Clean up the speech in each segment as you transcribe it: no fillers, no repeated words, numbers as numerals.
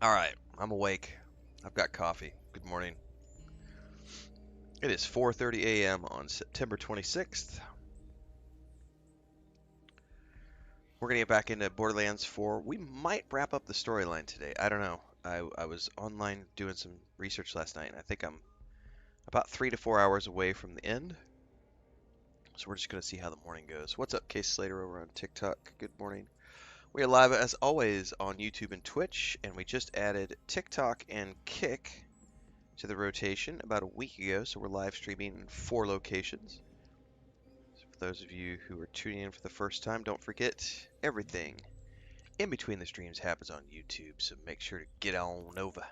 Alright, I'm awake. I've got coffee. Good morning. It is 4:30 a.m. on September 26th. We're going to get back into Borderlands 4. We might wrap up the storyline today. I don't know. I was online doing some research last night, and I think I'm about 3 to 4 hours away from the end. So we're just going to see how the morning goes. What's up, Case Slater over on TikTok? Good morning. We are live, as always, on YouTube and Twitch, and we just added TikTok and Kick to the rotation about a week ago, so we're live streaming in 4 locations. So for those of you who are tuning in for the first time, don't forget everything in between the streams happens on YouTube, so make sure to get on over.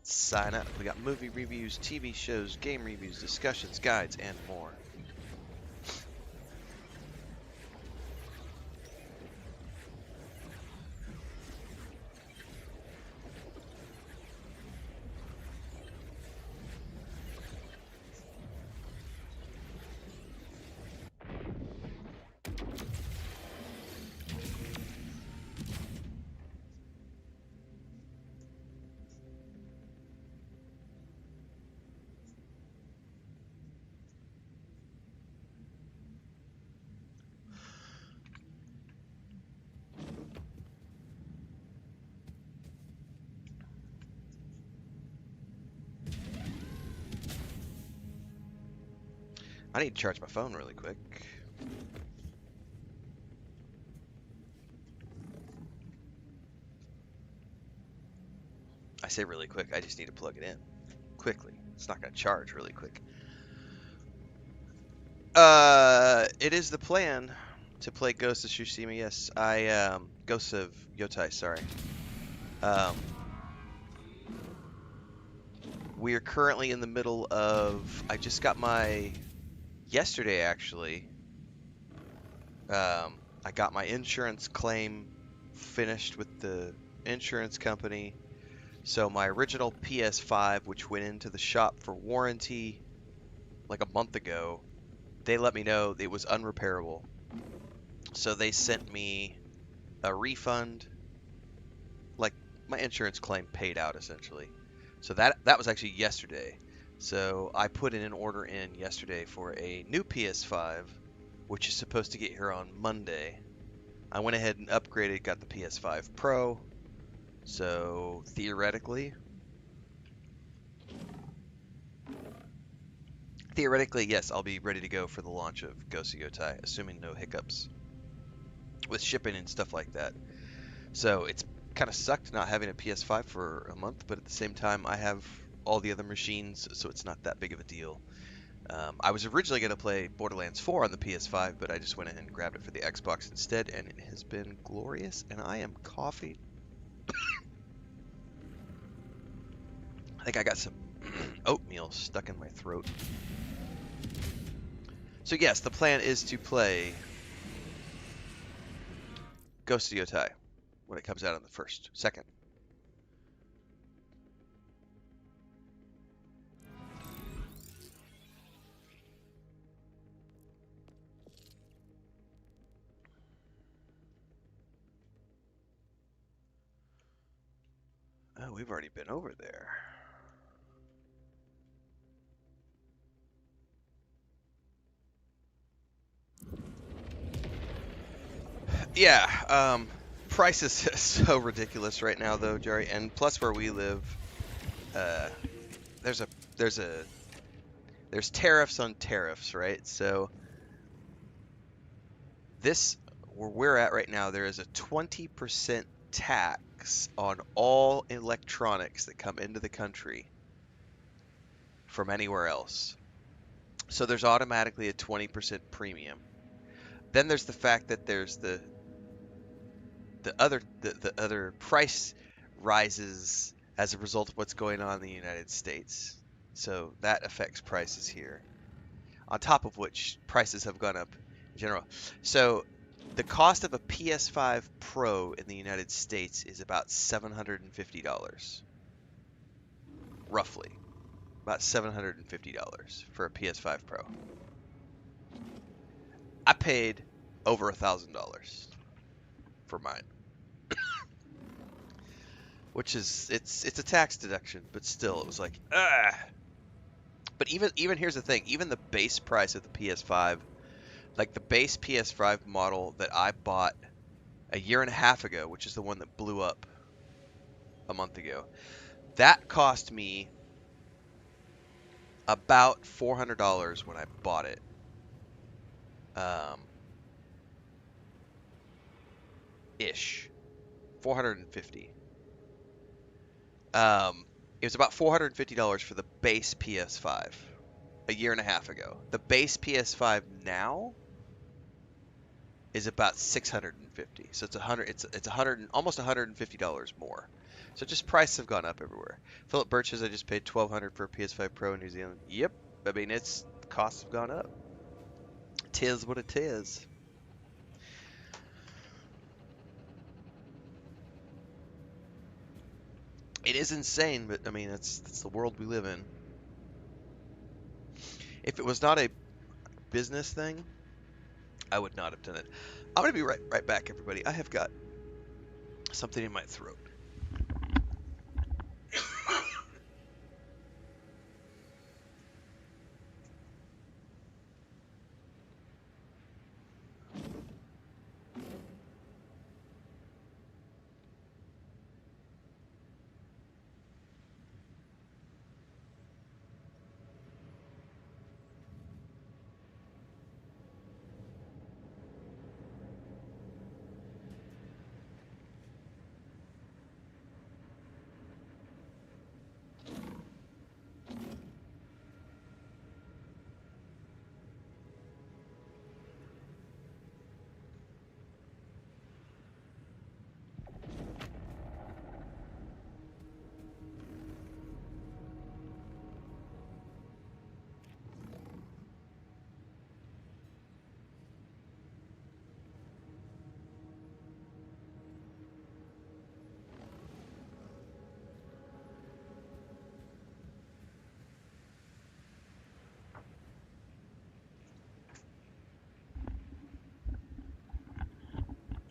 Sign up. We got movie reviews, TV shows, game reviews, discussions, guides, and more. I need to charge my phone really quick. I say really quick, I just need to plug it in quickly. It's not going to charge really quick. It is the plan to play Ghost of Tsushima. Yes, Ghost of Yotai, sorry. We are currently in the middle of, I just got yesterday actually, I got my insurance claim finished with the insurance company. So my original PS5, which went into the shop for warranty like a month ago, they let me know it was unrepairable. So they sent me a refund, like my insurance claim paid out essentially. So that was actually yesterday. So I put in an order in yesterday for a new PS5, which is supposed to get here on Monday. I went ahead and upgraded, got the PS5 Pro. So theoretically, yes, I'll be ready to go for the launch of Ghost of Yotai, assuming no hiccups with shipping and stuff like that. So it's kind of sucked not having a PS5 for a month, but at the same time, I have all the other machines, so it's not that big of a deal. I was originally going to play Borderlands 4 on the PS5, but I just went ahead and grabbed it for the Xbox instead, and it has been glorious, and I am coffee. I think I got some oatmeal stuck in my throat. So yes, the plan is to play Ghost of Yotai when it comes out on the 2nd. Oh, we've already been over there. Yeah, prices is so ridiculous right now though, Jerry, and plus where we live, there's tariffs on tariffs, right? So where we're at right now, there is a 20% tax on all electronics that come into the country from anywhere else. So there's automatically a 20% premium. Then there's the fact that there's the other price rises as a result of what's going on in the United States. So that affects prices here. On top of which, prices have gone up in general. So the cost of a PS5 Pro in the United States is about $750. Roughly. About $750 for a PS5 Pro. I paid over $1,000 for mine. which is it's a tax deduction, but still, it was like, ah. But even here's the thing, even the base price of the PS5, like the base PS5 model that I bought a year and a half ago, which is the one that blew up a month ago, that cost me about $400 when I bought it. Um, ish, 450. It was about $450 for the base PS5 a year and a half ago. The base PS5 now is about 650. So it's 100. It's 100, almost $150 more. So just prices have gone up everywhere. Philip Birch says I just paid $1,200 for a PS5 Pro in New Zealand. Yep. I mean, it's costs have gone up. Tis what it is. It is insane, but I mean, that's the world we live in. If it was not a business thing, I would not have done it. I'm gonna be right back, everybody. I have got something in my throat.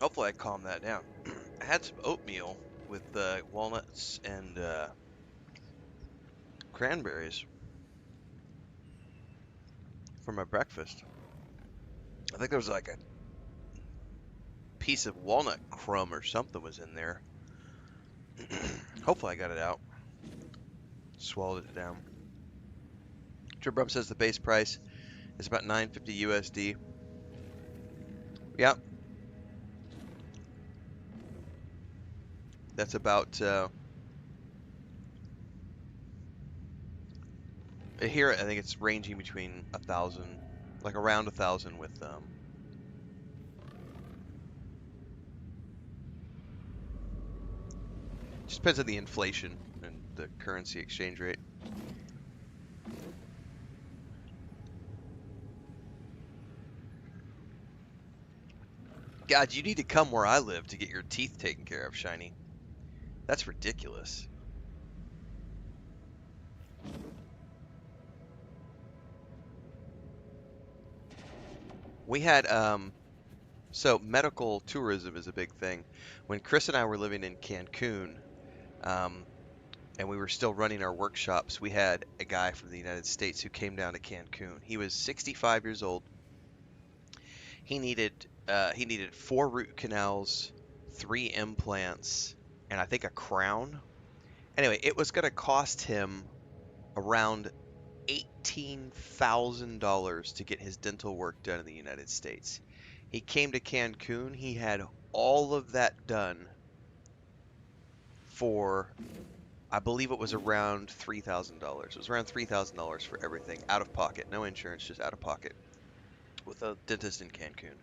Hopefully, I calmed that down. I had some oatmeal with walnuts and cranberries for my breakfast. I think there was like a piece of walnut crumb or something was in there. Hopefully, I got it out. Swallowed it down. Turbine says the base price is about 950 USD. Yep. That's about here. I think it's ranging between 1,000, like around 1,000 with just depends on the inflation and the currency exchange rate. God, you need to come where I live to get your teeth taken care of, Shiny. That's ridiculous. We had so medical tourism is a big thing. When Chris and I were living in Cancun, um, and we were still running our workshops, we had a guy from the United States who came down to Cancun. He was 65 years old. He needed 4 root canals, 3 implants, and I think a crown. Anyway, it was going to cost him around $18,000 to get his dental work done in the United States. He came to Cancun. He had all of that done for, I believe it was around $3,000. It was around $3,000 for everything, out of pocket, no insurance, just out of pocket, with a dentist in Cancun.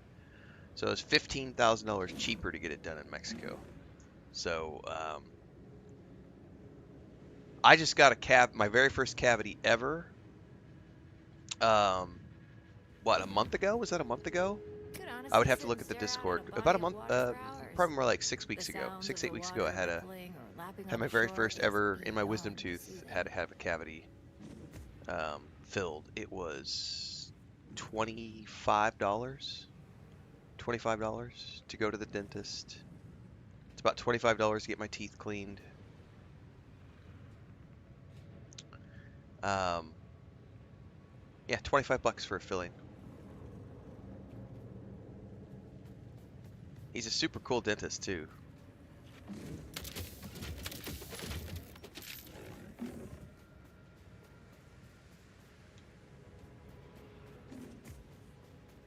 So it was $15,000 cheaper to get it done in Mexico. So I just got my very first cavity ever. What, a month ago? Was that a month ago? I would have to look at the Discord. About a month, probably more like 6 weeks ago. 8 weeks ago, I had my very first ever in my wisdom tooth. Had to have a cavity filled. It was $25. $25 to go to the dentist. It's about $25 to get my teeth cleaned. Um, yeah, 25 bucks for a filling. He's a super cool dentist too.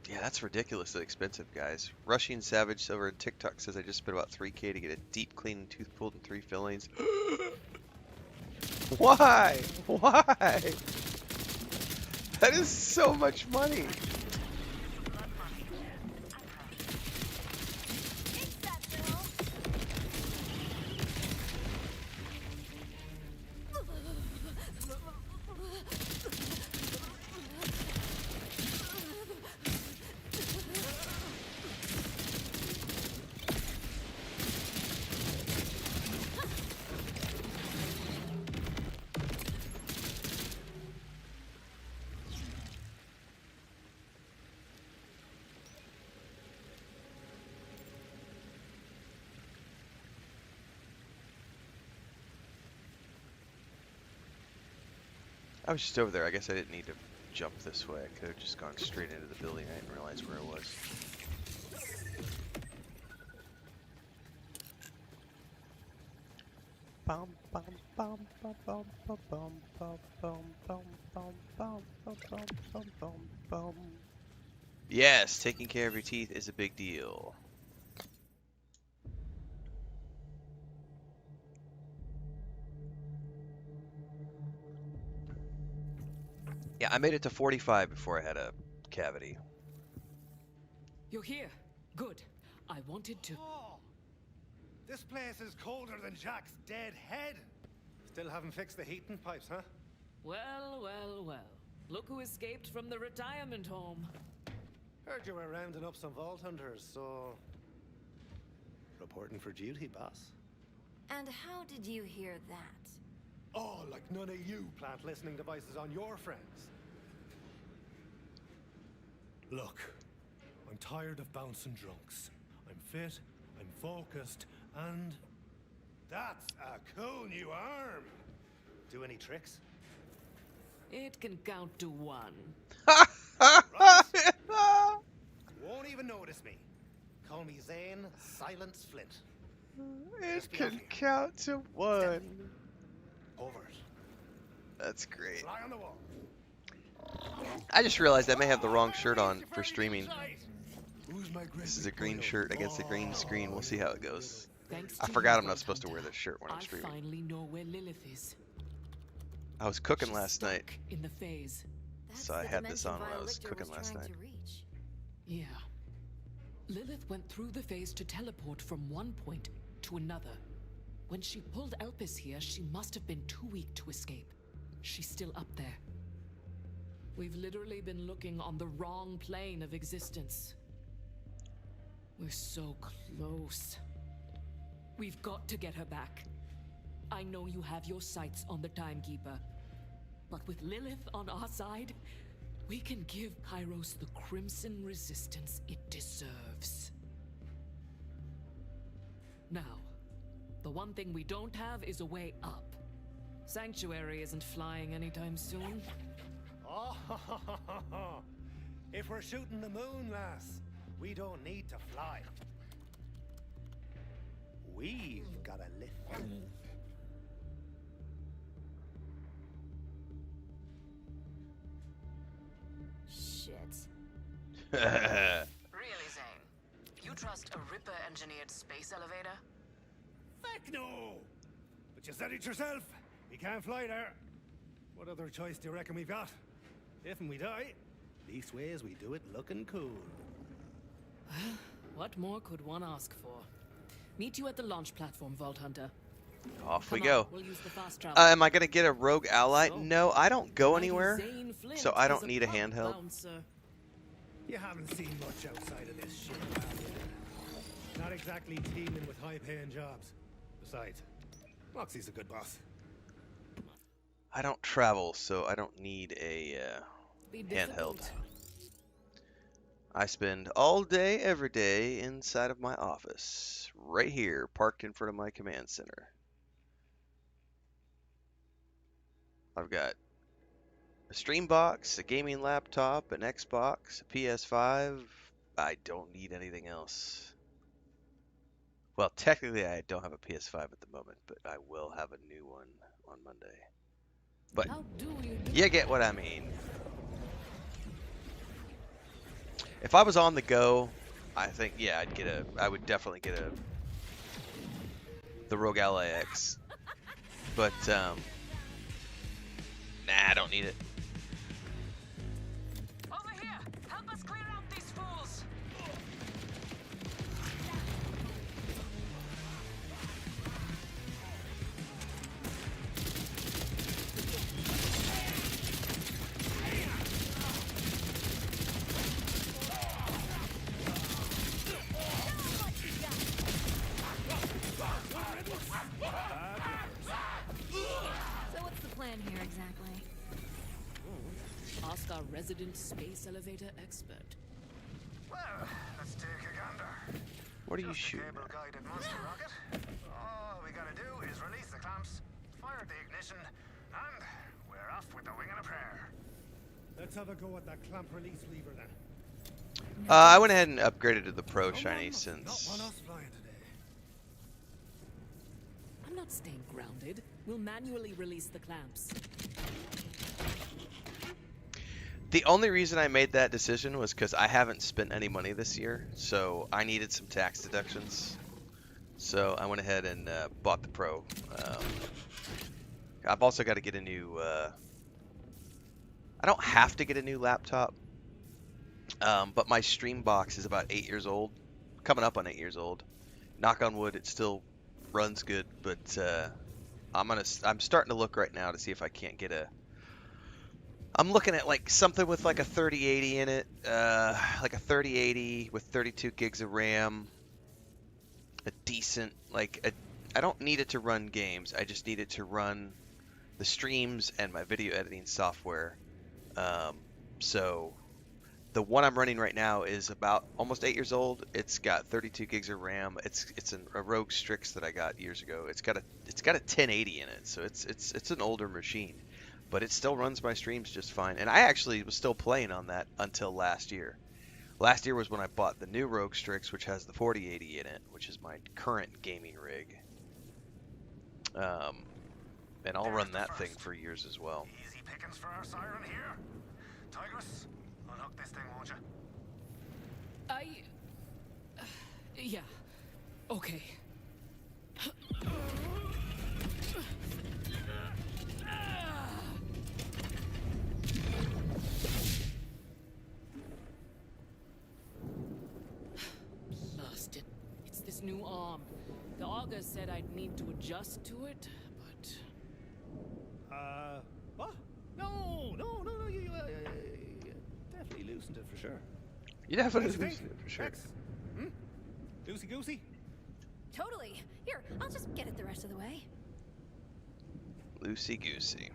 Yeah, that's ridiculously expensive, guys. Rushing Savage over on TikTok says I just spent about 3K to get a deep clean tooth pulled and 3 fillings. Why? Why? That is so much money. I was just over there. I guess I didn't need to jump this way. I could have just gone straight into the building. I didn't realize where it was. Bum, bum, bum, bum, bum, bum, bum, bum, bum, bum, bum, bum, bum, bum, bum, bum. Yes, taking care of your teeth is a big deal. Yeah, I made it to 45 before I had a cavity. You're here. Good. I wanted to... Oh, this place is colder than Jack's dead head. Still haven't fixed the heating pipes, huh? Well, well, well. Look who escaped from the retirement home. Heard you were rounding up some vault hunters, so... Reporting for duty, boss. And how did you hear that? Oh, like none of you plant listening devices on your friends. Look, I'm tired of bouncing drunks. I'm fit, I'm focused, and... That's a cool new arm! Do any tricks? It can count to 1. Right. Won't even notice me. Call me Zane Silence Flint. It can count to 1. Over it. That's great. Fly on the wall. I just realized I may have the wrong shirt on for streaming. This is a green shirt against a green screen. We'll see how it goes. Thanks I to forgot you, I'm not Vault supposed to wear Hunter. this shirt when I'm I streaming. finally know where Lilith is. I was cooking She's last night. stuck in the phase. That's So I the had this dimension on when I Vile was Lictor cooking last trying night. to reach. Yeah. Lilith went through the phase to teleport from one point to another. When she pulled Elpis here, she must have been too weak to escape. She's still up there. We've literally been looking on the wrong plane of existence. We're so close. We've got to get her back. I know you have your sights on the Timekeeper, but with Lilith on our side, we can give Kairos the crimson resistance it deserves. Now, the one thing we don't have is a way up. Sanctuary isn't flying anytime soon. Oh, if we're shooting the moon, lass, we don't need to fly. We've got a lift. Shit. Really, Zane? You trust a Ripper-engineered space elevator? Feck no! But you said it yourself. We can't fly there. What other choice do you reckon we've got? If and we die, least ways we do it looking cool. What more could one ask for? Meet you at the launch platform, Vault Hunter. Off we Come go. on, we'll use the fast travel. Am I going to get a rogue ally? So, No, I don't go Mighty anywhere. Zane Flint so I is don't need a pub handheld. bouncer. You haven't seen much outside of this shit, have you? Not exactly teeming with high-paying jobs. Besides, Moxie's a good boss. I don't travel, so I don't need a Be handheld. difficult. I spend all day, every day inside of my office, right here, parked in front of my command center. I've got A stream box, a gaming laptop, an Xbox, a PS5. I don't need anything else. Well, technically I don't have a PS5 at the moment, but I will have a new one on Monday. But How do you do? you get what I mean. If I was on the go, I think yeah, I would definitely get the Rogue Ally X. But nah, I don't need it. Over here! Help us clear out these fools! So what's the plan here exactly? Ask our resident space elevator expert. Well, let's take a gander. What are you Just a shooting at? cable-guided monster rocket. All we gotta do is release the clamps, fire the ignition, and we're off with the wing and a prayer. Let's have a go at that clamp release lever then. I went ahead and upgraded to the Pro Not Shiny one since. us flying today. I'm not staying grounded. We'll manually release the clamps. The only reason I made that decision was because I haven't spent any money this year, so I needed some tax deductions. So I went ahead and bought the Pro. I've also got to get a new. I don't have to get a new laptop, but my stream box is about 8 years old, coming up on 8 years old. Knock on wood, it still runs good, but I'm starting to look right now to see if I can't get a. I'm looking at like something with like a 3080 in it, like a 3080 with 32 gigs of RAM. A decent, I don't need it to run games. I just need it to run the streams and my video editing software. So the one I'm running right now is about almost 8 years old. It's got 32 gigs of RAM. It's a Rogue Strix that I got years ago. It's got a 1080 in it, so it's an older machine, but it still runs my streams just fine. And I actually was still playing on that until last year. Last year was when I bought the new Rogue Strix, which has the 4080 in it, which is my current gaming rig. And I'll run that thing for years as well. Easy pickings for our siren here. Tigress, unhook this thing, won't you? Yeah. Okay. Blasted. It's this new arm. The auger said I'd need to adjust to it, but... What? No, you definitely loosened it for sure. You definitely What do you loosened think? it for sure. Rex? Loosey-goosey? Totally. Here, I'll just get it the rest of the way. Loosey goosey.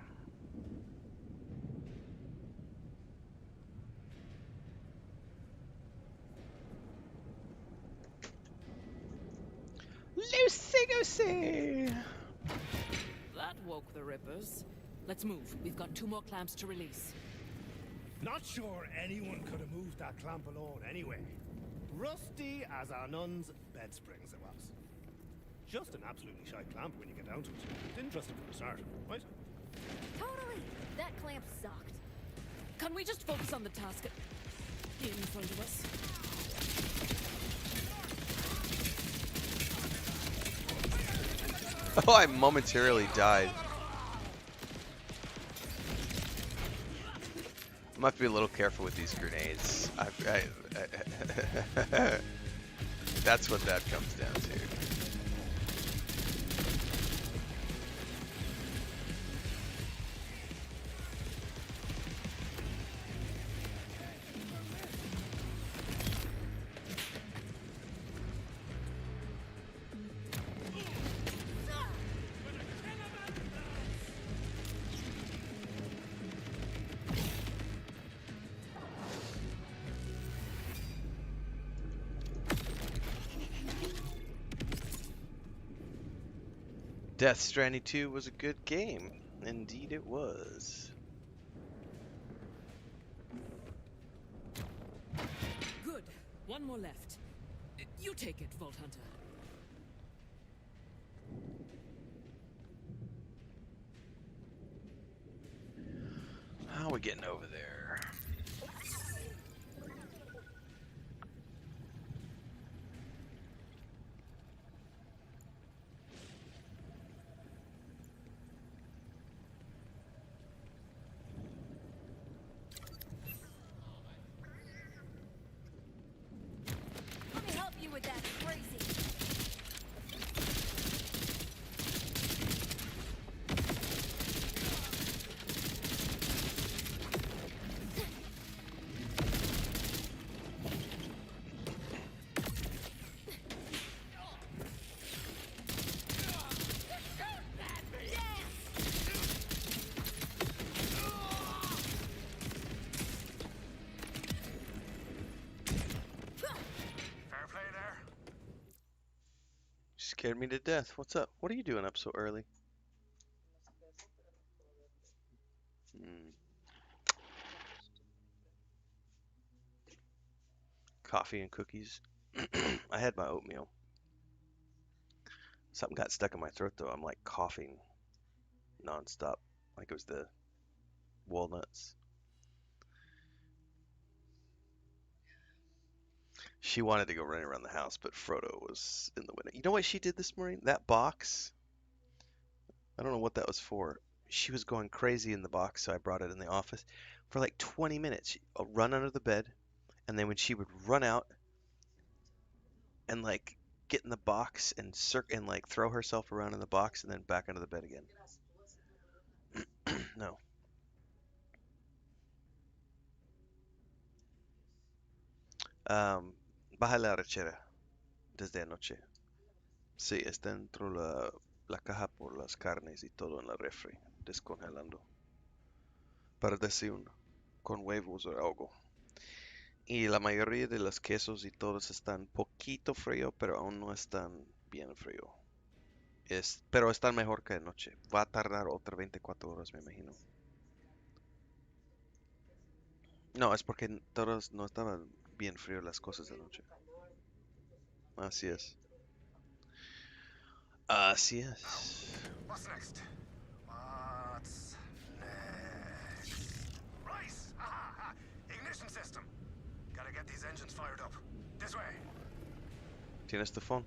Loosey goosey. that woke the Rippers. Let's move. We've got 2 more clamps to release. Not sure anyone could have moved that clamp alone anyway. Rusty as our nun's bed springs it was. Just an absolutely shy clamp when you get down to it. Didn't trust it from the start, right? Totally. That clamp sucked. Can we just focus on the task in front of us? Oh, I momentarily died. I must be a little careful with these grenades. That's what that comes down to. Death Stranding 2 was a good game. Indeed it was. One more left. You take it, Vault Hunter. How are we getting over there? Let me help you with that, crazy. Fair play there. Scared me to death. What's up? What are you doing up so early? Hmm. Coffee and cookies. I had my oatmeal. Something got stuck in my throat though. I'm like coughing nonstop, like it was the walnuts. She wanted to go running around the house, but Frodo was in the window. You know what she did this morning? That box. I don't know what that was for. She was going crazy in the box, so I brought it in the office for like 20 minutes. She'd run under the bed, and then when she would run out and like get in the box and and like throw herself around in the box and then back under the bed again. No. Baja la rechera desde anoche. Sí, está dentro la caja por las carnes y todo en la refri, descongelando. Para desayuno, con huevos o algo. Y la mayoría de los quesos y todos están poquito frío, pero aún no están bien frío. Pero están mejor que anoche. Va a tardar otra 24 horas, me imagino. No, es porque todos no estaban bien fríos las cosas de anoche. Así es. Así es. What's next? What's next? Right! Ignition system. Gotta get these engines fired up. This way. ¿Tienes tu phone?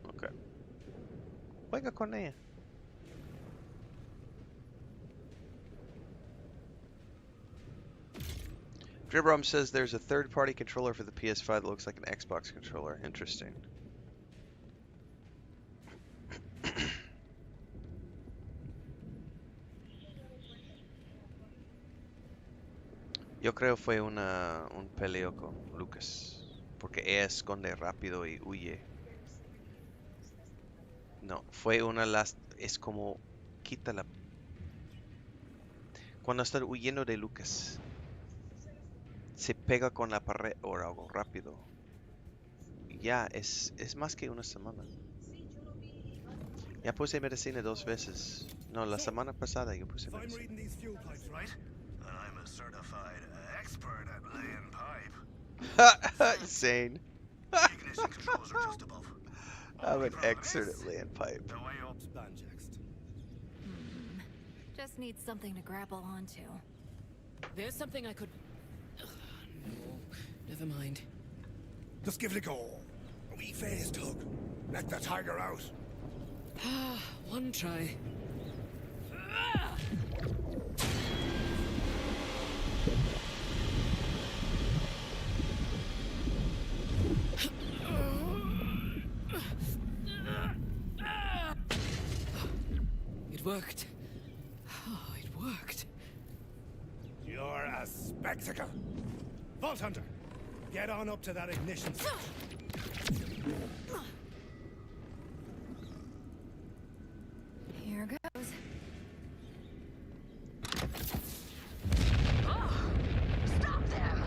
Ok. Juega con ella. Dribrom says there's a third-party controller for the PS5 that looks like an Xbox controller. Interesting. Yo creo fue un peleo con Lucas, porque ella esconde rápido y huye. No, fue es como quita. Cuando está huyendo de Lucas, se pega con la pared o algo rápido. Ya, es más que una semana. Ya puse medicina 2 veces. No, la semana pasada yo puse If I'm medicina. reading these fuel pipes right, then I'm a certified expert at laying pipe. Insane. Ignition controls are just above. I'm Only an problem expert is, at laying pipe. the way up's banjaxed. Just need something to grapple onto. There's something I could... Ugh, no, never mind. Just give it a go. A wee face tug. Let the tiger out. One try. It worked. Oh, it worked. You're a spectacle. Vault Hunter, get on up to that ignition switch. Here goes. Stop them!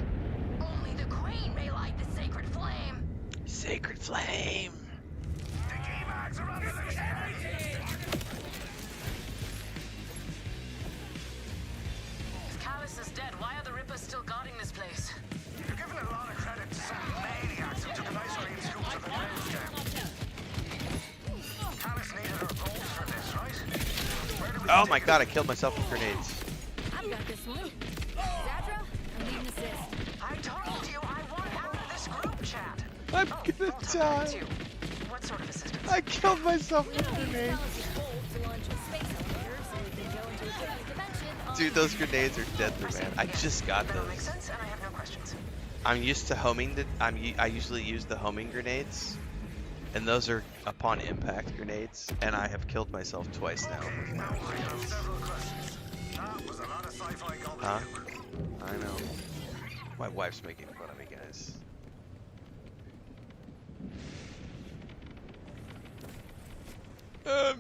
Only the Queen may light the sacred flame! Sacred flame. The climax are under the cannon! If Callus is dead, why are the Rippers still guarding this place? Oh my god, I killed myself with grenades. I've got this one. Zadra, I need an assist. I told you I want out of this group chat. I'm Oh, gonna Vault die. Hunter, it's you. What sort of assistance? I killed myself with grenades. Dude, those grenades are deadly, man. I just got That all makes those. sense, and I have no questions. I'm used to homing. I usually use the homing grenades, and those are upon impact grenades. And I have killed myself twice now. Now I have several questions. That was a lot of sci-fi Huh? gobbledygook. I know. My wife's making fun of me, guys.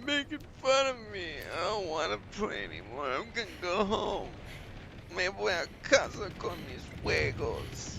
Making fun of me. I don't want to play anymore. I'm gonna go home. Me voy a casa con mis juegos.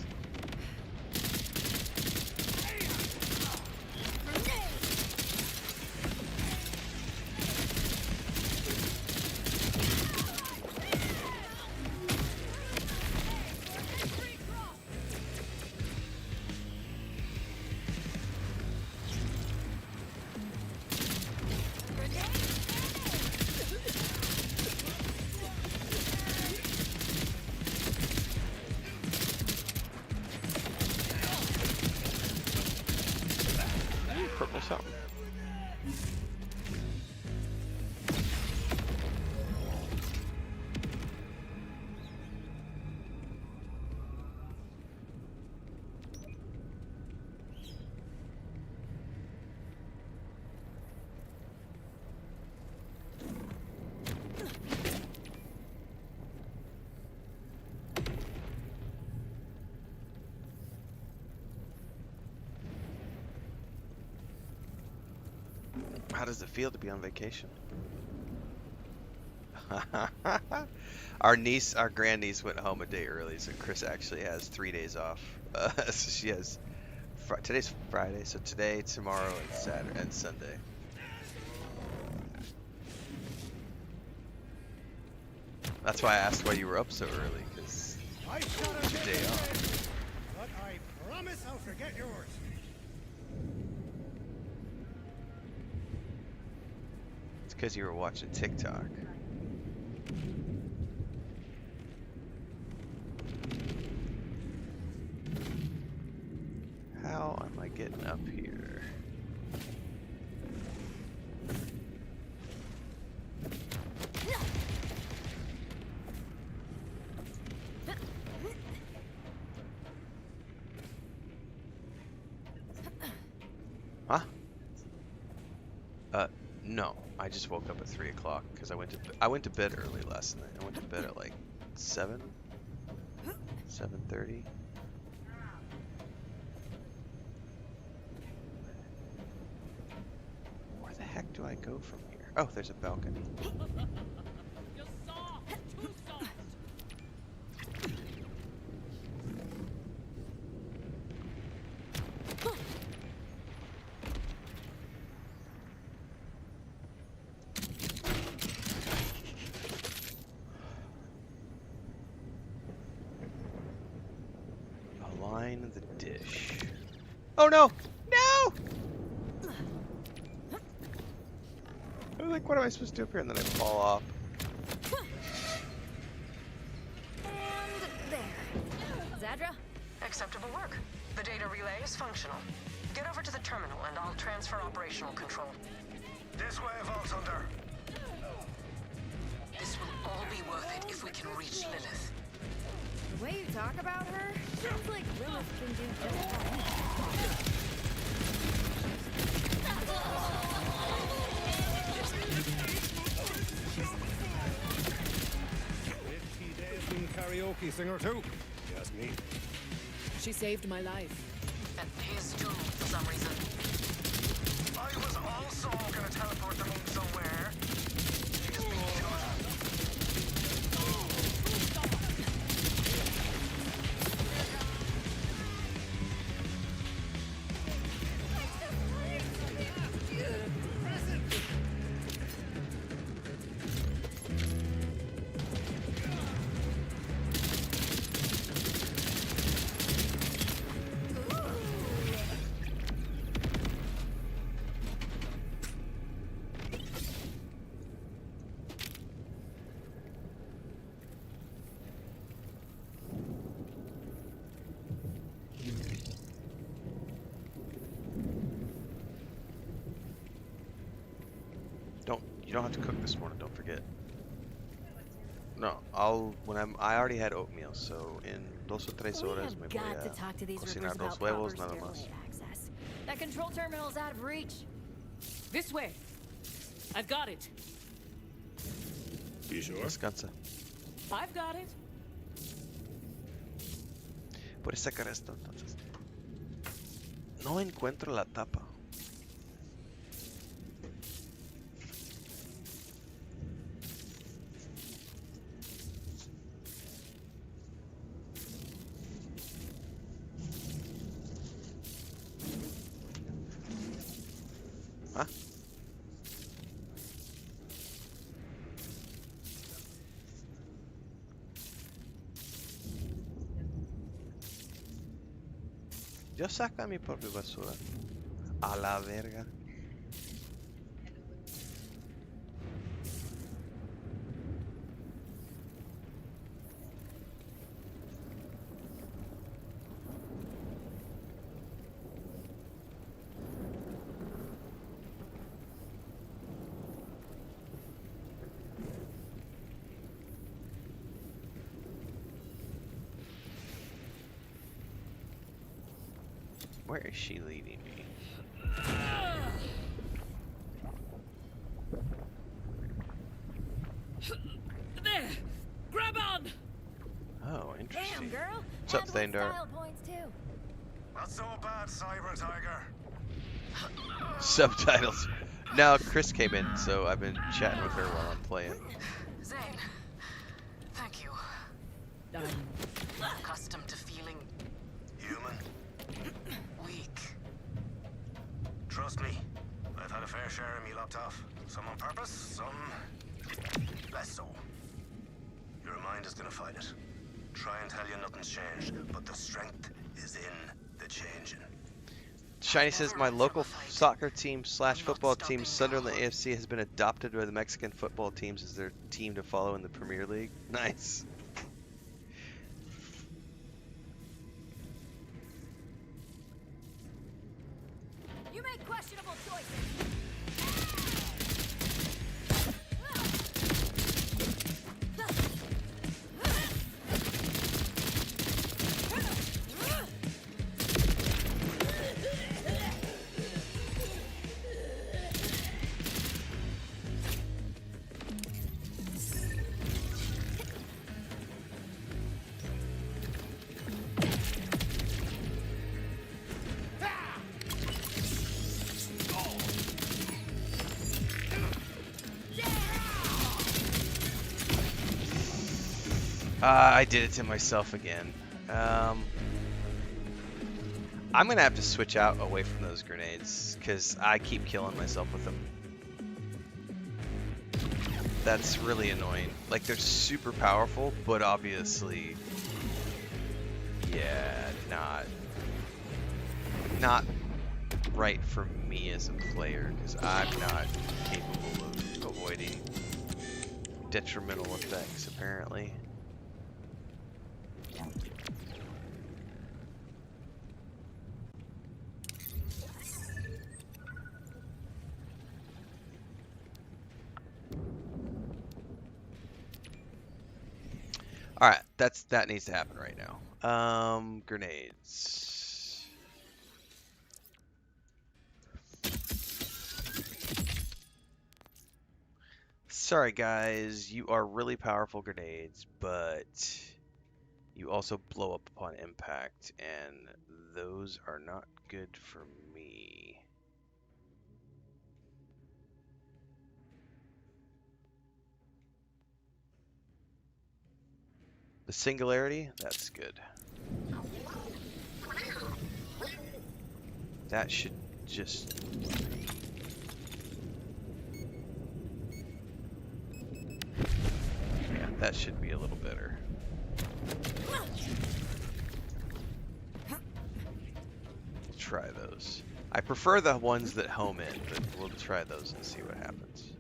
Purple something. How does it feel to be on vacation? Our grandniece went home a day early, so Chris actually has 3 days off. So she has, today's Friday, so today, tomorrow, and Saturday, and Sunday. That's why I asked why you were up so early, because I shot it's your day off. but I promise I'll forget yours. It's because you were watching TikTok. How am I getting up here? Huh? No. I just woke up at 3 o'clock because I went to bed early last night. I went to bed at like 7, 7:30. Where the heck do I go from here? Oh, there's a balcony. You're soft. Too soft. Align the dish. Oh no! No! I was like, what am I supposed to do up here? And then I fall off. And there. Zadra? Acceptable work. The data relay is functional. Get over to the terminal and I'll transfer operational control. This way, Vault Hunter. This will all be worth it if we can reach Lilith. The way you talk about her, sounds like Lilith can do just fine. Karaoke singer too. You ask me. She saved my life. And his too, for some reason. I was also gonna teleport the moon somewhere. You just beat me to it. You don't have to cook this morning. Don't forget. No, I already had oatmeal, so en 2 o 3 We horas have me voy got to a talk to these cocinar rippers dos about huevos proper nada más. stairway access. That control terminal's out of reach. This way. I've got it. You sure? Descansa. I've got it. Puedes sacar esto entonces. No encuentro la tapa. ¿Ah? Yo saca mi propia basura. A la verga. Where is she leading me? There! Grab on! Oh, Damn, interesting. girl. What's up, And with Thandar? style points too. Not so bad, Cyber Tiger. Subtitles. Now Chris came in, so I've been chatting with her while I'm playing. Zane, thank you. I'm Accustomed to feeling Human. weak. Trust me, I've had a fair share of me lopped off. Some on purpose, some less so. Your mind is gonna fight it. Try and tell you nothing's changed, but the strength is in the changing. Shiny says my local soccer team / football team, Sunderland AFC, has been adopted by the Mexican football teams as their team to follow in the Premier League. Nice. You make questionable choices. I did it to myself again. I'm gonna have to switch out away from those grenades because I keep killing myself with them. That's really annoying. Like, they're super powerful, but obviously, yeah, not right for me as a player because I'm not capable of avoiding detrimental effects, apparently. All right, that needs to happen right now. Grenades. Sorry guys, you are really powerful grenades, but you also blow up upon impact, and those are not good for me. The singularity, that's good. That should just... Yeah, that should be a little better. Try those. I prefer the ones that home in, but we'll try those and see what happens.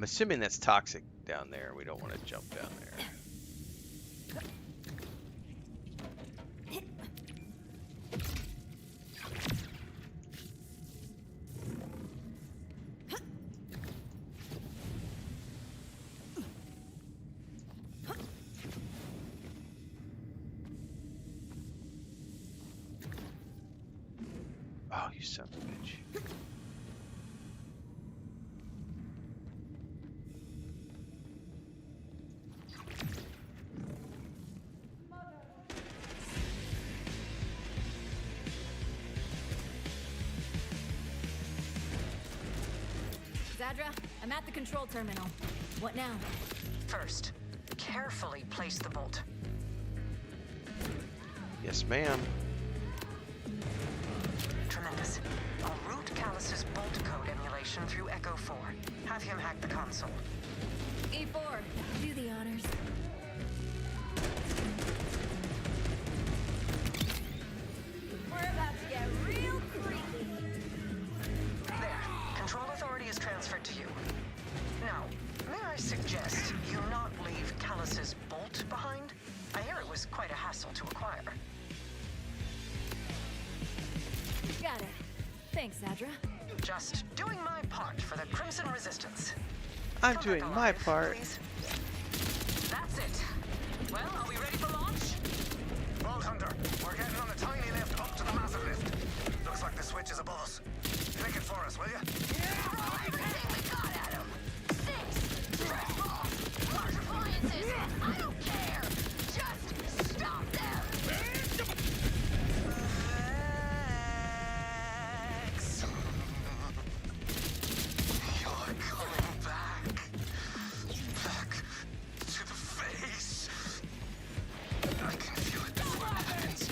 I'm assuming that's toxic down there. We don't want to jump down there. Oh, you son of a bitch. Zadra, I'm at the control terminal. What now? First, carefully place the bolt. Yes, ma'am. Tremendous. I'll route Callus's bolt code emulation through Echo 4. Have him hack the console. E4, do the honors. We're about to get real creepy. There. Control authority is transferred to you. Now, may I suggest you not leave Callus's bolt behind? I hear it was quite a hassle to acquire. Got it. Thanks, Zadra. Just doing my part for the Crimson Resistance. I'm Come doing back my alive, part. please. That's it. Well, are we ready for launch? Vault Hunter, we're getting on the tiny lift up to the massive lift. Looks like the switch is above us. Click it for us, will you? Throw everything we got at him. 6, stress balls, large appliances. I don't care. Just stop them. X. You're coming back. Back to the face. I can feel it before it happens.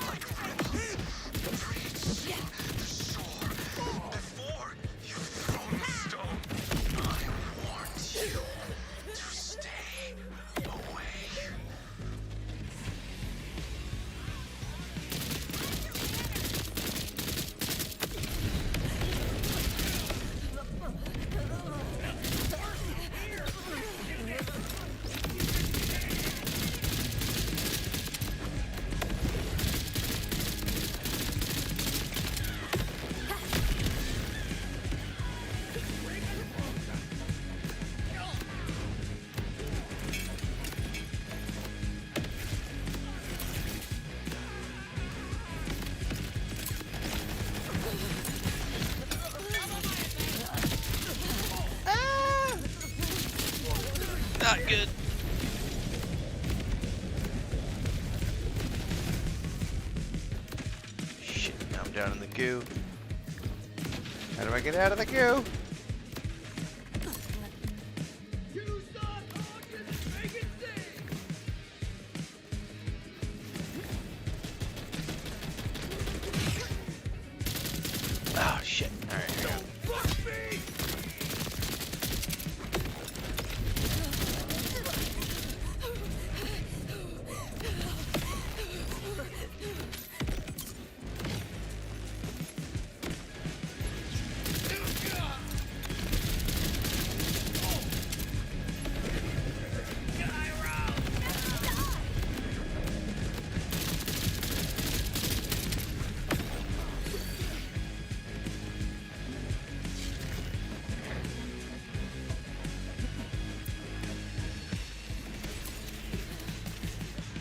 Like ripples breaching the shore. Before you've thrown the stone, I warned you to stay away. Not good. Shit, now I'm down in the goo. How do I get out of the goo? Oh shit. Alright, here we go.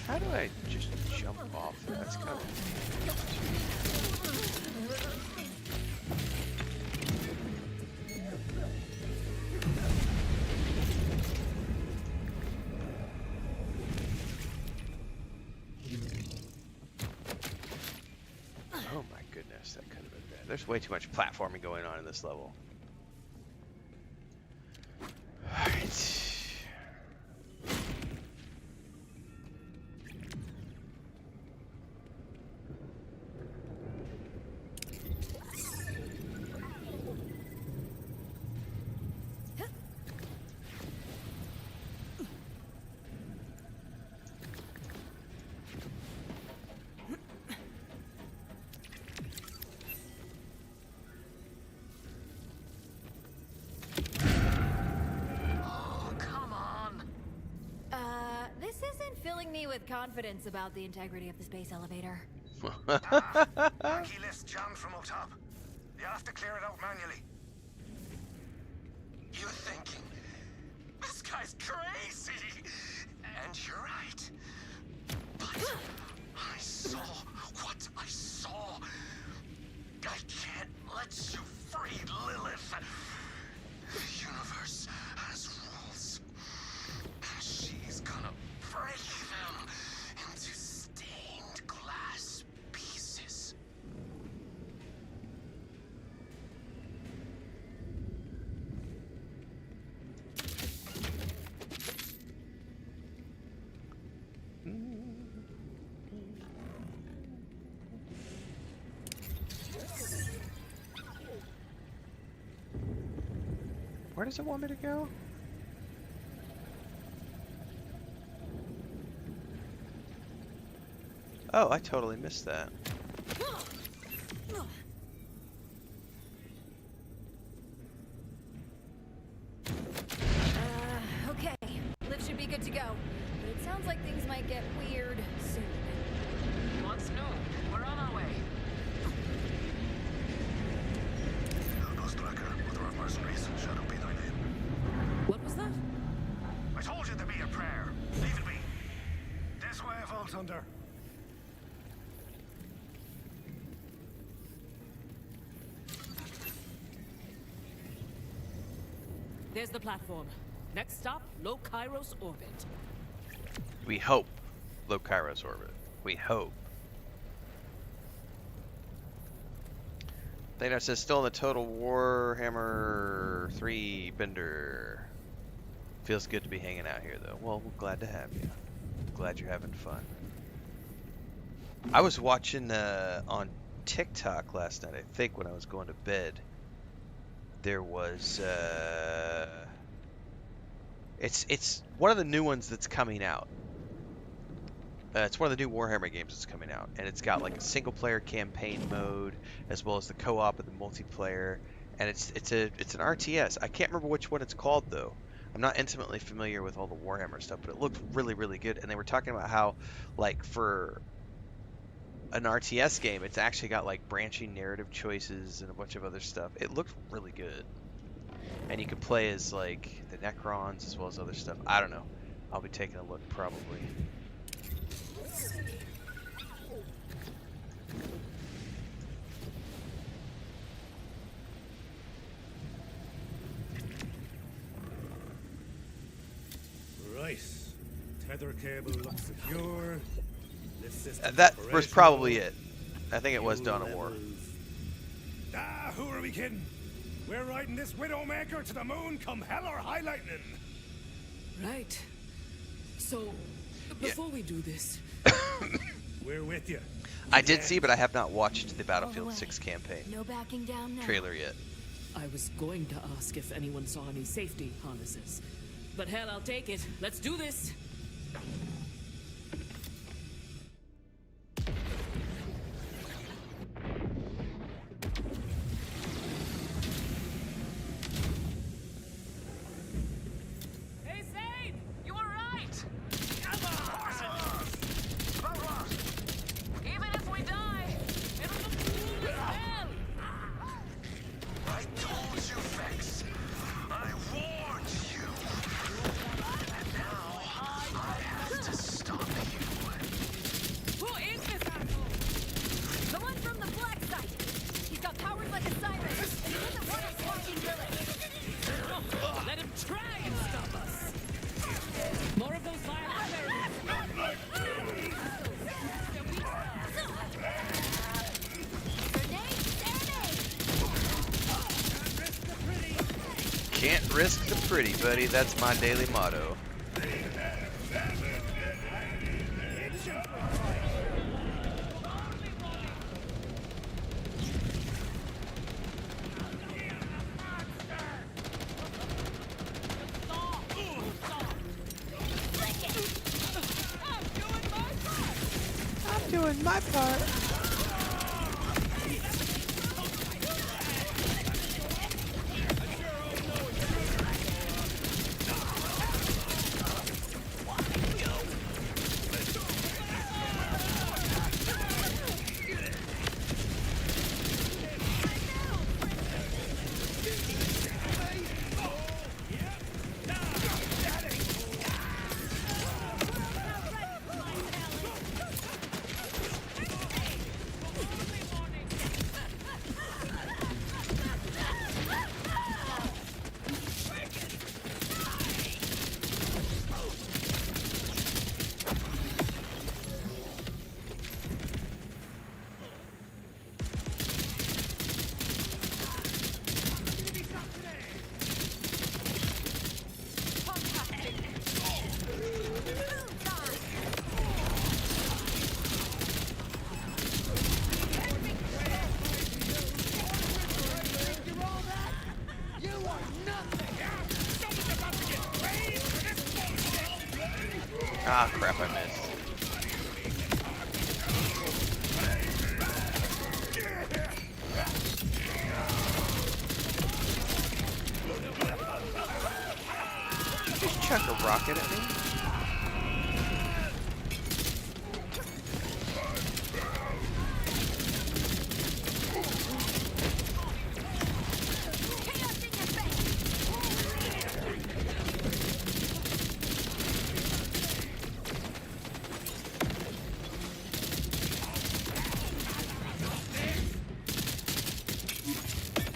How do I just jump off? That's kind of... Oh my goodness, that could have been bad. There's way too much platforming going on in this level. Alright. with confidence about the integrity of the space elevator. Key list jammed from up top. You have to clear it out manually. You're thinking, this guy's crazy. And you're right. But I saw what I saw. I can't let you free, Lilith. The universe has rules. She's gonna break them into stained glass pieces. Where does it want me to go? Oh, I totally missed that. Okay. Lift should be good to go. But it sounds like things might get weird soon. What's new? We're on our way. Outpost tracker, Mother of Mercenaries, Shadow be thy name. What was that? I told you to be a prayer. Leave it be. This way, Vault Hunter. There's the platform. Next stop, low Kairos orbit. We hope. Low Kairos orbit. We hope. Thanos says still in the Total Warhammer 3 bender. Feels good to be hanging out here though. Well, we're glad to have you. Glad you're having fun. I was watching on TikTok last night, I think, when I was going to bed. There was it's one of the new ones that's coming out. It's one of the new Warhammer games that's coming out, and it's got like a single player campaign mode as well as the co-op and the multiplayer, and it's an RTS. I can't remember which one it's called though. I'm not intimately familiar with all the Warhammer stuff, but it looked really, really good. And they were talking about how, like, for an RTS game, it's actually got like branching narrative choices and a bunch of other stuff. It looked really good, and you can play as like the Necrons as well as other stuff. I don't know. I'll be taking a look probably. Right. Tether cable looks secure. Lift system That was operational. probably it. I think it was Dawn of War. Levels. Ah, who are we kidding? We're riding this Widowmaker to the moon come hell or high lightning. Right. So, before we do this, We're with you. I did see, but I have not watched the Battlefield 6 campaign No backing down now. trailer yet. I was going to ask if anyone saw any safety harnesses. But hell, I'll take it. Let's do this. Hey, Zane! You were right! Even if we die, it'll look cool as hell! I told you, Vex. I warned you. And now I have to stop you. Who is this asshole? The one from the black site. He's got powers like a siren. And he doesn't want us watching Lilith. Let him try and stop us. More of those violent terrorists. Can't risk the pretty, buddy. That's my daily motto. I'm doing my part. Ah, crap, I missed. Just chuck a rocket at me. Chaos in your face!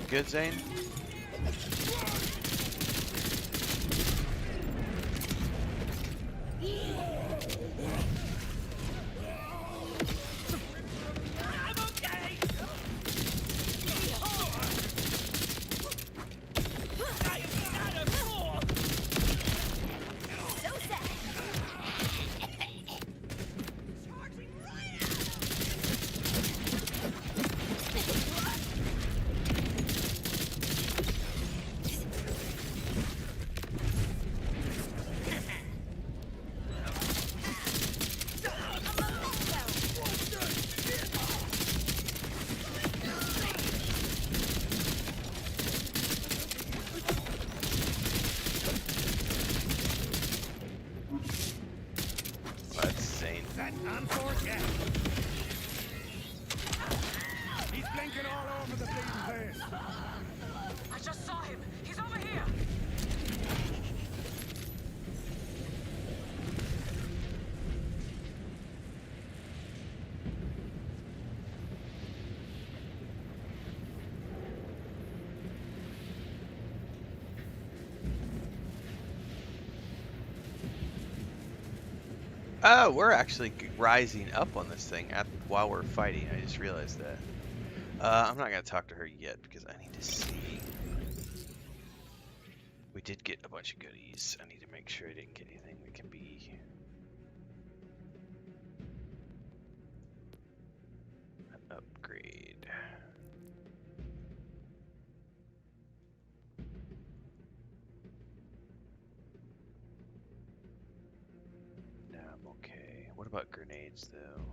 Good, Zane? So sad. That's Zane. Set and forget. He's blinking all over the bleeding place. I just saw him. He's over here. Oh, we're actually rising up on this thing while we're fighting. I just realized that. I'm not going to talk to her yet because I need to see. We did get a bunch of goodies. I need to make sure I didn't get anything that can be an upgrade. No, I'm okay. What about grenades, though?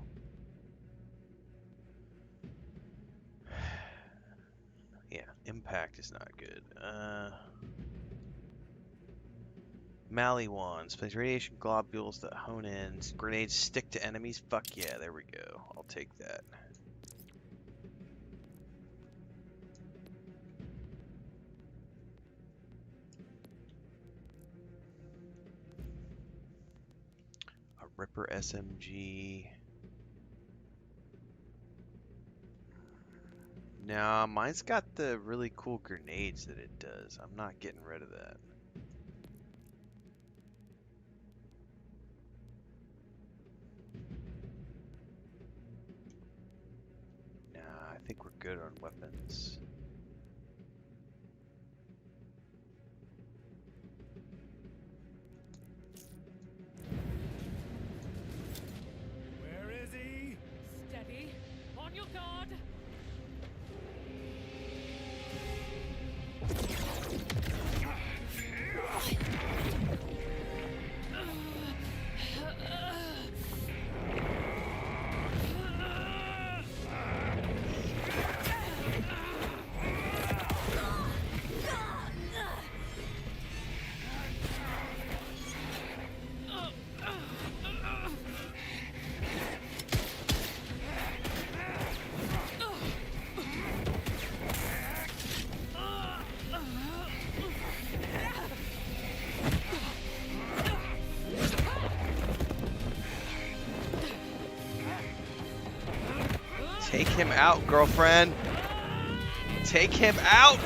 Yeah, impact is not good. Mally wands. Place radiation globules that hone in. Grenades stick to enemies. Fuck yeah, there we go. I'll take that. A Ripper SMG. No, mine's got the really cool grenades that it does. I'm not getting rid of that. Nah, I think we're good on weapons. Where is he? Steady. On your guard. Take him out, girlfriend. Take him out.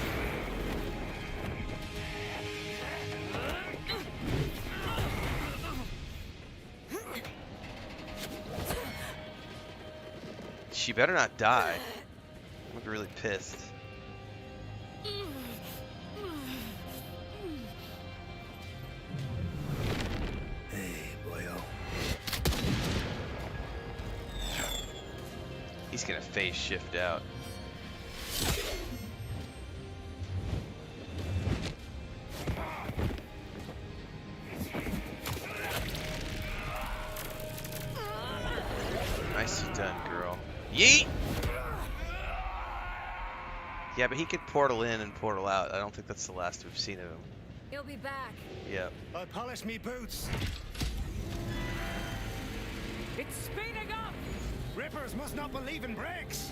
She better not die. I'm gonna be really pissed. Hey, boyo. He's gonna phase shift out. Yeet! Yeah, but he could portal in and portal out. I don't think that's the last we've seen of him. He'll be back. Yep. I'll polish me boots. It's speeding up! Rippers must not believe in brakes.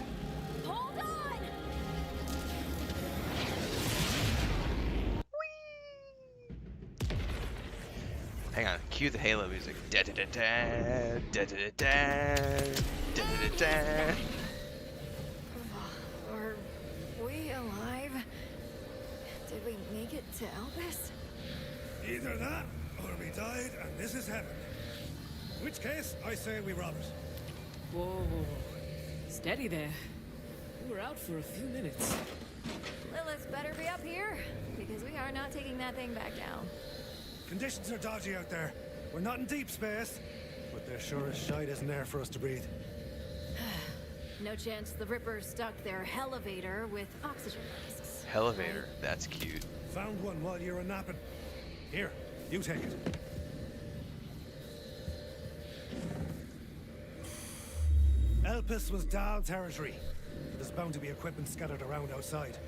Hold on! Hang on. Cue the Halo music. Da da da da da da da da da da. Are we alive? Did we make it to Elvis? Either that, or we died and this is heaven. In which case, I say we rob it. Whoa. Steady there. We were out for a few minutes. Lilith better be up here, because we are not taking that thing back down. Conditions are dodgy out there. We're not in deep space, but there sure as shite isn't air for us to breathe. No chance the Ripper stuck their elevator with oxygen masks. Elevator. That's cute. Found one while you were napping. Here, you take it. Elpis was Dahl territory. There's bound to be equipment scattered around outside.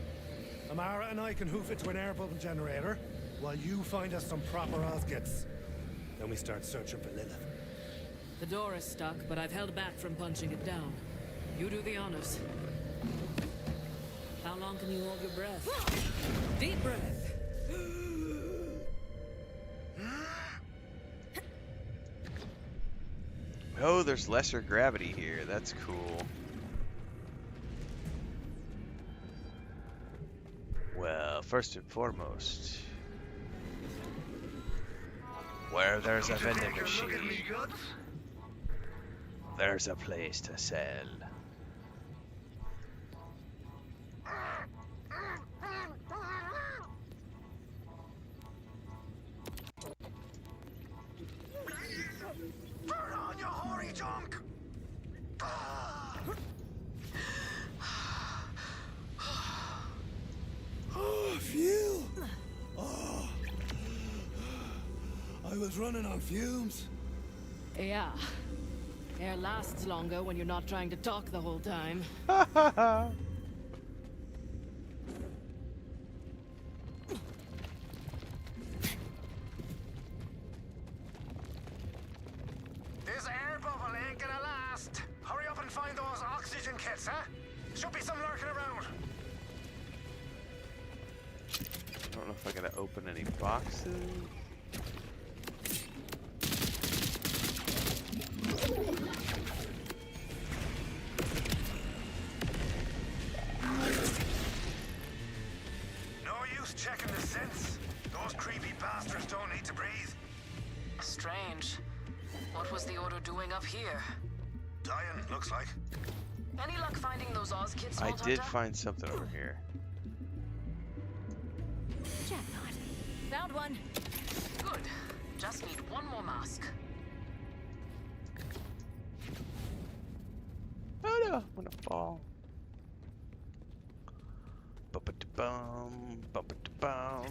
Amara and I can hoof it to an air bubble generator, while you find us some proper Osgits. Then we start searching for Lilith. The door is stuck, but I've held back from punching it down. You do the honors. How long can you hold your breath? Deep breath. Oh, there's lesser gravity here. That's cool. Well, first and foremost, where there's a vending machine, there's a place to sell. Turn on, you hoary junk! Oh, fuel! Oh. I was running on fumes. Yeah. Air lasts longer when you're not trying to talk the whole time. This air bubble ain't gonna last. Hurry up and find those oxygen kits, huh? Should be some lurking around. I don't know if I gotta open any boxes. No use checking the sense. Those creepy bastards don't need to breathe. Strange. What was the Order doing up here? Dying, looks like. Any luck finding those Oz kits, I Vault did Hunter? find something over here. Jackpot. Found one. Good. Just need one more mask. Oh no, I'm gonna fall. Bum-ba-da-bum, bum-ba-da-bum,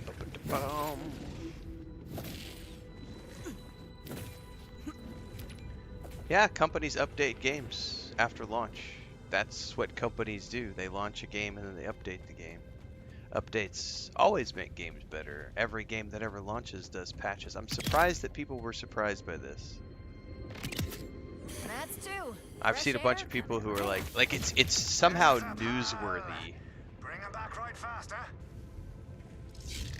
bum-ba-da-bum. Yeah, companies update games after launch. That's what companies do. They launch a game and then they update the game. Updates always make games better. Every game that ever launches does patches. I'm surprised that people were surprised by this. That's two. I've Fresh seen a bunch air of people who coming are from like it's somehow newsworthy. Bring 'em back right fast, huh?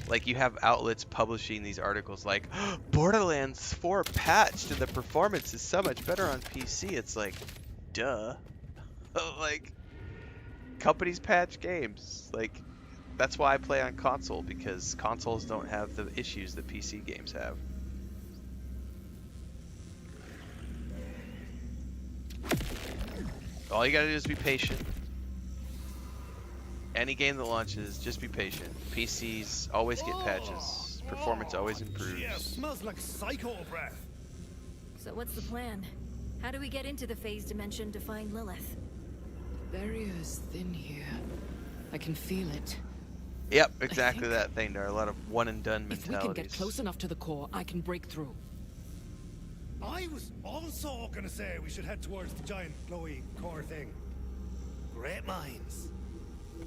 Like you have outlets publishing these articles like Borderlands 4 patched and the performance is so much better on PC. It's like, duh. Like companies patch games. Like that's why I play on console, because consoles don't have the issues that PC games have. All you gotta do is be patient. Any game that launches, just be patient. PCs always get patches. Performance always improves. Yeah, smells like psycho breath. So what's the plan? How do we get into the phase dimension to find Lilith? Barrier is thin here. I can feel it. Yep, exactly think- that thing. There are a lot of one and done If we mentalities. can get close enough to the core, I can break through. I was also gonna say we should head towards the giant glowy core thing. Great minds.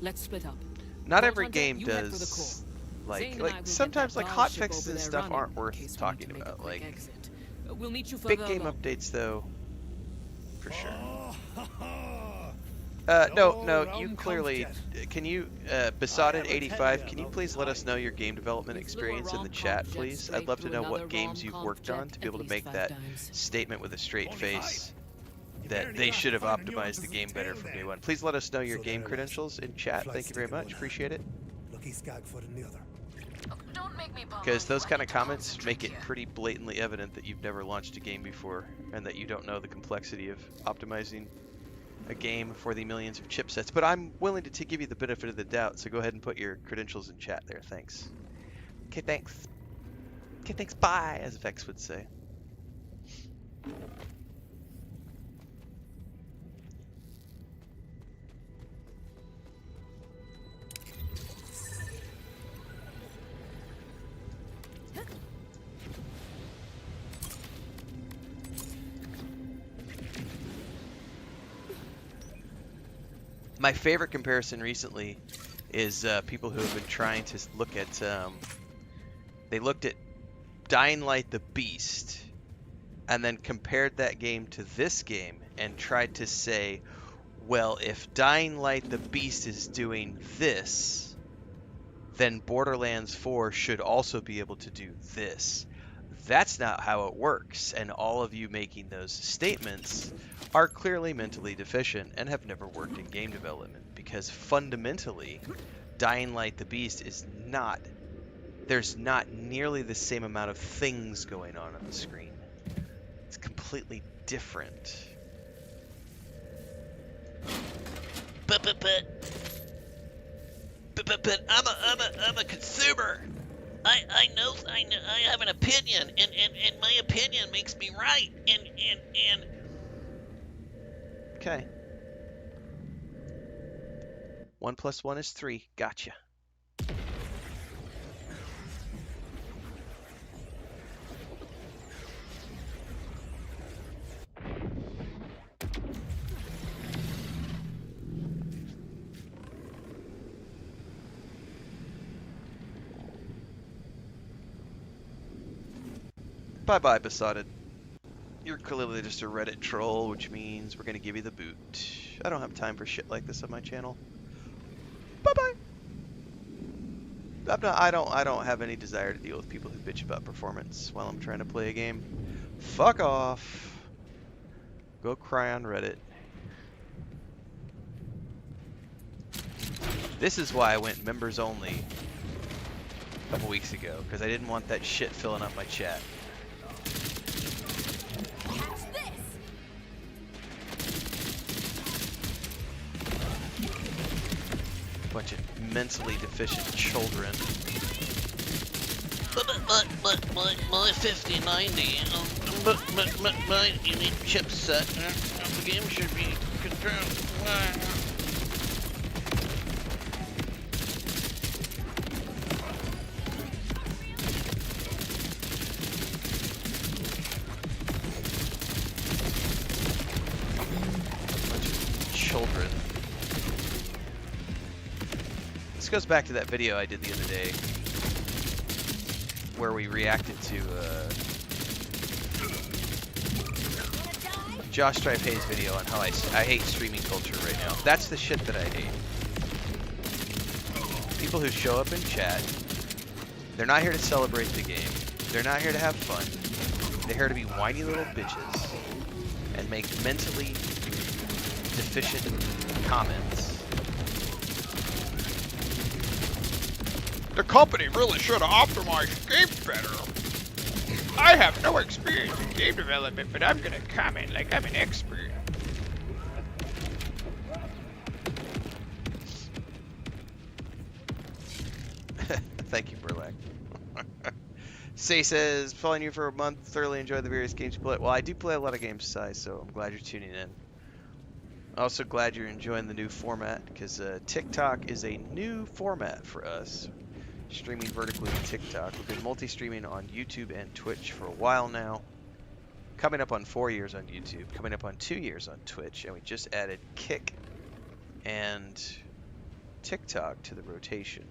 Let's split up. Not Bolt every on deck, game you head for the does core. Zane and I like will sometimes get like that hot battleship fixes over and there stuff running aren't in worth case we need talking to make a about. quick Like exit. We'll meet you big further game along. updates though, for sure. Oh, ha, ha. No, No no, you round clearly comes can you I have a Besotted85, tell can ya you about please let us time. know your game development We flew a experience in the rom-com chat, jet please? straight I'd love to through know another what games you've rom-com worked jet on to be at able to least make 5 that times. statement with a straight Only face You that barely they got should have finding optimized the nuances of game better tail from day there. one. Please let us know your So game there, lads. credentials in chat. Flight Thank you very stick in much. one Appreciate it. hand. Lucky Skagfoot in the other. Don't make me bum Because on those you. I kind need of to comments make concentrate it here. pretty blatantly evident that you've never launched a game before and that you don't know the complexity of optimizing a game for the millions of chipsets. But I'm willing to give you the benefit of the doubt, so go ahead and put your credentials in chat there. Thanks. Okay, thanks. Okay, thanks. Bye, as Vex would say. My favorite comparison recently is people who have been trying to look at, they looked at Dying Light the Beast and then compared that game to this game and tried to say, well, if Dying Light the Beast is doing this, then Borderlands 4 should also be able to do this. That's not how it works, and all of you making those statements are clearly mentally deficient and have never worked in game development, because fundamentally, Dying Light the Beast is not, there's not nearly the same amount of things going on the screen. It's completely different. But I'm a consumer. I know I have an opinion, and my opinion makes me right. And okay. 1 + 1 is 3. Gotcha. Bye-bye, Besotted. You're clearly just a Reddit troll, which means we're gonna give you the boot. I don't have time for shit like this on my channel. Bye-bye. I don't have any desire to deal with people who bitch about performance while I'm trying to play a game. Fuck off. Go cry on Reddit. This is why I went members only a couple weeks ago, because I didn't want that shit filling up my chat. Catch this! Bunch of mentally deficient children. My 5090, my unique chipset, the game should be controlled. Bunch of children. This goes back to that video I did the other day where we reacted to Josh Stripe Hayes' video on how I hate streaming culture right now. That's the shit that I hate. People who show up in chat, they're not here to celebrate the game. They're not here to have fun. They're here to be whiny little bitches and make mentally deficient comments. The company really should have optimized games better. I have no experience in game development, but I'm gonna comment like I'm an expert. Thank you, Burlack. Say says, following you for a month, thoroughly enjoy the various games you play. Well, I do play a lot of games, Sai, so I'm glad you're tuning in. Also glad you're enjoying the new format, because TikTok is a new format for us. Streaming vertically to TikTok. We've been multi-streaming on YouTube and Twitch for a while now. coming up on 4 years on YouTube, coming up on 2 years on Twitch, and we just added Kick and TikTok to the rotation.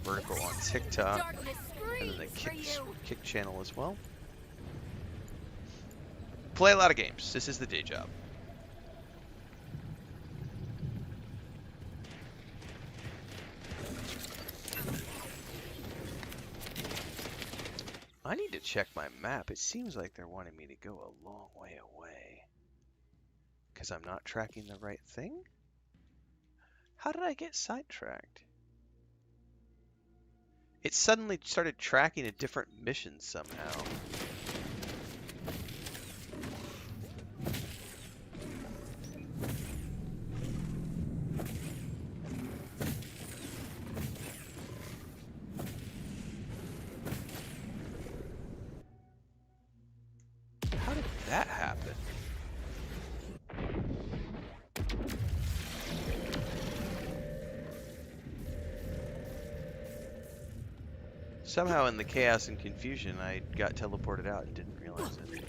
Vertical on TikTok, and then the Kick channel as well. Play a lot of games. This is the day job. I need to check my map. It seems like they're wanting me to go a long way away. Because I'm not tracking the right thing? How did I get sidetracked? It suddenly started tracking a different mission somehow. How did that happen? Somehow in the chaos and confusion, I got teleported out and didn't realize it.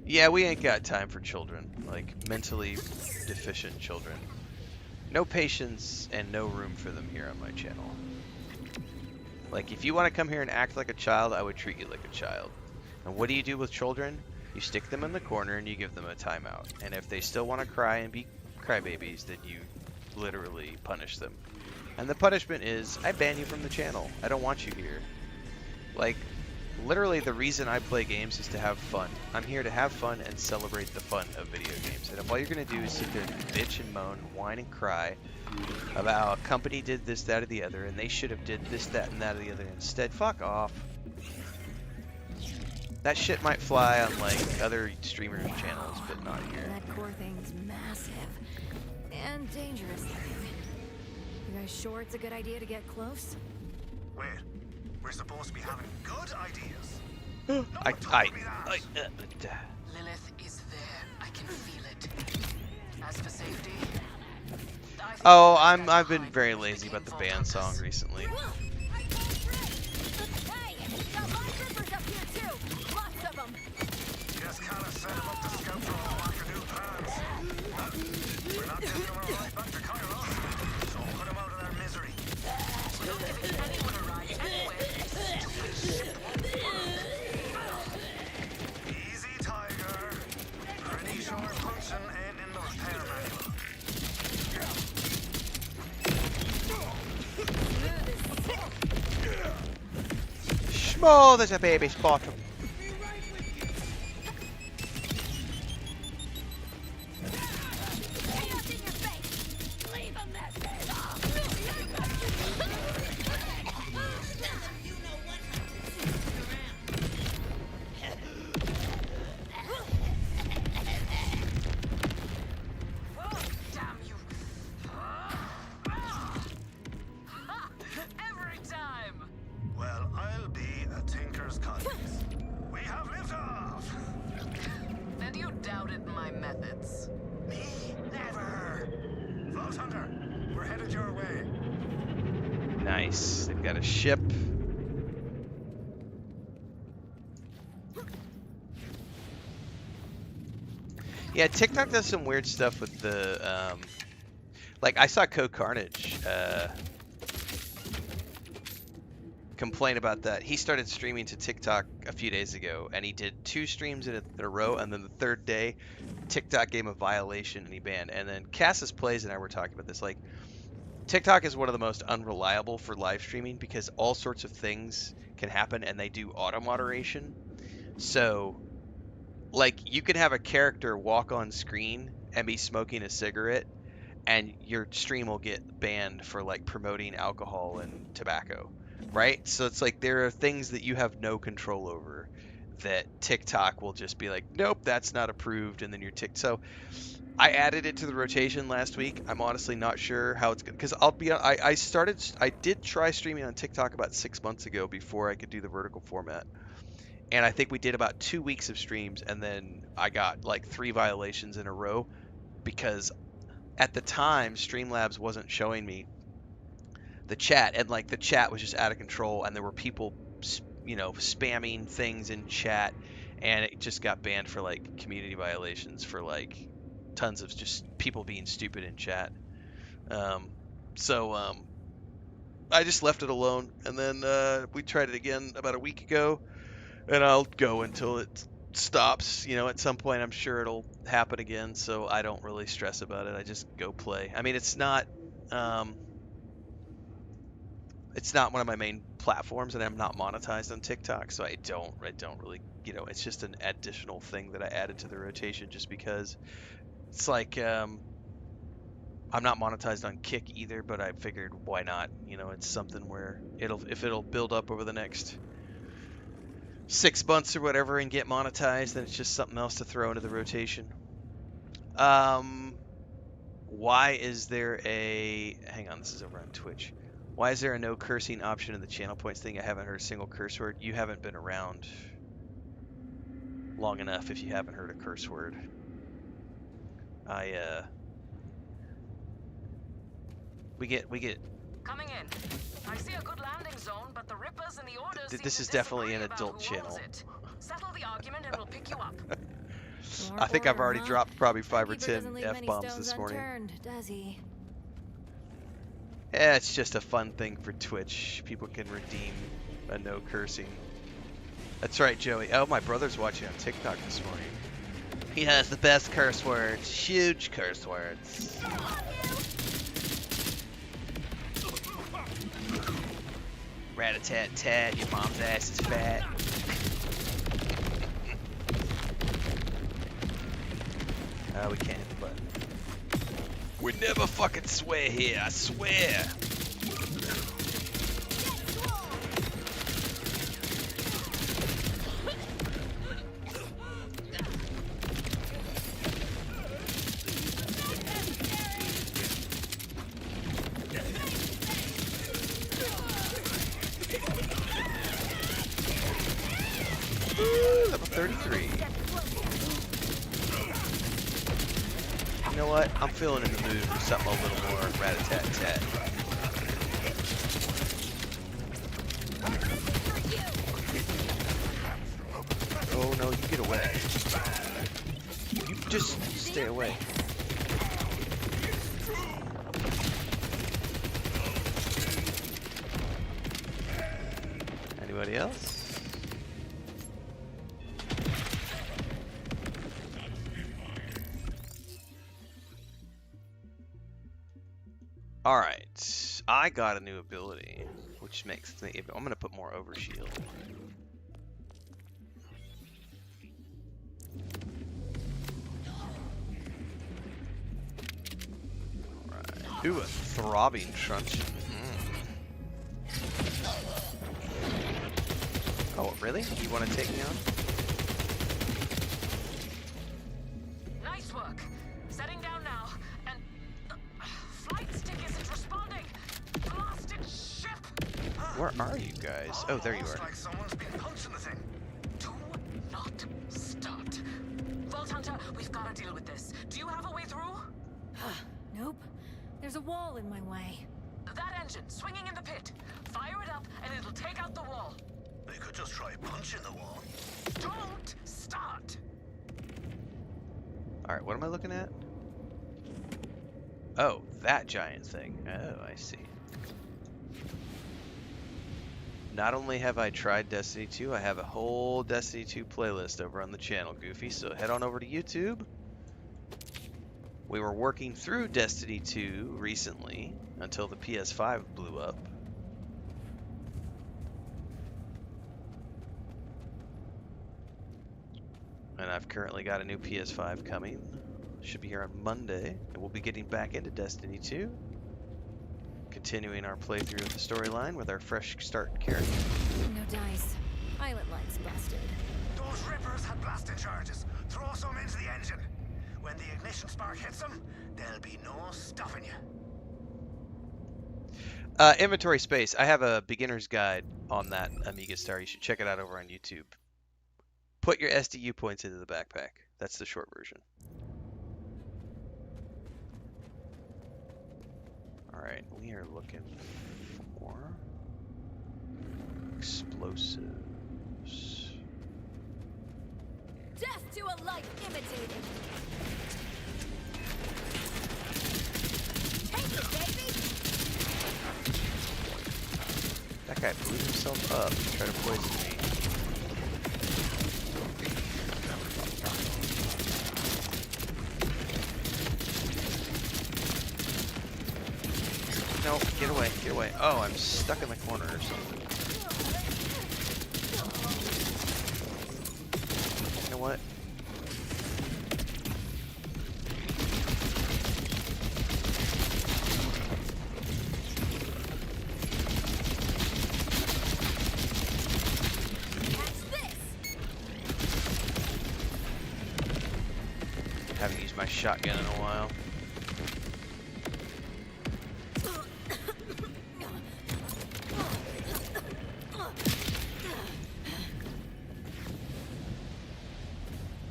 Yeah, we ain't got time for children, like mentally deficient children. No patience and no room for them here on my channel. Like, if you want to come here and act like a child, I would treat you like a child. And what do you do with children? You stick them in the corner and you give them a timeout. And if they still want to cry and be crybabies, then you literally punish them. And the punishment is, I ban you from the channel. I don't want you here. Like, literally the reason I play games is to have fun. I'm here to have fun and celebrate the fun of video games. And if all you're going to do is sit there and bitch and moan, whine and cry about how a company did this, that, or the other, and they should have did this, that, and that, or the other instead, fuck off. That shit might fly on, like, other streamer channels, but not here. That core thing's massive and dangerous looking. You guys sure it's a good idea to get close? Wait, we're supposed to be having good ideas. Lilith is there. I can feel it. As for safety, Oh, I've been very lazy about the band song recently. Hey, got live rippers up here too. Lots of them. Guess Callus set him up to scout for all afternoon plans. We're not giving him a ride back to Kairos, so put him out of their misery. we're not giving anyone a ride anywhere. Easy, Tiger. Pretty sure punching ain't in the repair manual. Small as a baby's bottom. Hands in your face. Leave them that Damn you! Every time. Well, I'll be a tinker's cutlass. We have liftoff! Then you doubted my methods. Me? Never! Vault Hunter, we're headed your way. Nice. They've got a ship. Yeah, TikTok does some weird stuff with the, like, I saw Code Carnage, complain about that. He started streaming to TikTok a few days ago, and he did 2 streams in a row, and then the 3rd day, TikTok gave him a violation, and he banned. And then Cassis Plays and I were talking about this, like, TikTok is one of the most unreliable for live streaming because all sorts of things can happen, and they do auto moderation. So, like, you could have a character walk on screen and be smoking a cigarette, and your stream will get banned for, like, promoting alcohol and tobacco, right? So it's like there are things that you have no control over that TikTok will just be like, nope, that's not approved, and then your So I added it to the rotation last week. I'm honestly not sure how it's going, because I'll be I did try streaming on TikTok about 6 months ago before I could do the vertical format. And I think we did about 2 weeks of streams, and then I got like 3 violations in a row because at the time Streamlabs wasn't showing me the chat, and like the chat was just out of control, and there were people, spamming things in chat, and it just got banned for like community violations for like tons of just people being stupid in chat. Um, so I just left it alone, and then we tried it again about a week ago, and I'll go until it stops. At some point, I'm sure it'll happen again, so I don't really stress about it. I just go play. I mean, um, it's not one of my main platforms, and I'm not monetized on TikTok, so I don't really, it's just an additional thing that I added to the rotation just because it's like, I'm not monetized on Kick either, but I figured why not? It's something where if it'll build up over the next 6 months or whatever and get monetized, then it's just something else to throw into the rotation. Why is there a... Hang on, this is over on Twitch. Why is there a no cursing option in the channel points thing? I haven't heard a single curse word. You haven't been around long enough if you haven't heard a curse word. We get Coming in. I see a good landing zone, but the Rippers and the Orders seem this to is definitely disagree an about adult who channel. owns it. Settle the argument and we'll pick you up. More I think I've order, already huh? dropped probably 5 or Keeper doesn't 10 leave many F-bombs stones this morning. unturned, does he? It's just a fun thing for Twitch. People can redeem a no cursing. That's right, Joey. Oh, my brother's watching on TikTok this morning. He has the best curse words. Huge curse words. Rat-a-tat-tat, your mom's ass is fat. Oh, we can't hit the button. We never fucking swear here, I swear. Level 33. You know what? I'm feeling in the mood for something a little more rat-a-tat-tat. Oh no, you get away. You just stay away. Anybody else? Alright, I got a new ability, which makes me... I'm gonna put more overshield. Alright, ooh, a throbbing truncheon. Oh, really? You want to take me on? Nice work. Setting down now, and flight stick isn't responding. Blasted ship. Where are you guys? Oh, there you Almost are. like someone's been punching the thing. Do not start. Vault Hunter, we've got to deal with this. Do you have a way through? Nope. There's a wall in my way. That engine swinging in the pit. Fire it up, and it'll take out the wall. They could just try punching the wall. Don't start. Alright, what am I looking at? Oh, that giant thing. Oh, I see. Not only have I tried Destiny 2, I have a whole Destiny 2 playlist over on the channel, Goofy, so head on over to YouTube. We were working through Destiny 2 recently, until the PS5 blew up. And I've currently got a new PS5 coming. Should be here on Monday, and we'll be getting back into Destiny 2. Continuing our playthrough of the storyline with our fresh start character. No dice. Pilot light's busted. Those Rippers had blasting charges. Throw some into the engine. When the ignition spark hits them, there'll be no stopping you. Inventory space. I have a beginner's guide on that Amiga Star. You should check it out over on YouTube. Put your SDU points into the backpack. That's the short version. Alright, we are looking more. Explosives. Death to a life imitated. Take it, baby. That guy blew himself up to try to poison me. No, get away, get away. Oh, I'm stuck in the corner or something. You know what? Catch this. Haven't used my shotgun in a while.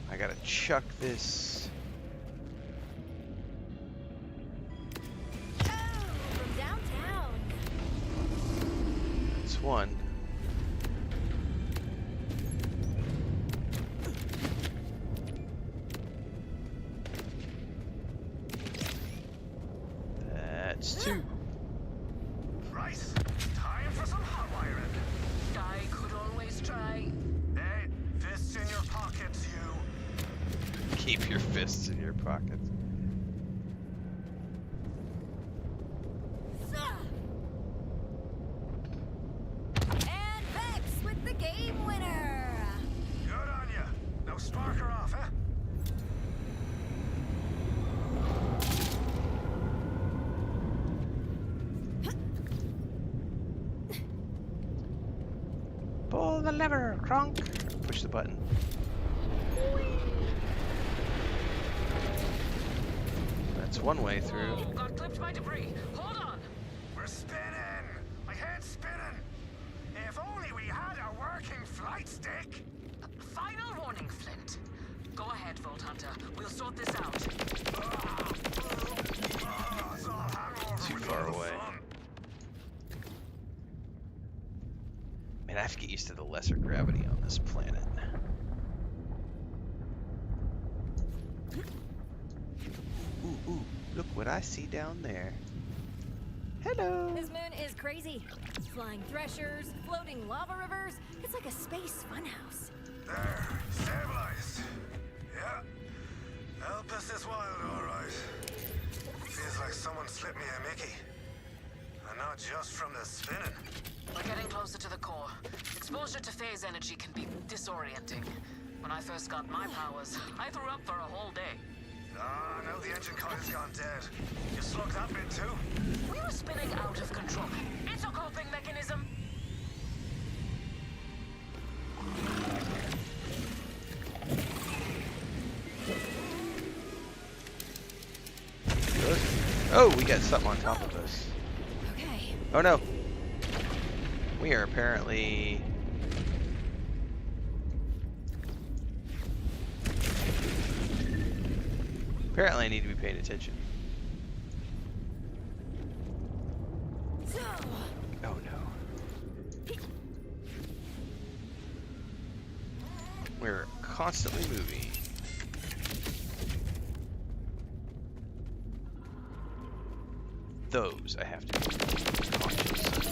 I gotta chuck this. Oh, from downtown. It's one. That's two. Right, time for some hot wiring. I could always try. Hey, fists in your pockets, you. Keep your fists in your pockets. And Vex with the game winner. Good on ya. Now spark her off, eh? Pull the lever, Kronk. Push the button. That's one way through. Oh, got clipped by debris. Hold on. We're spinning. I hate spinning. If only we had a working flight stick. Final warning, Flint. Go ahead, Vault Hunter. We'll sort this out. It's all hangover Too with far all the away. fun. Man, I have to get used to the lesser gravity on this planet. Ooh, ooh, look what I see down there. Hello. This moon is crazy. Flying threshers, floating lava rivers. It's like a space funhouse. There, stabilized. Yeah. Elpis is wild, alright. Feels like someone slipped me a Mickey. And not just from the spinning. We're getting closer to the core. Exposure to phase energy can be disorienting. When I first got my powers, I threw up for a whole day. Ah, now the engine coil's gone dead. You slugged that bit too? We were spinning out of control. It's a coping mechanism. Good. Oh, we got something on top of us. Okay. Oh no. We are apparently... Apparently I need to be paying attention. Oh no. We're constantly moving. Those I have to be conscious of.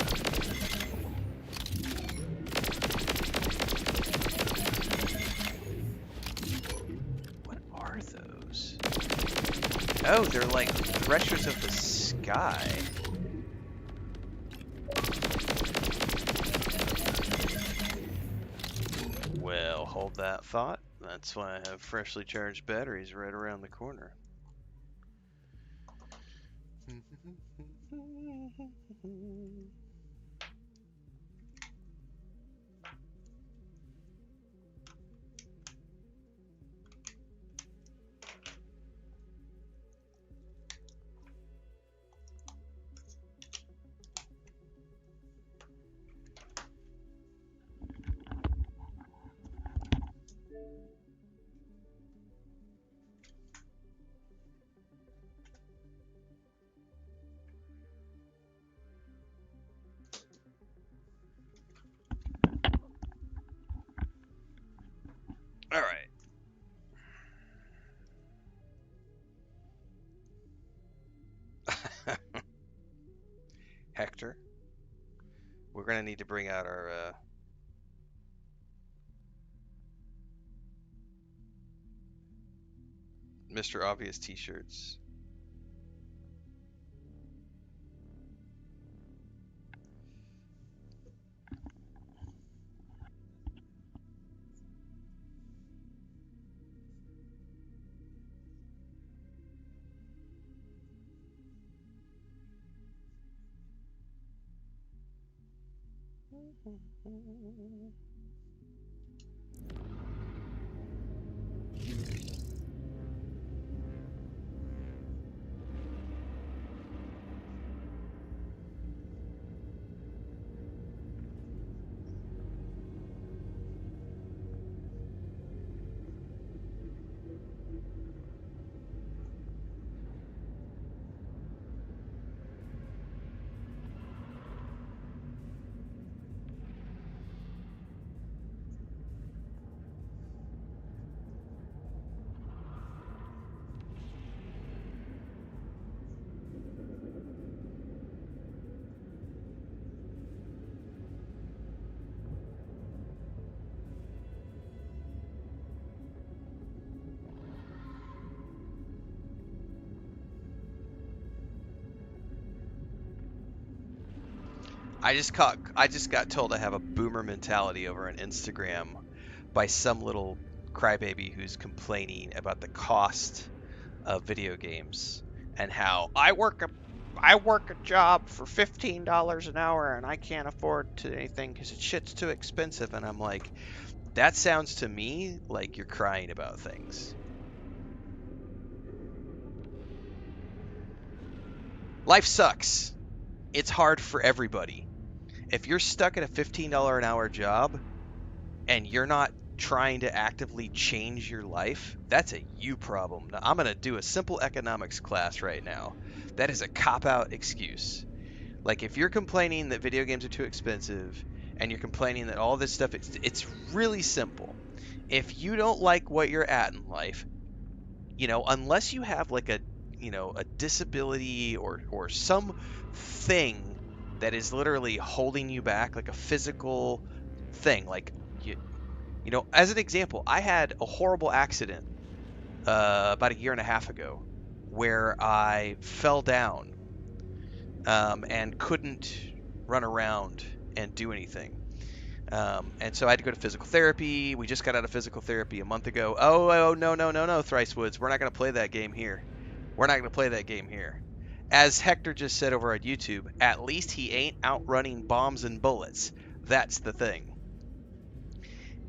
What are those? Oh, they're like threshers of the sky. Well, hold that thought. That's why I have freshly charged batteries right around the corner. Hector. We're gonna need to bring out our Mr. Obvious t-shirts. I just got told I have a boomer mentality over on Instagram by some little crybaby who's complaining about the cost of video games and how I work a job for $15 an hour and I can't afford to anything because shit's too expensive. And I'm like, that sounds to me like you're crying about things. Life sucks. It's hard for everybody. If you're stuck at a $15 an hour job and you're not trying to actively change your life, that's a you problem. Now, I'm going to do a simple economics class right now. That is a cop-out excuse. Like, if you're complaining that video games are too expensive and you're complaining that all this stuff, it's really simple. If you don't like what you're at in life, unless you have like a disability or some thing that is literally holding you back, like a physical thing, like as an example, I had a horrible accident about a year and a half ago where I fell down and couldn't run around and do anything. And so I had to go to physical therapy. We just got out of physical therapy a month ago. Oh, no, Thrice Woods. We're not going to play that game here. We're not going to play that game here. As Hector just said over on YouTube, at least he ain't outrunning bombs and bullets. That's the thing.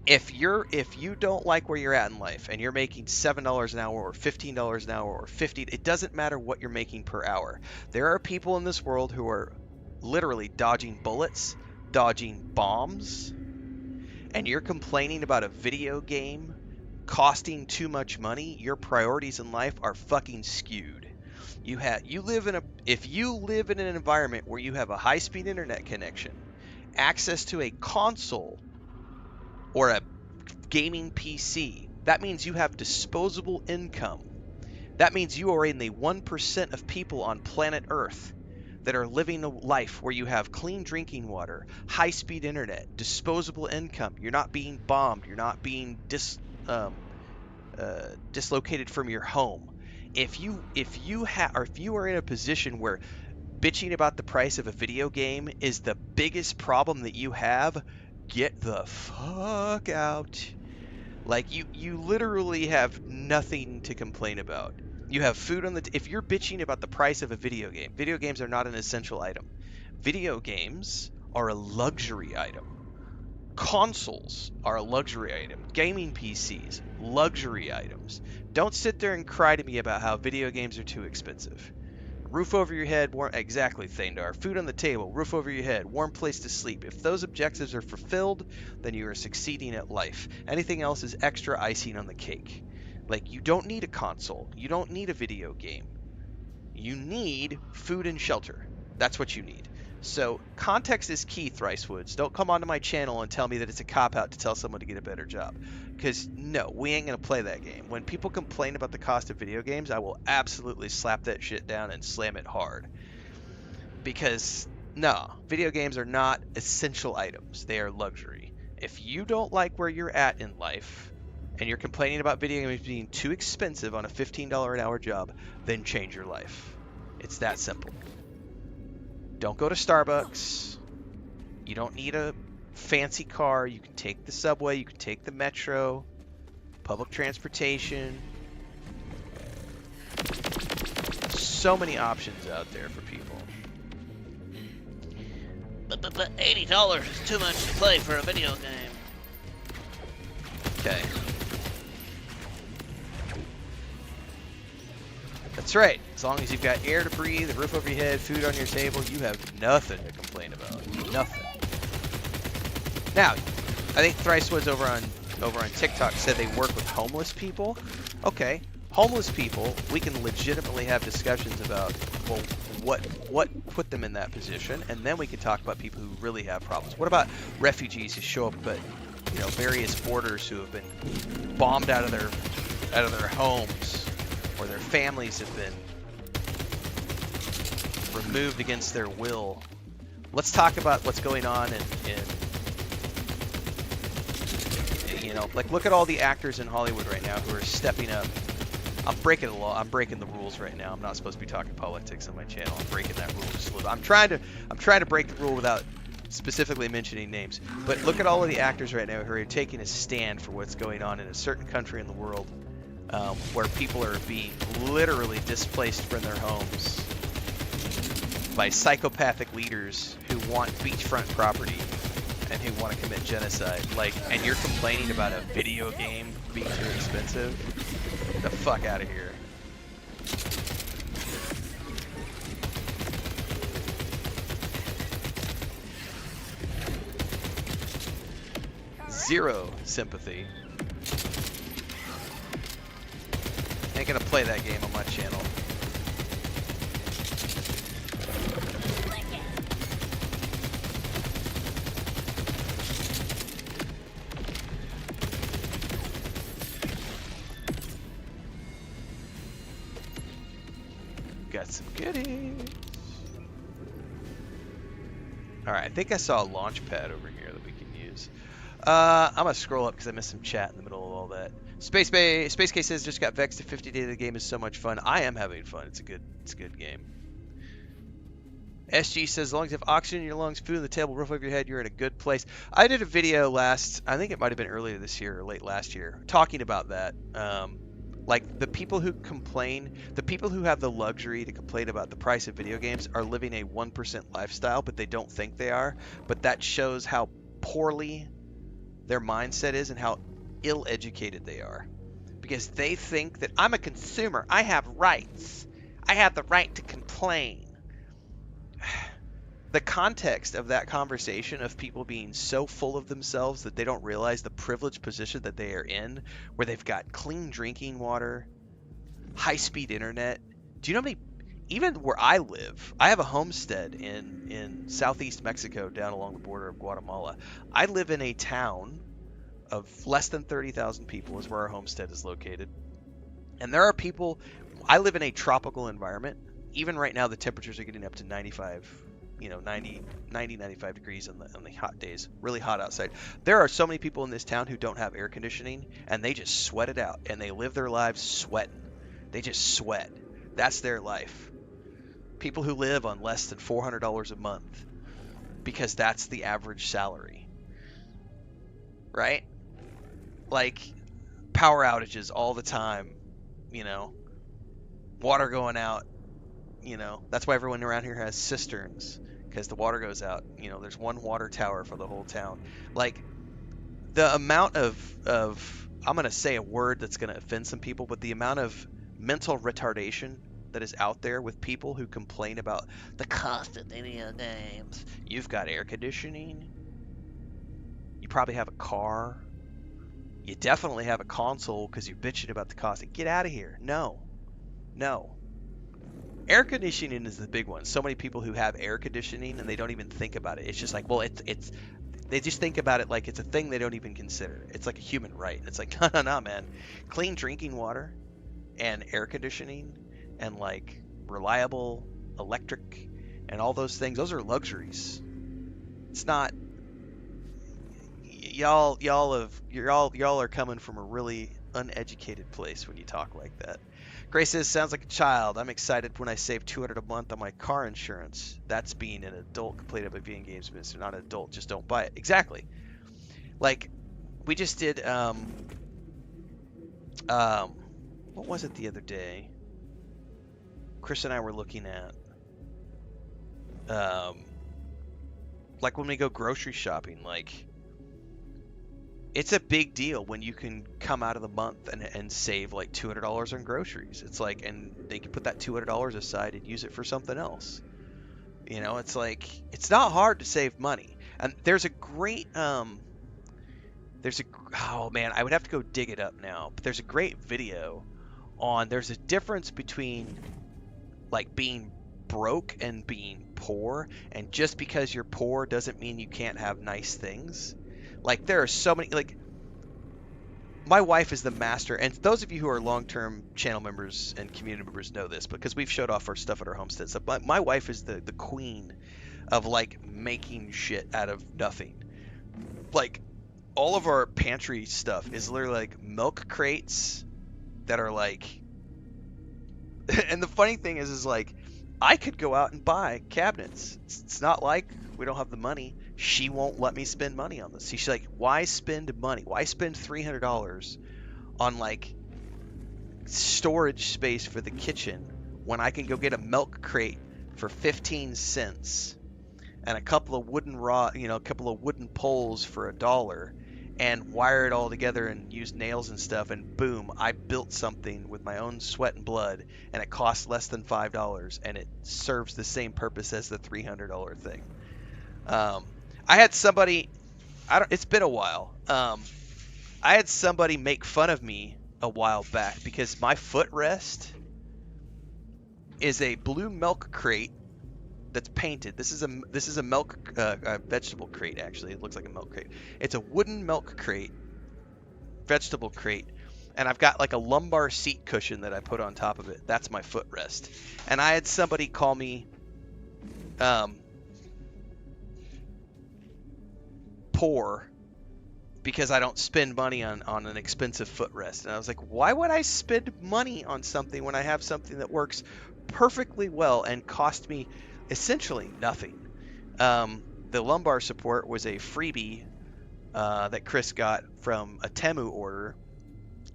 If you don't like where you're at in life and you're making $7 an hour or $15 an hour or $50, it doesn't matter what you're making per hour. There are people in this world who are literally dodging bullets, dodging bombs, and you're complaining about a video game costing too much money. Your priorities in life are fucking skewed. If you live in an environment where you have a high-speed internet connection, access to a console or a gaming PC, that means you have disposable income. That means you are in the 1% of people on planet Earth that are living a life where you have clean drinking water, high-speed internet, disposable income. You're not being bombed. You're not being dislocated from your home. If you are in a position where bitching about the price of a video game is the biggest problem that you have, get the fuck out. Like, you literally have nothing to complain about. You have food on the if you're bitching about the price of a video games are not an essential item. Video games are a luxury item. Consoles are a luxury item. Gaming PCs, luxury items. Don't sit there and cry to me about how video games are too expensive. Roof over your head, exactly, Thandar. Food on the table, roof over your head, warm place to sleep. If those objectives are fulfilled, then you are succeeding at life. Anything else is extra icing on the cake. Like, you don't need a console. You don't need a video game. You need food and shelter. That's what you need. So, context is key, Thrice Woods. Don't come onto my channel and tell me that it's a cop-out to tell someone to get a better job. Because, no, we ain't going to play that game. When people complain about the cost of video games, I will absolutely slap that shit down and slam it hard. Because No, video games are not essential items. They are luxury. If you don't like where you're at in life and you're complaining about video games being too expensive on a $15 an hour job, then change your life. It's that simple. Don't go to Starbucks. You don't need a fancy car. You can take the subway, you can take the metro, public transportation. So many options out there for people. But $80 is too much to play for a video game. Okay. That's right. As long as you've got air to breathe, a roof over your head, food on your table, you have nothing to complain about. Nothing. Now, I think Thrice was over on TikTok said they work with homeless people. Okay. Homeless people, we can legitimately have discussions about, well, what put them in that position, and then we can talk about people who really have problems. What about refugees who show up at, various borders who have been bombed out of their homes, or their families have been removed against their will? Let's talk about what's going on in like, look at all the actors in Hollywood right now who are stepping up. I'm breaking the law. I'm breaking the rules right now. I'm not supposed to be talking politics on my channel. I'm breaking that rule just a little. I'm trying to break the rule without specifically mentioning names. But look at all of the actors right now who are taking a stand for what's going on in a certain country in the world, where people are being literally displaced from their homes by psychopathic leaders who want beachfront property and who want to commit genocide. And you're complaining about a video game being too expensive? Get the fuck out of here. Zero sympathy. Ain't gonna play that game on my channel. Got some goodies. Alright, I think I saw a launch pad over here that we can use. I'm gonna scroll up because I missed some chat in the middle of all that. Space Case says just got vexed at 50 days. The game is so much fun. I am having fun. It's a good game. SG says, as long as you have oxygen in your lungs, food on the table, roof over your head, you're in a good place. I did a video I think it might have been earlier this year or late last year, talking about that. Like, the people who complain, the people who have the luxury to complain about the price of video games are living a 1% lifestyle, but they don't think they are. But that shows how poorly their mindset is and how ill-educated they are. Because they think that I'm a consumer, I have rights, I have the right to complain. The context of that conversation of people being so full of themselves that they don't realize the privileged position that they are in, where they've got clean drinking water, high-speed internet. Do you know how many, even where I live, I have a homestead in southeast Mexico down along the border of Guatemala. I live in a town of less than 30,000 people is where our homestead is located. And there are people, I live in a tropical environment. Even right now, the temperatures are getting up to 95, 95 degrees on the hot days. Really hot outside. There are so many people in this town who don't have air conditioning, and they just sweat it out, and they live their lives sweating. They just sweat. That's their life. People who live on less than $400 a month, because that's the average salary. Right? Like, power outages all the time, water going out. That's why everyone around here has cisterns, because the water goes out. There's one water tower for the whole town. Like, the amount of I'm going to say a word that's going to offend some people, but the amount of mental retardation that is out there with people who complain about the cost of video games. You've got air conditioning. You probably have a car. You definitely have a console because you're bitching about the cost. Get out of here. No. Air conditioning is the big one. So many people who have air conditioning and they don't even think about it. It's just like, well, it's they just think about it like it's a thing they don't even consider. It's like a human right. And it's like, no, man. Clean drinking water and air conditioning and like reliable electric and all those things. Those are luxuries. It's not. Y'all are coming from a really uneducated place when you talk like that. Grace says, sounds like a child. I'm excited when I save $200 a month on my car insurance. That's being an adult complaining about video games, but if you're not an adult, just don't buy it. Exactly. Like, we just did, what was it the other day? Chris and I were looking at, like when we go grocery shopping, like, it's a big deal when you can come out of the month and save like $200 on groceries. It's like, and they can put that $200 aside and use it for something else. You know, it's like, it's not hard to save money. And there's a great, oh man, I would have to go dig it up now. But there's a great video on, there's a difference between like being broke and being poor. And just because you're poor doesn't mean you can't have nice things. Like, there are so many, like, my wife is the master, and those of you who are long-term channel members and community members know this, because we've showed off our stuff at our homestead stuff. My wife is the queen of, like, making shit out of nothing. Like, all of our pantry stuff is literally, like, milk crates that are, like, and the funny thing is, like, I could go out and buy cabinets. It's not like we don't have the money. She won't let me spend money on this. She's like, why spend money? Why spend $300 on like storage space for the kitchen when I can go get a milk crate for 15 cents and a couple of wooden poles for $1 and wire it all together and use nails and stuff, and boom, I built something with my own sweat and blood, and it costs less than $5 and it serves the same purpose as the $300 thing. I had somebody, it's been a while. I had somebody make fun of me a while back because my footrest is a blue milk crate that's painted. This is a milk vegetable crate, actually. It looks like a milk crate. It's a wooden milk crate, vegetable crate, and I've got like a lumbar seat cushion that I put on top of it. That's my footrest. And I had somebody call me poor because I don't spend money on an expensive footrest. And I was like, why would I spend money on something when I have something that works perfectly well and cost me essentially nothing? The lumbar support was a freebie that Chris got from a Temu order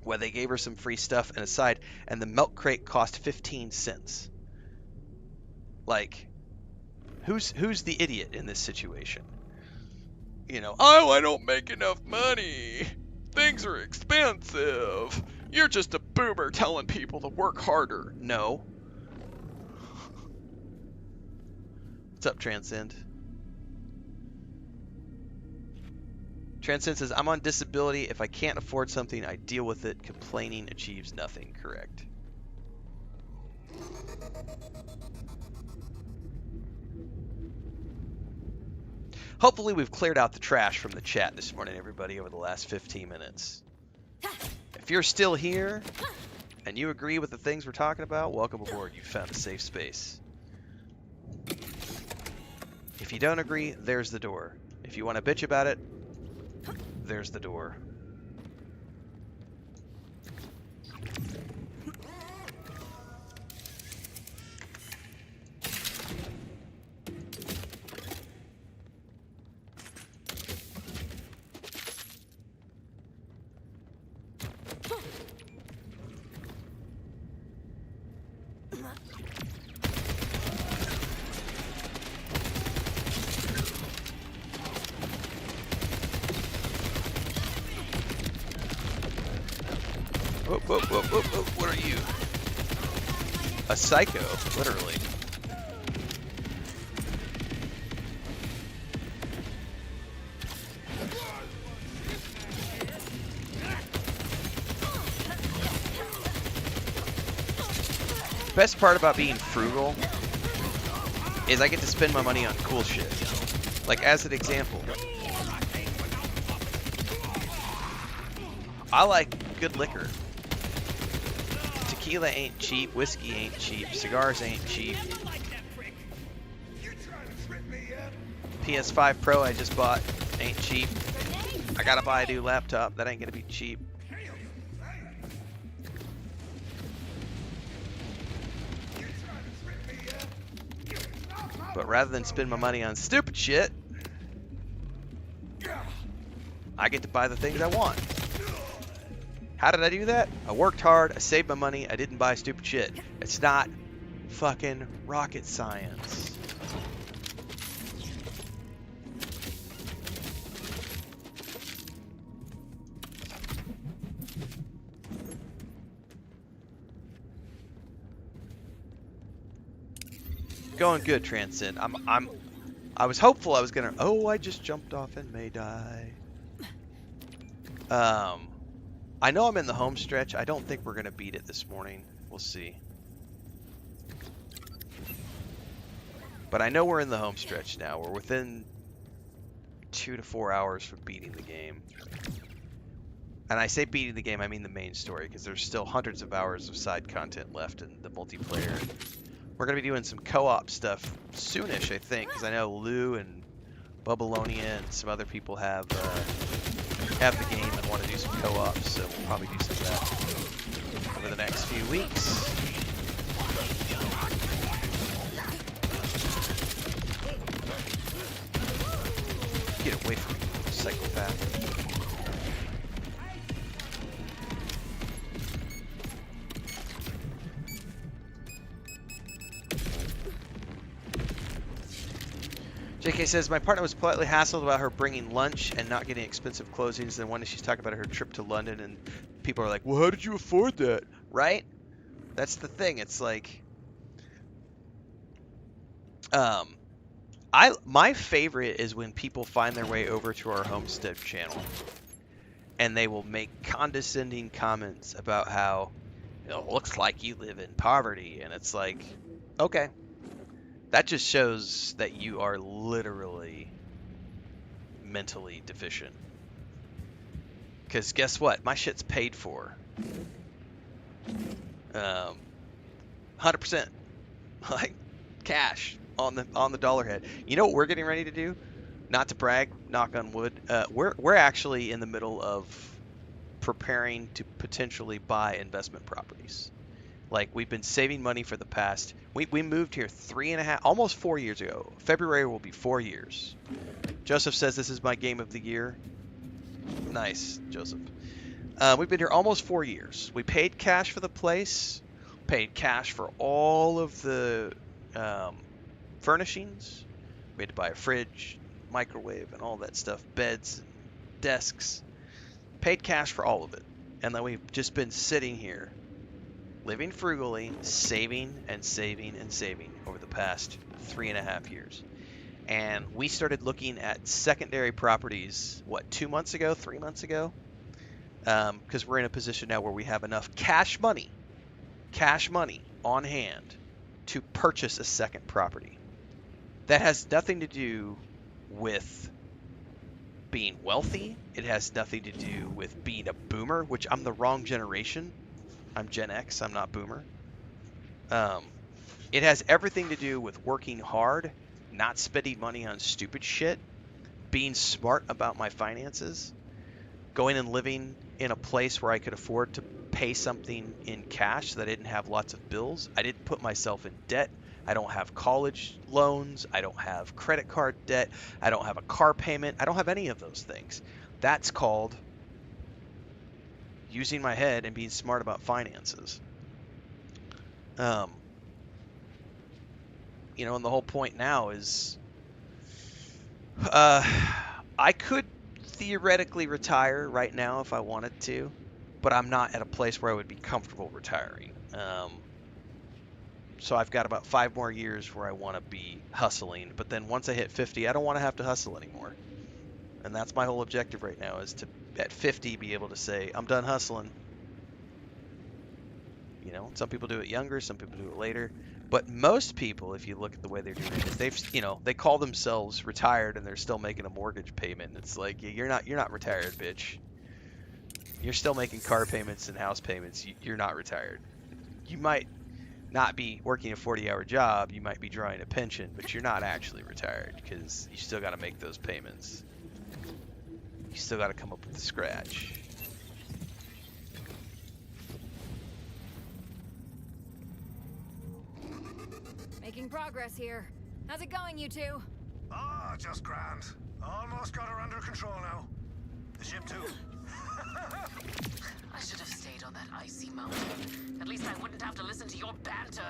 where they gave her some free stuff and a side, and the milk crate cost 15 cents. Like, who's the idiot in this situation? You know, oh, I don't make enough money. Things are expensive. You're just a boomer telling people to work harder. No. What's up, Transcend? Transcend says, I'm on disability. If I can't afford something, I deal with it. Complaining achieves nothing. Correct. Hopefully we've cleared out the trash from the chat this morning, everybody, over the last 15 minutes. If you're still here and you agree with the things we're talking about, welcome aboard. You found a safe space. If you don't agree, there's the door. If you want to bitch about it, there's the door. Whoa, what are you? A psycho, literally. Best part about being frugal is I get to spend my money on cool shit. Like, as an example, I like good liquor. Tequila ain't cheap, whiskey ain't cheap, cigars ain't cheap. PS5 Pro I just bought ain't cheap. I gotta buy a new laptop. That ain't gonna be cheap. But rather than spend my money on stupid shit, I get to buy the things I want. How did I do that? I worked hard, I saved my money, I didn't buy stupid shit. It's not fucking rocket science. Going good, Transcend. I was hopeful I was gonna. Oh, I just jumped off and may die. I know I'm in the home stretch. I don't think we're gonna beat it this morning. We'll see. But I know we're in the home stretch now. We're within 2 to 4 hours from beating the game. And I say beating the game, I mean the main story, because there's still hundreds of hours of side content left in the multiplayer. We're going to be doing some co-op stuff soonish, I think, because I know Lou and Bubbalonia and some other people have the game and want to do some co-ops, so we'll probably do some of that over the next few weeks. Get away from me, psychopath. JK says, my partner was politely hassled about her bringing lunch and not getting expensive closings. And one day she's talking about her trip to London, and people are like, well, how did you afford that? Right? That's the thing. It's like, my favorite is when people find their way over to our Homestead channel and they will make condescending comments about how, you know, it looks like you live in poverty. And it's like, okay. That just shows that you are literally mentally deficient. Because guess what? My shit's paid for. 100%. Like, cash on the dollar head. You know what we're getting ready to do? Not to brag, knock on wood. We're actually in the middle of preparing to potentially buy investment properties. Like, we've been saving money for the past... We moved here 3.5... almost 4 years ago. February will be 4 years. Joseph says this is my game of the year. Nice, Joseph. We've been here almost 4 years. We paid cash for the place. Paid cash for all of the furnishings. We had to buy a fridge, microwave, and all that stuff. Beds, desks. Paid cash for all of it. And then we've just been sitting here, living frugally, saving and saving and saving over the past 3.5 years. And we started looking at secondary properties, 2 months ago, 3 months ago? Because we're in a position now where we have enough cash money on hand to purchase a second property. That has nothing to do with being wealthy. It has nothing to do with being a boomer, which I'm the wrong generation. I'm Gen X, I'm not boomer. It has everything to do with working hard, not spending money on stupid shit, being smart about my finances, going and living in a place where I could afford to pay something in cash so that I didn't have lots of bills. I didn't put myself in debt. I don't have college loans. I don't have credit card debt. I don't have a car payment. I don't have any of those things. That's called using my head and being smart about finances. You know, and the whole point now is I could theoretically retire right now if I wanted to, but I'm not at a place where I would be comfortable retiring. So I've got about 5 more years where I want to be hustling, but then once I hit 50, I don't want to have to hustle anymore. And that's my whole objective right now, is to, at 50, be able to say, I'm done hustling. You know, some people do it younger, some people do it later. But most people, if you look at the way they're doing it, they call themselves retired and they're still making a mortgage payment. It's like, you're not retired, bitch. You're still making car payments and house payments. You're not retired. You might not be working a 40-hour job. You might be drawing a pension, but you're not actually retired because you still got to make those payments. You still got to come up with the scratch. Making progress here. How's it going, you two? Ah, just grand. Almost got her under control now. The ship too. I should have stayed on that icy mountain. At least I wouldn't have to listen to your banter.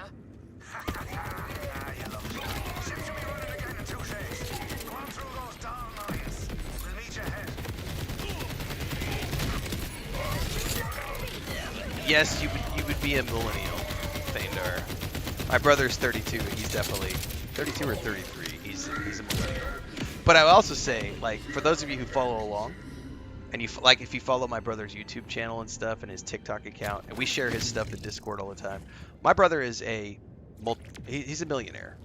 You love it. Ship should be running again in 2 days. Go on through those down lines. We'll meet you ahead. Yes, you would be a millennial, Thandar. My brother's 32. He's definitely 32 or 33. He's a millennial. But I would also say, like, for those of you who follow along, and you like, if you follow my brother's YouTube channel and stuff, and his TikTok account, and we share his stuff in Discord all the time. My brother is he's a millionaire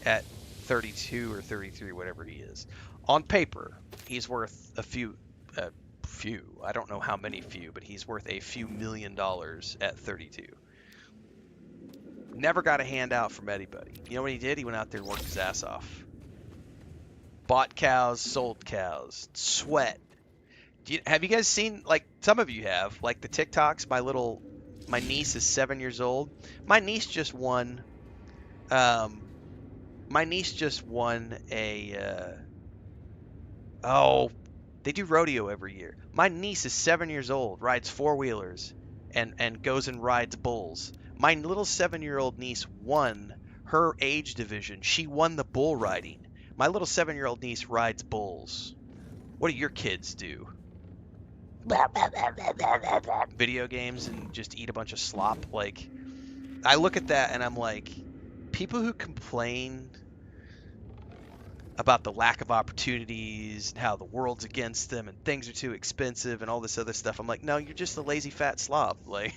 at 32 or 33, whatever he is. On paper, he's worth a few. I don't know how many few, but he's worth a few $1 million at 32. Never got a handout from anybody. You know what he did? He went out there and worked his ass off. Bought cows, sold cows, sweat. Have you guys seen, like, some of you have, like the TikToks? My niece is 7 years old. My niece just won a they do rodeo every year. My niece is 7 years old, rides 4-wheelers, and goes and rides bulls. My little 7-year-old niece won her age division. She won the bull riding. My little 7-year-old niece rides bulls. What do your kids do? Video games and just eat a bunch of slop? Like, I look at that and I'm like, people who complain about the lack of opportunities and how the world's against them and things are too expensive and all this other stuff. I'm like, no, you're just a lazy fat slob. Like,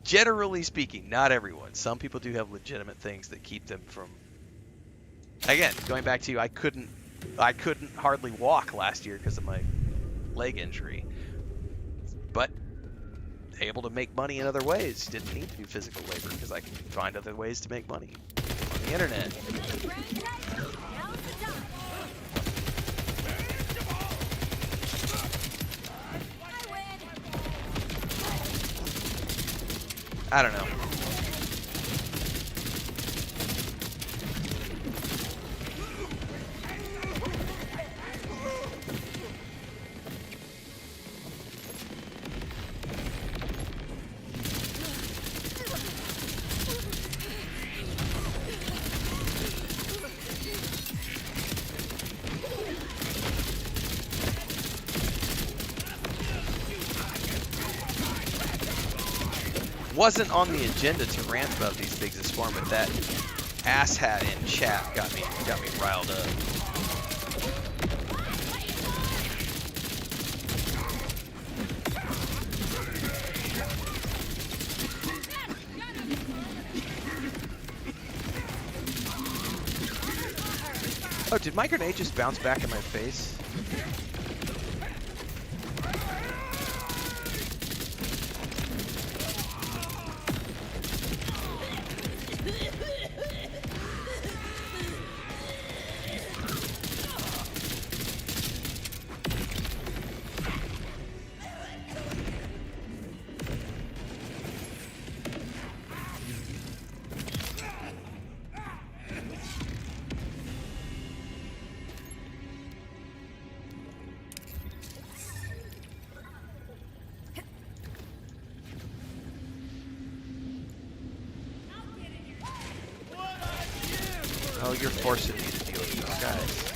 generally speaking, not everyone. Some people do have legitimate things that keep them from. Again, going back to I couldn't hardly walk last year because of my leg injury, but able to make money in other ways. Didn't need to do physical labor because I can find other ways to make money on the internet. I don't know. Wasn't on the agenda to rant about these things this morning, but that asshat in chat got me riled up. Oh, did my grenade just bounce back in my face? Oh, you're forcing me to deal with these guys.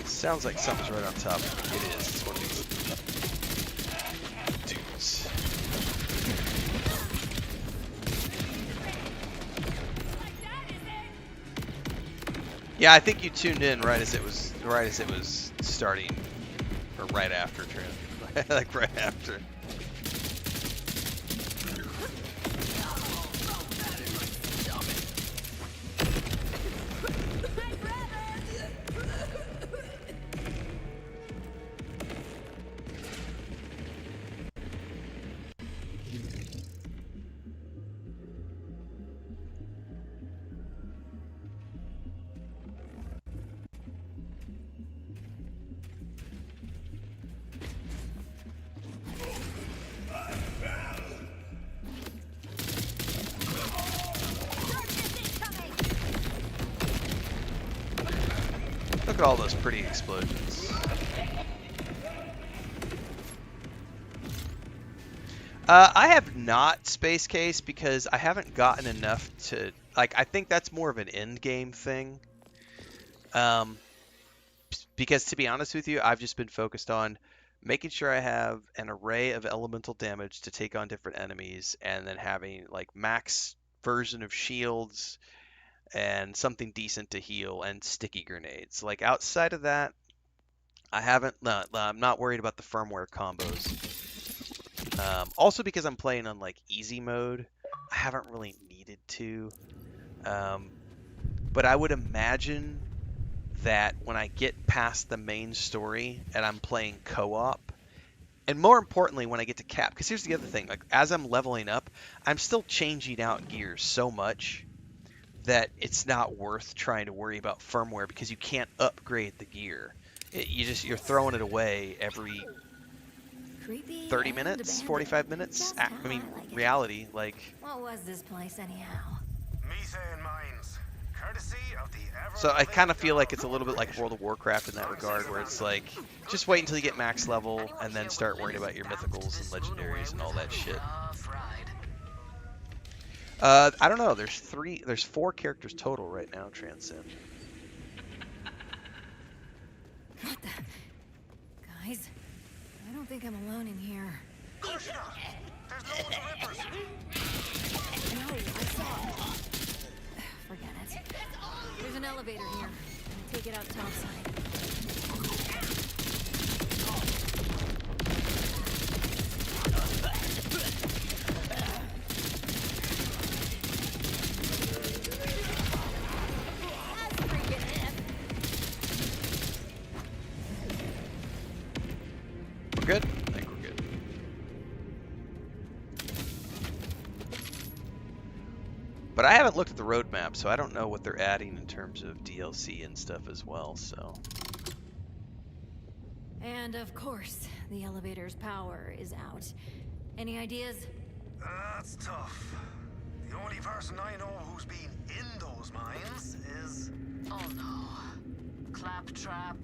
Sounds like something's right on top. It is. It's one of these dudes. Yeah, I think you tuned in right as it was starting, or right after, Trin. Like right after. Look at all those pretty explosions. I have not Space Case because I haven't gotten enough to, like, I think that's more of an end game thing. Because to be honest with you, I've just been focused on making sure I have an array of elemental damage to take on different enemies, and then having like max version of shields and something decent to heal and sticky grenades. Like outside of that, I haven't. I'm not worried about the firmware combos. Also because I'm playing on like easy mode, I haven't really needed to. But I would imagine that when I get past the main story and I'm playing co-op, and more importantly when I get to cap, because here's the other thing, like as I'm leveling up, I'm still changing out gears so much that it's not worth trying to worry about firmware because you can't upgrade the gear. You're throwing it away every 30 minutes, 45 minutes. I mean, reality, like. What was this place anyhow? Methane mines. Courtesy of the So I kind of feel like it's a little bit like World of Warcraft in that regard, where it's like, just wait until you get max level and then start worrying about your mythicals and legendaries and all that shit. I don't know. There's 4 characters total right now. Transcend. What the? Guys, I don't think I'm alone in here. Of course not. There's loads of rippers. No, I saw. Forget it. There's an elevator here. Take it out topside. We're good? I think we're good. But I haven't looked at the roadmap, so I don't know what they're adding in terms of DLC and stuff as well, so. And of course, the elevator's power is out. Any ideas? That's tough. The only person I know who's been in those mines is... Oh no. Claptrap.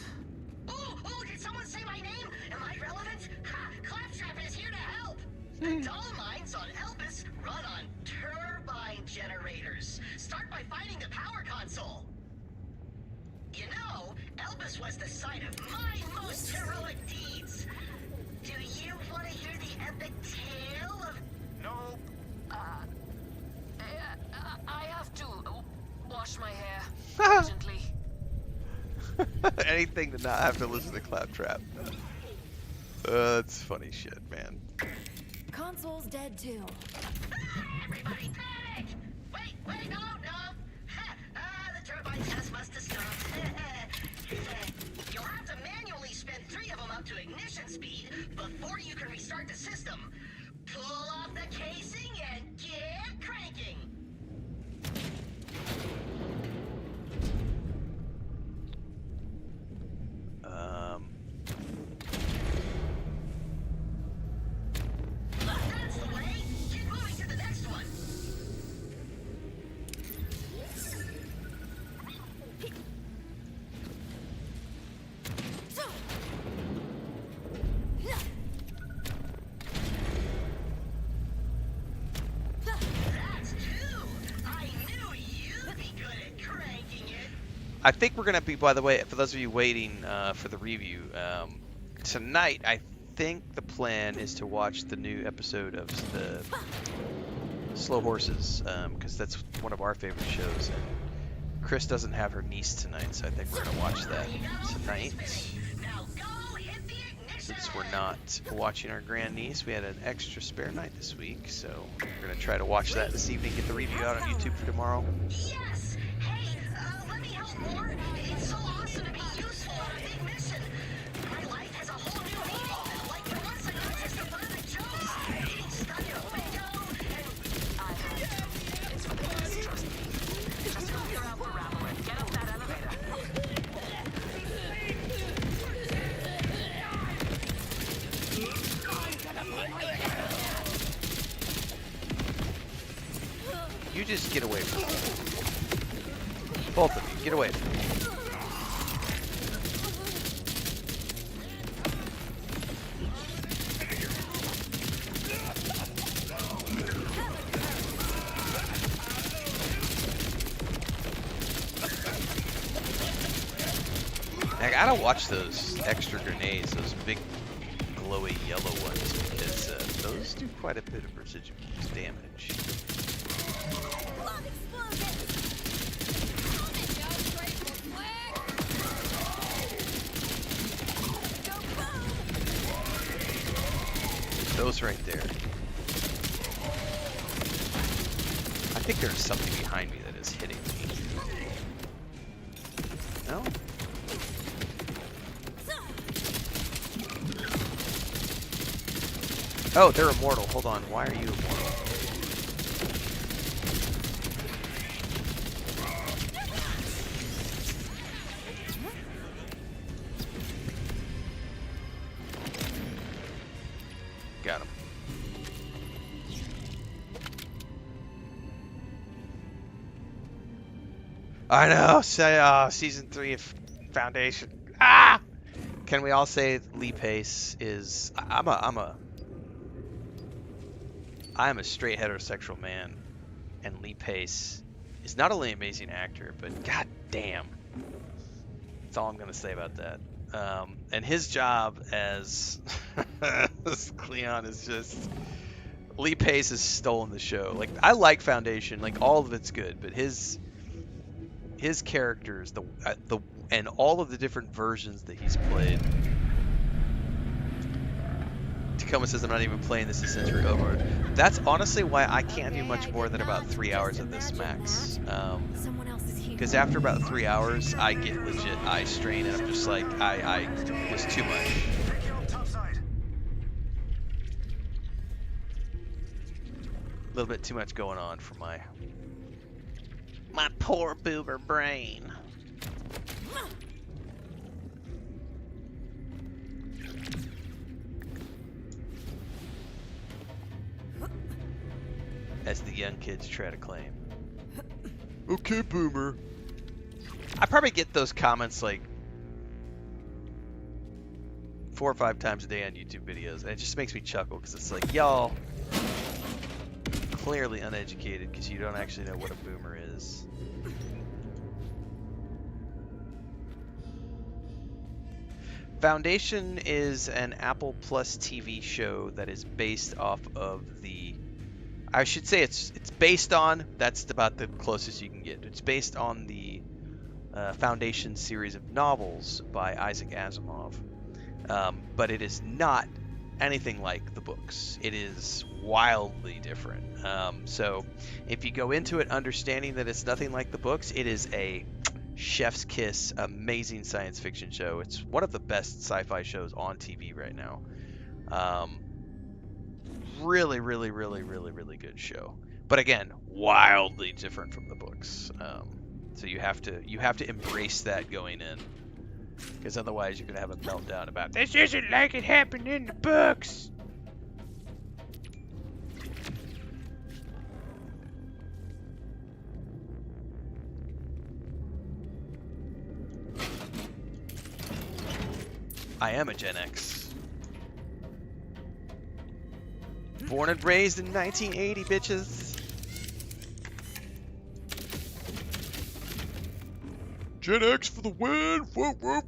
Oh, did someone say my name? Am I relevant? Ha! Claptrap is here to help! The dull mines on Elpis run on turbine generators. Start by finding the power console. You know, Elpis was the site of my most heroic deeds. Do you want to hear the epic tale of... Nope. I have to wash my hair urgently. Anything to not have to listen to Claptrap. That's funny shit, man. Console's dead too. Everybody panic! Wait, no! The turbine test must have stopped. You'll have to manually spin 3 of them up to ignition speed before you can restart the system. Pull off the casing and get cranking! That's the way! Keep moving to the next one! That's 2! I knew you'd be good at cranking it! I think we're gonna be, by the way, for those of you waiting for the review, tonight I think the plan is to watch the new episode of the Slow Horses, because that's one of our favorite shows, and Chris doesn't have her niece tonight, so I think we're gonna watch that tonight. Now go hit the ignition! Since we're not watching our grandniece, we had an extra spare night this week, so we're gonna try to watch that this evening, get the review out on YouTube for tomorrow. Yes! Hey, let me help more. It's so awesome to be useful on a big mission. My life has a whole new meaning. Like for once I got just a fun of jokes. Getting stuck in a window and... It's for the best, trust me. Just figure out the rabble and get up that elevator. You just get away from me. Both of you, get away from me. gotta watch those extra grenades, those big glowy yellow ones, because those do quite a bit of residual damage. Love explosives! Go straight for flag! Go boom! Those right there. I think there's something behind me that is hitting me. No? Oh, they're immortal. Hold on. Why are you immortal? Got him. I know. Say, season 3 of Foundation. Ah! Can we all say Lee Pace is? I'm a straight heterosexual man, and Lee Pace is not only an amazing actor, but god damn. That's all I'm gonna say about that. And his job as Cleon is just Lee Pace has stolen the show. Like, I like Foundation, like all of it's good, but his characters, and all of the different versions that he's played. Tacoma says I'm not even playing this Century Overlord. That's honestly why I can't do much more than about 3 hours of this max. Someone else is here. Because after about 3 hours, I get legit eye strain, and I'm just like, I was too much. Take you up topside. A little bit too much going on for my poor boober brain. as the young kids try to claim. Okay, boomer. I probably get those comments like 4 or 5 times a day on YouTube videos, and it just makes me chuckle because it's like, y'all clearly uneducated because you don't actually know what a boomer is. Foundation is an Apple Plus TV show that is based off of the, I should say it's based on, that's about the closest you can get. It's based on the Foundation series of novels by Isaac Asimov. But it is not anything like the books. It is wildly different. So if you go into it understanding that it's nothing like the books, it is a chef's kiss, amazing science fiction show. It's one of the best sci-fi shows on TV right now. Really good show. But again, wildly different from the books. So you have to embrace that going in, because otherwise you're gonna have a meltdown about This isn't like it happened in the books. I am a Gen X. Born and raised in 1980, bitches. Gen X for the win! Whoop whoop!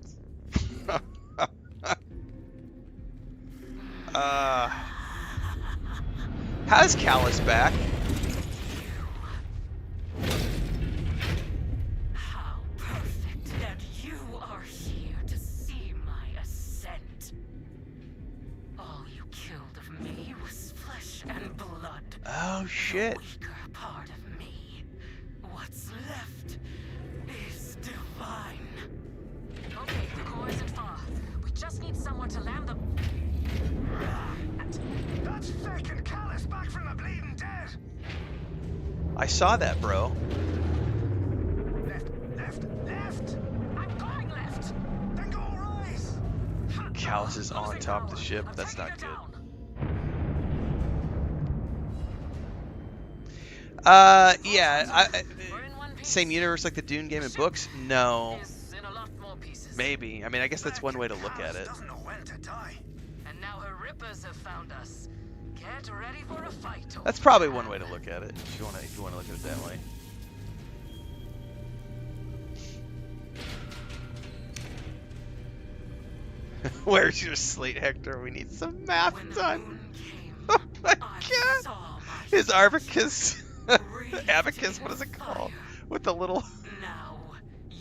How's Callus back? How perfect that you are here to see my ascent. All you killed of me was flesh and blood. Oh shit. The weaker part of me. What's left is divine. Okay, the core isn't far. We just need someone to land the... That's fucking Callus back from the bleeding dead. I saw that, bro. Left. I'm going left. Then go rise. Callus is on top of the ship. That's not good. Yeah. Same universe like the Dune game and books? No. In a lot more pieces. Maybe. I mean, I guess that's one way to look at it. Doesn't know when to die. And now her rippers have found us. Get ready for a fight. That's probably one way to look at it, if you want to look at it that way. Where's your slate, Hector? We need some math When the done. moon came, Oh my I god! saw my His future Arvicus. breathed Abacus, in what is it called? fire. With the little. Now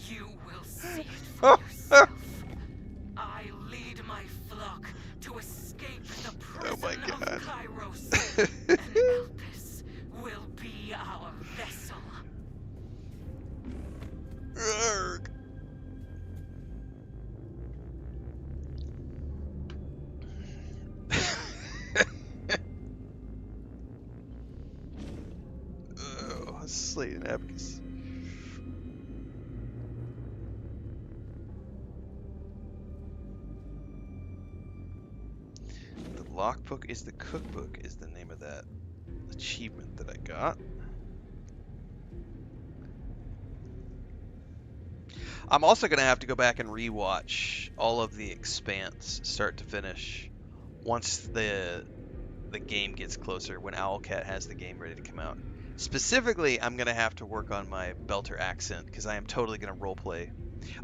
you will see it for yourself. I lead my flock to escape the Oh my prison god. of Kairos, and Elpis will be our vessel. Urgh. Oh, slate and abacus. The lockbook is the cookbook is the name of that achievement that I got. I'm also going to have to go back and rewatch all of The Expanse start to finish once the game gets closer, when Owlcat has the game ready to come out. Specifically, I'm going to have to work on my Belter accent because I am totally going to roleplay.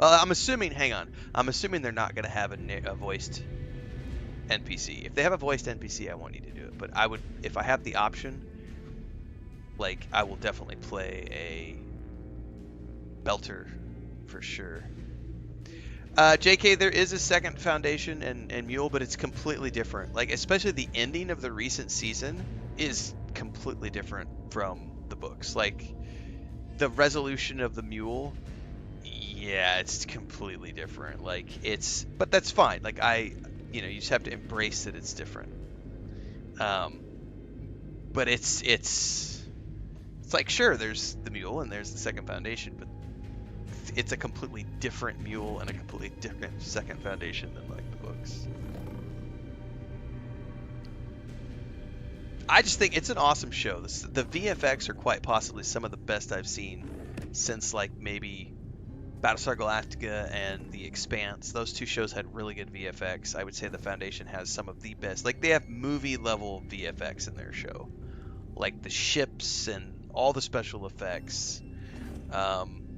I'm assuming, hang on, I'm assuming they're not going to have a voiced NPC. If they have a voiced NPC, I won't need to do it. But I would, if I have the option, like, I will definitely play a Belter for sure. JK, there is a second Foundation and Mule, but it's completely different. Like, especially the ending of the recent season is completely different from the books. Like, the resolution of the Mule, yeah, it's completely different. Like, it's, but that's fine. Like, you just have to embrace that it's different. But it's like, sure, there's the Mule and there's the second Foundation, but it's a completely different Mule and a completely different second Foundation than like the books. I just think it's an awesome show. The VFX are quite possibly some of the best I've seen since like maybe Battlestar Galactica and The Expanse. Those two shows had really good VFX. I would say the Foundation has some of the best. Like, they have movie level VFX in their show. Like the ships and all the special effects.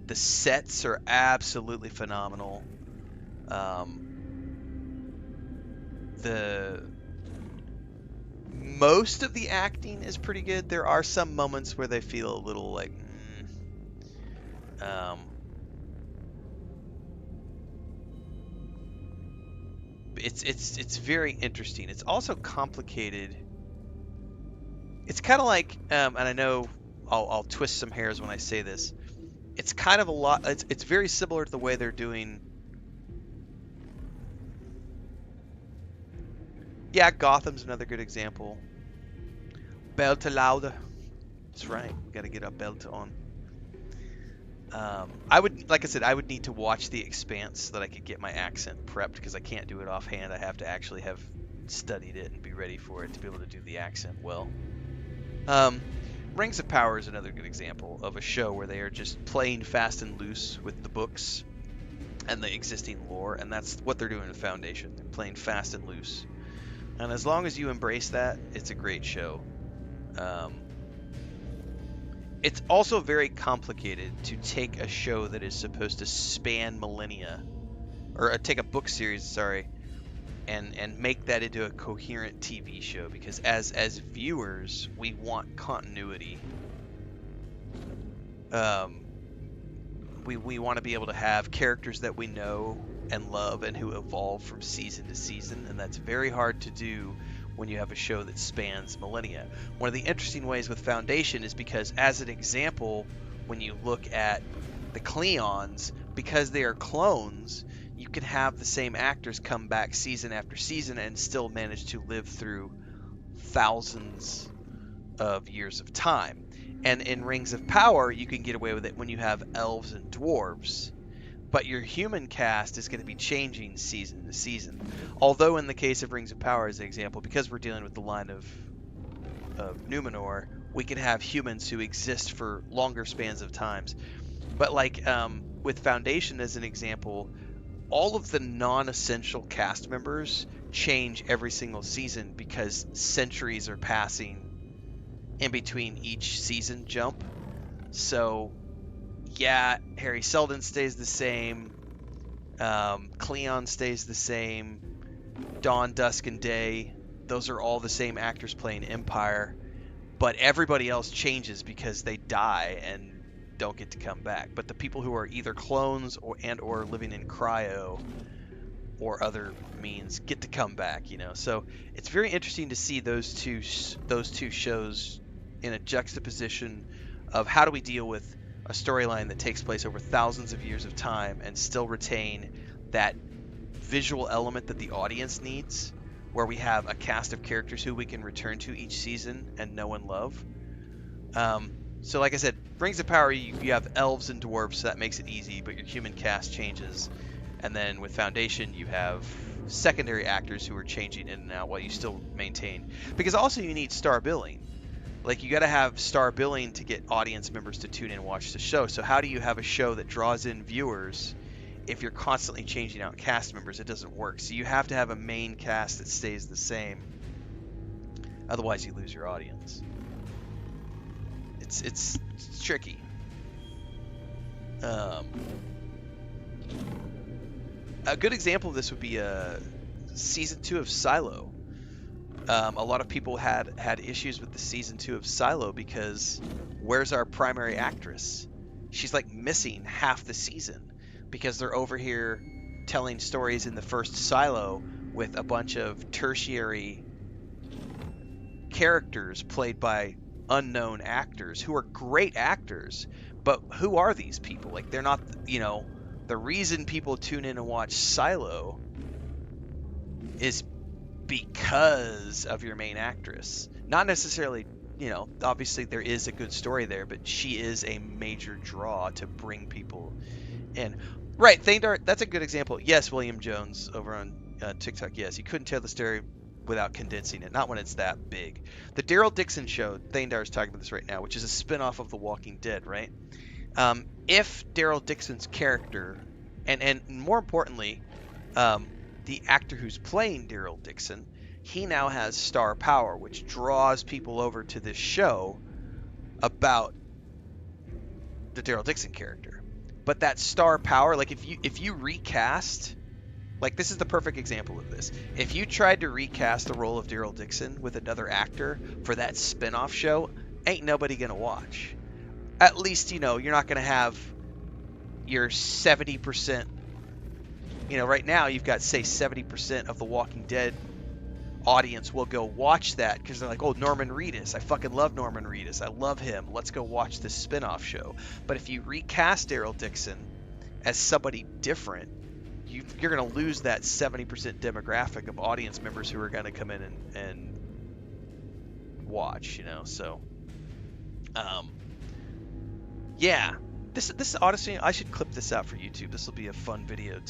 The sets are absolutely phenomenal. Most of the acting is pretty good. There are some moments where they feel a little like, it's very interesting. It's also complicated. It's kind of like, and I know I'll twist some hairs when I say this. It's kind of a lot. It's very similar to the way they're doing. Yeah, Gotham's another good example. Belta Lauda. That's right. We got to get our Belta on. I would, like I said, I would need to watch The Expanse so that I could get my accent prepped, because I can't do it offhand. I have to actually have studied it and be ready for it to be able to do the accent well. Rings of Power is another good example of a show where they are just playing fast and loose with the books and the existing lore, and that's what they're doing with Foundation. They're playing fast and loose. And as long as you embrace that, it's a great show. It's also very complicated to take a show that is supposed to span millennia, or take a book series, sorry, and make that into a coherent TV show, because as viewers, we want continuity. We want to be able to have characters that we know and love and who evolve from season to season, and that's very hard to do when you have a show that spans millennia. One of the interesting ways with Foundation is because, as an example, when you look at the Cleons, because they are clones, you can have the same actors come back season after season and still manage to live through thousands of years of time. And in Rings of Power, you can get away with it when you have elves and dwarves. But your human cast is going to be changing season to season. Although in the case of Rings of Power, as an example, because we're dealing with the line of Numenor, we can have humans who exist for longer spans of times. But like with Foundation as an example, all of the non-essential cast members change every single season because centuries are passing in between each season jump. So yeah, Harry Seldon stays the same. Cleon stays the same. Dawn, Dusk, and Day, those are all the same actors playing Empire, but everybody else changes because they die and don't get to come back. But the people who are either clones or living in cryo or other means get to come back, you know. So it's very interesting to see those two shows in a juxtaposition of how do we deal with a storyline that takes place over thousands of years of time and still retain that visual element that the audience needs, where we have a cast of characters who we can return to each season and know and love. So like I said, Rings of Power, you have elves and dwarves, so that makes it easy, but your human cast changes. And then with Foundation, you have secondary actors who are changing in and out while you still maintain. Because also you need star billing. Like, you got to have star billing to get audience members to tune in and watch the show. So how do you have a show that draws in viewers if you're constantly changing out cast members? It doesn't work. So you have to have a main cast that stays the same. Otherwise, you lose your audience. It's tricky. A good example of this would be season 2 of Silo. A lot of people had issues with the season 2 of Silo because where's our primary actress? She's like missing half the season because they're over here telling stories in the first Silo with a bunch of tertiary characters played by unknown actors who are great actors, but who are these people? Like, they're not, you know, the reason people tune in and watch Silo is because of your main actress. Not necessarily, you know, obviously there is a good story there, but she is a major draw to bring people in. Right, Thandar, that's a good example. Yes, William Jones over on TikTok, yes, you couldn't tell the story without condensing it, not when it's that big. The Daryl Dixon show, Thandar is talking about this right now, which is a spin-off of The Walking Dead, right? If Daryl Dixon's character, and more importantly, the actor who's playing Daryl Dixon, he now has star power, which draws people over to this show about the Daryl Dixon character. But that star power, like if you recast, like this is the perfect example of this. If you tried to recast the role of Daryl Dixon with another actor for that spin-off show, ain't nobody gonna watch. At least, you know, you're not gonna have your 70%. You know, right now you've got, say, 70% of the Walking Dead audience will go watch that because they're like, oh, Norman Reedus. I fucking love Norman Reedus. I love him. Let's go watch this spin-off show. But if you recast Daryl Dixon as somebody different, you're going to lose that 70% demographic of audience members who are going to come in and watch, you know. So, yeah. This honestly, I should clip this out for YouTube. This will be a fun video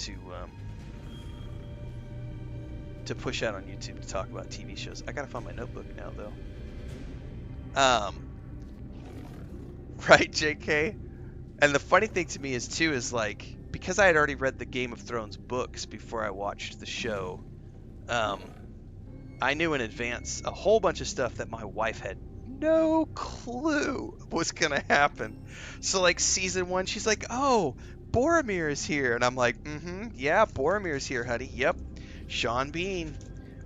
to push out on YouTube to talk about TV shows. I gotta find my notebook now, though. Right, JK? And the funny thing to me is like, because I had already read the Game of Thrones books before I watched the show, I knew in advance a whole bunch of stuff that my wife had no clue was gonna happen. So like season 1, she's like, oh, Boromir is here. And I'm like, yeah, Boromir's here, honey. Yep. Sean Bean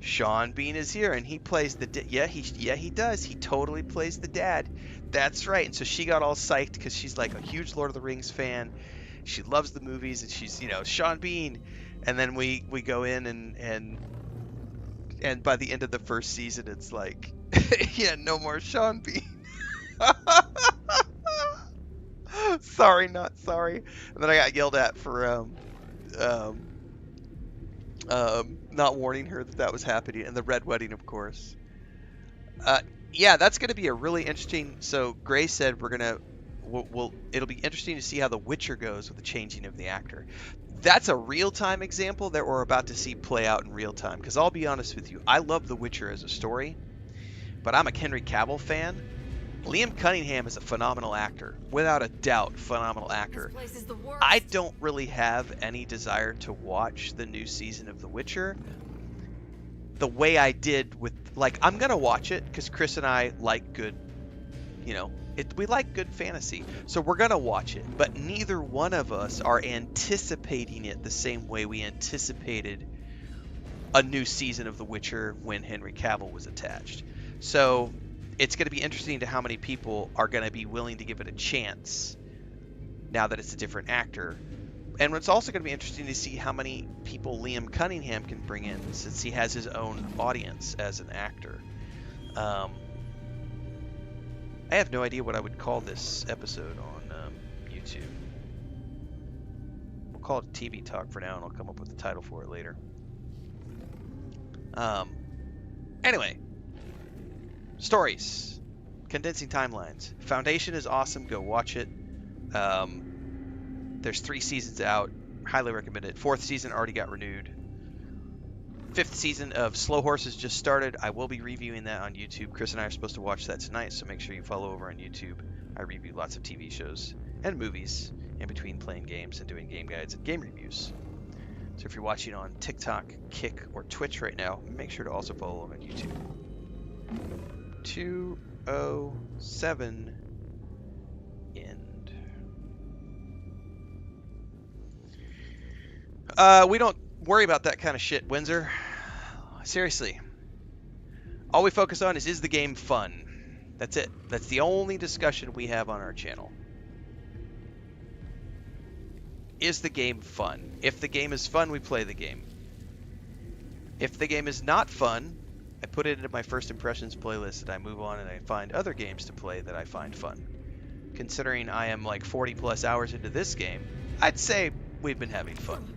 is here, and he plays the he does. He totally plays the dad. That's right. And so she got all psyched because she's like a huge Lord of the Rings fan. She loves the movies, and she's, you know, Sean Bean. And then we go in and by the end of the first season, it's like, yeah, no more Sean Bean. Sorry, not sorry. And then I got yelled at for not warning her that was happening, and the Red Wedding, of course. Yeah, that's going to be a really interesting. So Gray said it'll be interesting to see how The Witcher goes with the changing of the actor. That's a real-time example that we're about to see play out in real time. Because I'll be honest with you, I love The Witcher as a story, but I'm a Henry Cavill fan. Liam Cunningham is a phenomenal actor, without a doubt, phenomenal actor. This place is the worst. I don't really have any desire to watch the new season of The Witcher the way I did with, like, I'm gonna watch it because Chris and I like good, you know, we like good fantasy, so we're gonna watch it. But neither one of us are anticipating it the same way we anticipated a new season of The Witcher when Henry Cavill was attached. So it's going to be interesting to how many people are going to be willing to give it a chance now that it's a different actor. And it's also going to be interesting to see how many people Liam Cunningham can bring in, since he has his own audience as an actor. I have no idea what I would call this episode on YouTube. We'll call it TV Talk for now, and I'll come up with a title for it later. Anyway, stories, condensing timelines. Foundation is awesome. Go watch it. There's 3 seasons out. Highly recommend it. 4th season already got renewed. 5th season of Slow Horses just started. I will be reviewing that on YouTube. Chris and I are supposed to watch that tonight, so make sure you follow over on YouTube. I review lots of TV shows and movies in between playing games and doing game guides and game reviews. So if you're watching on TikTok, Kick, or Twitch right now, make sure to also follow over on YouTube. 207 end. We don't worry about that kind of shit, Windsor. Seriously. All we focus on is the game fun? That's it. That's the only discussion we have on our channel. Is the game fun? If the game is fun, we play the game. If the game is not fun, I put it into my first impressions playlist and I move on and I find other games to play that I find fun. Considering I am like 40 plus hours into this game, I'd say we've been having fun.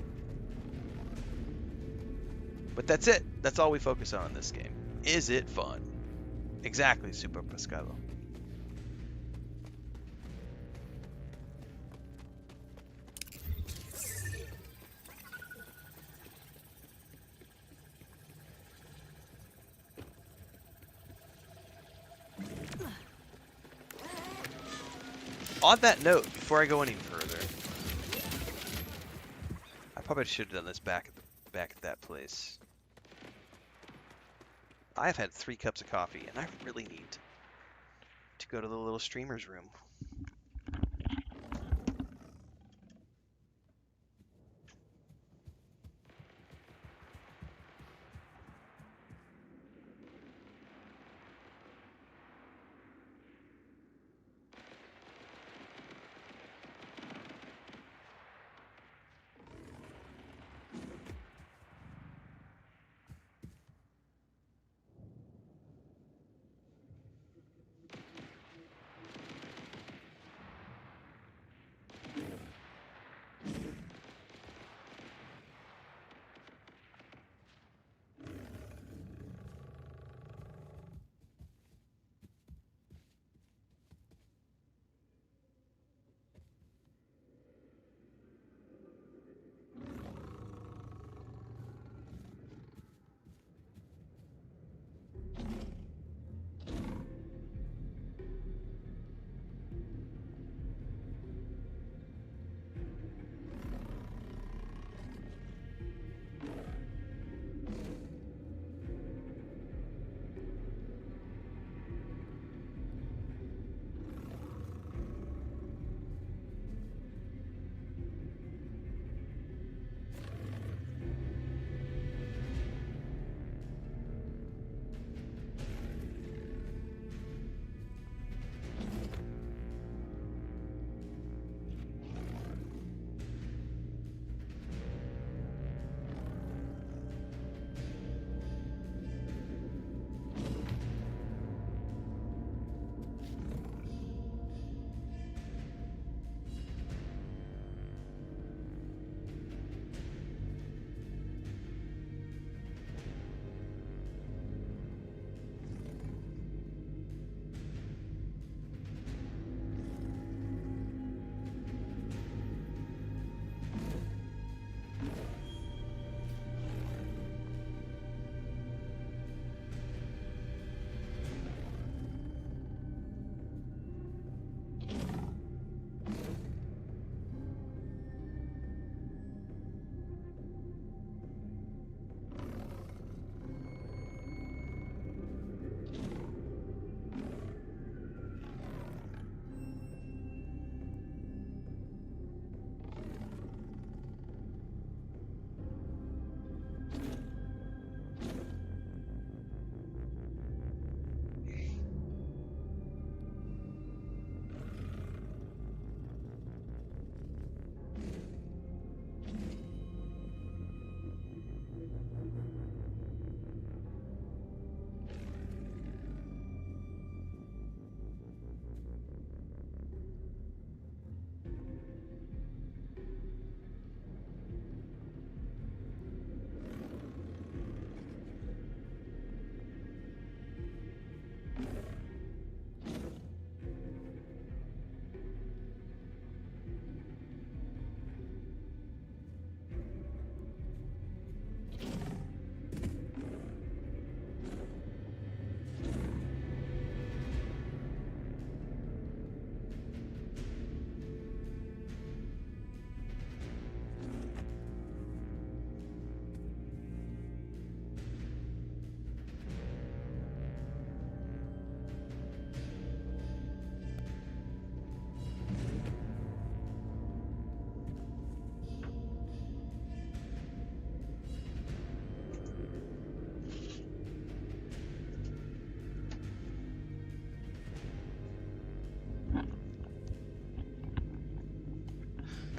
But that's it. That's all we focus on in this game. Is it fun? Exactly, Super Pescado. On that note, before I go any further, I probably should have done this back at that place. I've had 3 cups of coffee, and I really need to go to the little streamer's room.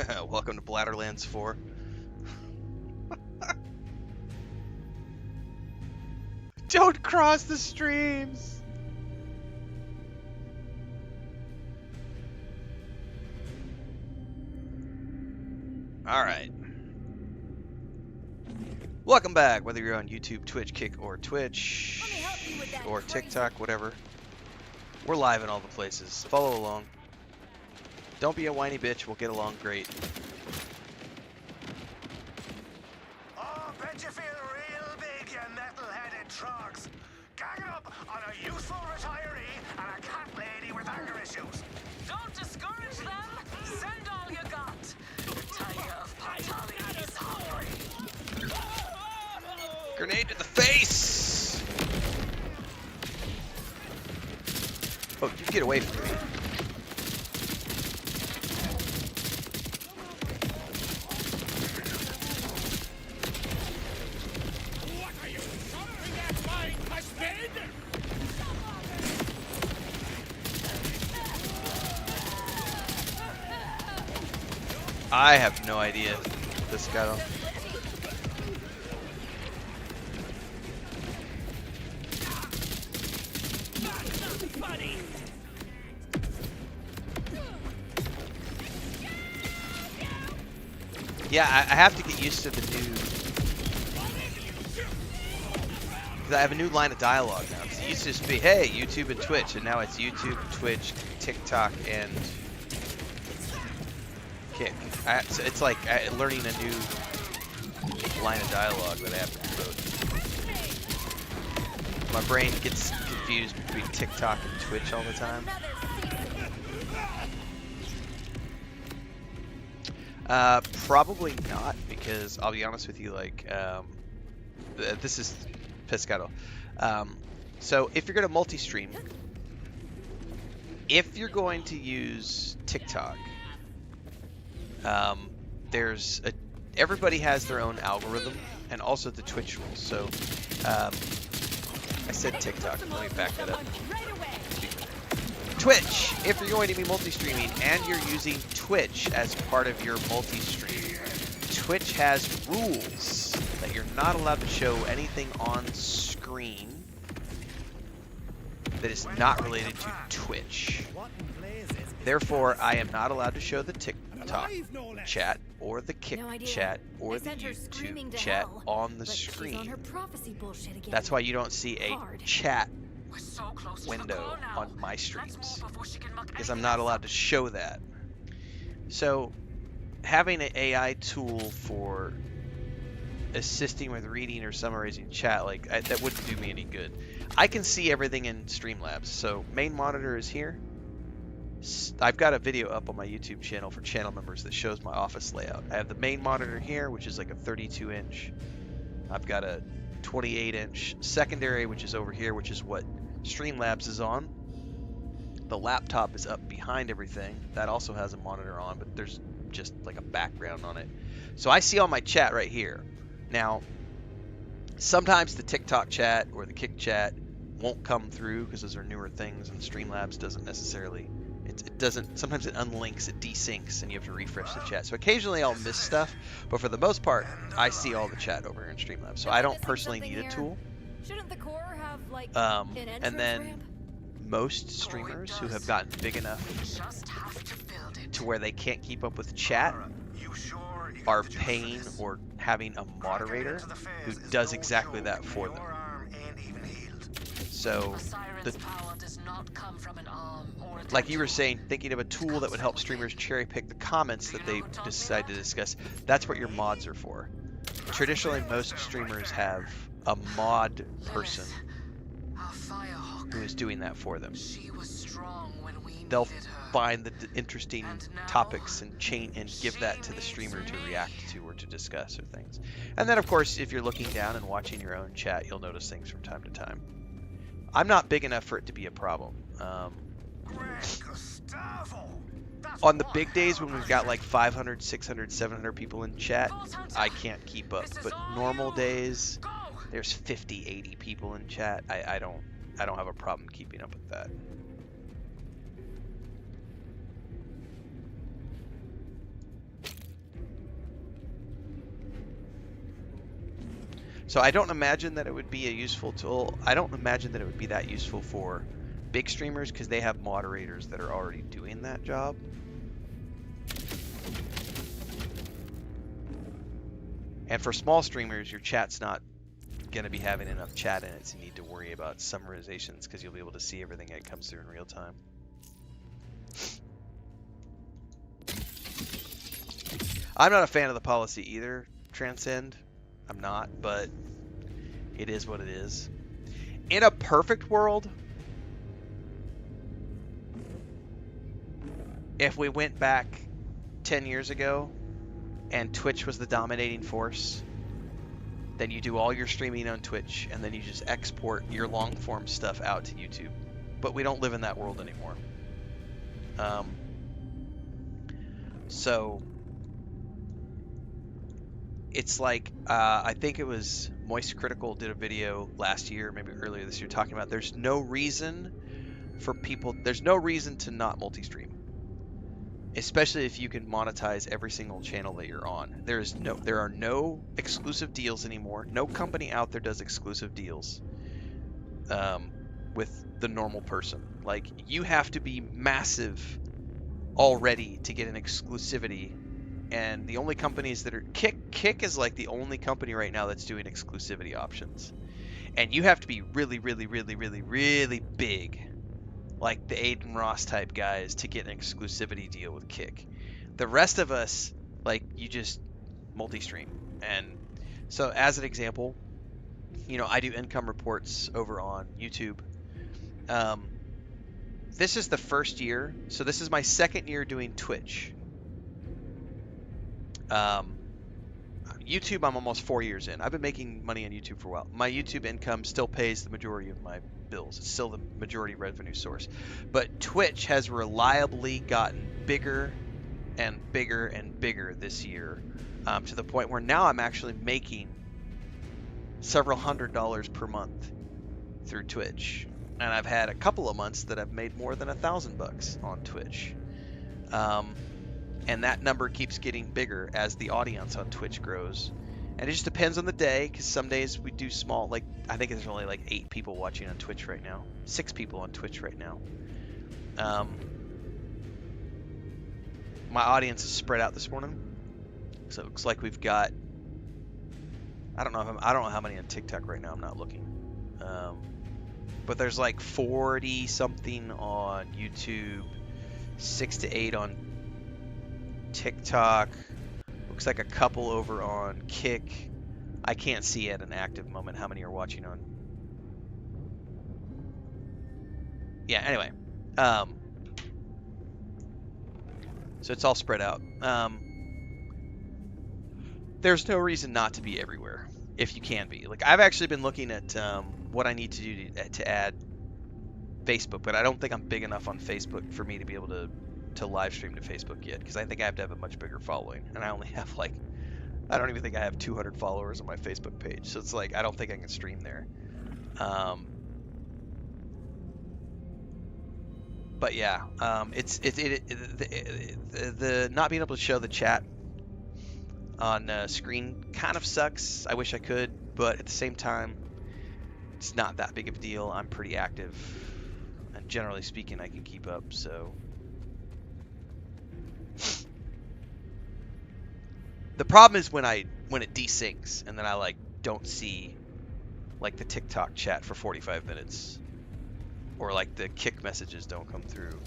Welcome to Borderlands 4. Don't cross the streams! Alright. Welcome back, whether you're on YouTube, Twitch, Kick, or Twitch, Let me help you with that or crazy- TikTok, whatever. We're live in all the places. Follow along. Don't be a whiny bitch, we'll get along great. Oh, bet you feel real big, you metal-headed trogs. Gang up on a youthful retiree and a cat lady with anger issues. Don't discourage them. Send all you got. The tiger of Patalia is hungry. Grenade to the face! Oh, you get away from me. I have no idea this guy don't. Yeah, I have to get used to the new. Because I have a new line of dialogue now. 'Cause it used to just be, hey, YouTube and Twitch, and now it's YouTube, Twitch, TikTok, and Kick. So it's like learning a new line of dialogue that I have to decode. My brain gets confused between TikTok and Twitch all the time. Probably not, because I'll be honest with you, like, this is Pescado. So if you're going to multi-stream, if you're going to use TikTok, everybody has their own algorithm, and also the Twitch rules. So I said TikTok. Let me back that up. Twitch. If you're going to be multi-streaming and you're using Twitch as part of your multi-stream, Twitch has rules that you're not allowed to show anything on screen that is not related to Twitch. Therefore, I am not allowed to show the TikTok chat or the Kick chat or the YouTube chat on the screen. That's why you don't see a chat window on my streams, because I'm not allowed to show that. So having an AI tool for assisting with reading or summarizing chat, like that wouldn't do me any good. I can see everything in Streamlabs. So main monitor is here. I've got a video up on my YouTube channel for channel members that shows my office layout. I have the main monitor here, which is like a 32-inch. I've got a 28-inch secondary, which is over here, which is what Streamlabs is on. The laptop is up behind everything. That also has a monitor on, but there's just like a background on it. So I see all my chat right here. Now, sometimes the TikTok chat or the Kick chat won't come through because those are newer things, and Streamlabs doesn't necessarily. It doesn't. Sometimes it unlinks, it desyncs, and you have to refresh the chat. So occasionally I'll miss stuff, but for the most part, I see all the chat over here in Streamlabs. So I don't personally need a tool. Shouldn't the core have like And then most streamers who have gotten big enough to where they can't keep up with chat are paying or having a moderator who does exactly that for them. So, like you were saying, thinking of a tool that would help streamers cherry pick the comments that they decide to discuss, that's what your mods are for. Traditionally, most streamers have a mod person who is doing that for them. They'll find the interesting topics and give that to the streamer to react to or to discuss or things. And then, of course, if you're looking down and watching your own chat, you'll notice things from time to time. I'm not big enough for it to be a problem. On the big days when we've got like 500, 600, 700 people in chat, I can't keep up. But normal days, there's 50, 80 people in chat. I don't have a problem keeping up with that. So I don't imagine that it would be a useful tool. I don't imagine that it would be that useful for big streamers because they have moderators that are already doing that job. And for small streamers, your chat's not going to be having enough chat in it to need to worry about summarizations because you'll be able to see everything that comes through in real time. I'm not a fan of the policy either, Transcend. I'm not, but it is what it is. In a perfect world, if we went back 10 years ago and Twitch was the dominating force, then you do all your streaming on Twitch and then you just export your long form stuff out to YouTube. But we don't live in that world anymore. So it's like, I think it was Moist Critical did a video last year, maybe earlier this year, talking about there's no reason to not multi-stream. Especially if you can monetize every single channel that you're on. There are no exclusive deals anymore. No company out there does exclusive deals with the normal person. Like, you have to be massive already to get an exclusivity. And the only companies that are Kick is like the only company right now that's doing exclusivity options. And you have to be really, really, really, really, really big, like the Aiden Ross type guys, to get an exclusivity deal with Kick. The rest of us, like, you just multi-stream. And so as an example, you know, I do income reports over on YouTube. This is the first year, so this is my second year doing Twitch. YouTube, I'm almost 4 years in. I've been making money on YouTube for a while. My YouTube income still pays the majority of my bills. It's still the majority revenue source. But Twitch has reliably gotten bigger and bigger and bigger this year, to the point where now I'm actually making several $100s per month through Twitch. And I've had a couple of months that I've made more than $1,000 on Twitch. And that number keeps getting bigger as the audience on Twitch grows. And it just depends on the day, because some days we do small, like, I think there's only like 8 people watching on Twitch right now. 6 people on Twitch right now. My audience is spread out this morning. So it looks like we've got, I don't know how many on TikTok right now, I'm not looking. But there's like 40 something on YouTube, 6 to 8 on TikTok, looks like a couple over on Kick. I can't see at an active moment how many are watching on. Yeah, anyway. So it's all spread out. There's no reason not to be everywhere if you can be. Like, I've actually been looking at what I need to do to add Facebook, but I don't think I'm big enough on Facebook for me to be able to live stream to Facebook yet, because I think I have to have a much bigger following, and I only have like, I don't even think I have 200 followers on my Facebook page, so it's like I don't think I can stream there. But yeah, the not being able to show the chat on screen kind of sucks. I wish I could, but at the same time, it's not that big of a deal. I'm pretty active, and generally speaking, I can keep up. So the problem is when it desyncs and then I like don't see like the TikTok chat for 45 minutes, or like the Kick messages don't come through.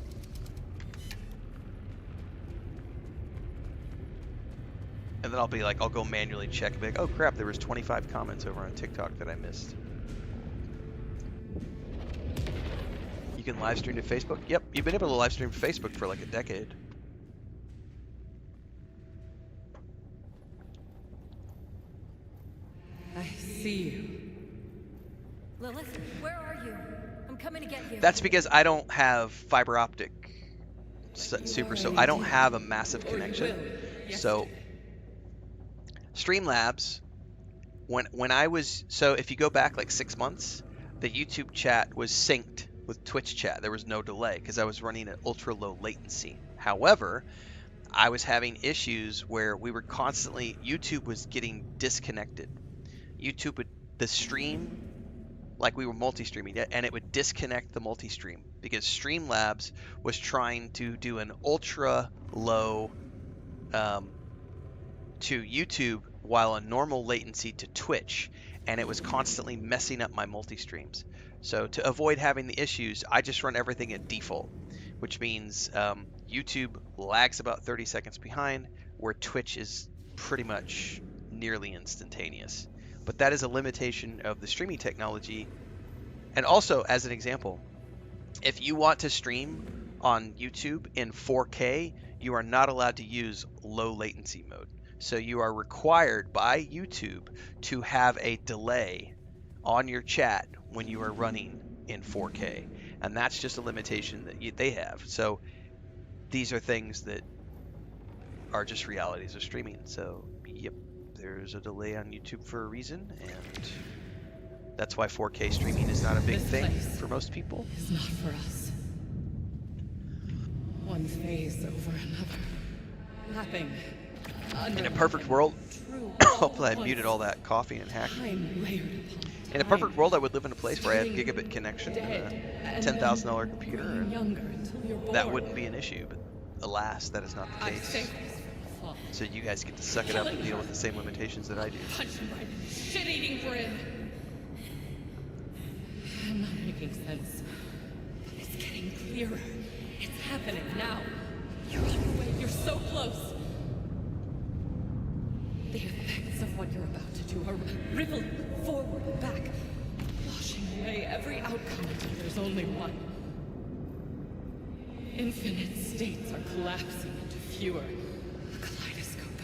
And then I'll go manually check and be like, oh crap, there was 25 comments over on TikTok that I missed. You can live stream to Facebook? Yep, you've been able to live stream to Facebook for like a decade. I see you. Lilith, where are you? I'm coming to get you. That's because I don't have fiber optic super, so I don't have a massive connection. So Streamlabs, when I was, so if you go back like 6 months, the YouTube chat was synced with Twitch chat. There was no delay because I was running at ultra low latency. However, I was having issues where we were constantly, YouTube was getting disconnected. YouTube would the stream like we were multi-streaming it, and it would disconnect the multi-stream because Streamlabs was trying to do an ultra low to YouTube while a normal latency to Twitch, and it was constantly messing up my multi-streams. So to avoid having the issues, I just run everything at default, which means YouTube lags about 30 seconds behind, where Twitch is pretty much nearly instantaneous. But that is a limitation of the streaming technology. And also, as an example, if you want to stream on YouTube in 4K, you are not allowed to use low latency mode. So you are required by YouTube to have a delay on your chat when you are running in 4K. And that's just a limitation that they have. So these are things that are just realities of streaming. So, yep, there's a delay on YouTube for a reason, and that's why 4K streaming is not a big thing for most people. It's not for us. One phase over another. Lapping. In a perfect world, hopefully I muted all that coughing and hacking. In a perfect world, I would live in a place where I had gigabit connection and a $10,000 computer, and that wouldn't be an issue. But alas, that is not the case. So you guys get to suck it up and deal with the same limitations that I do. Shit-eating grin. I'm not making sense. But it's getting clearer. It's happening now. You're on your way. You're so close. The effects of what you're about to do are rippling forward and back, washing away every outcome until there's only one. Infinite states are collapsing into fewer. A kaleidoscope,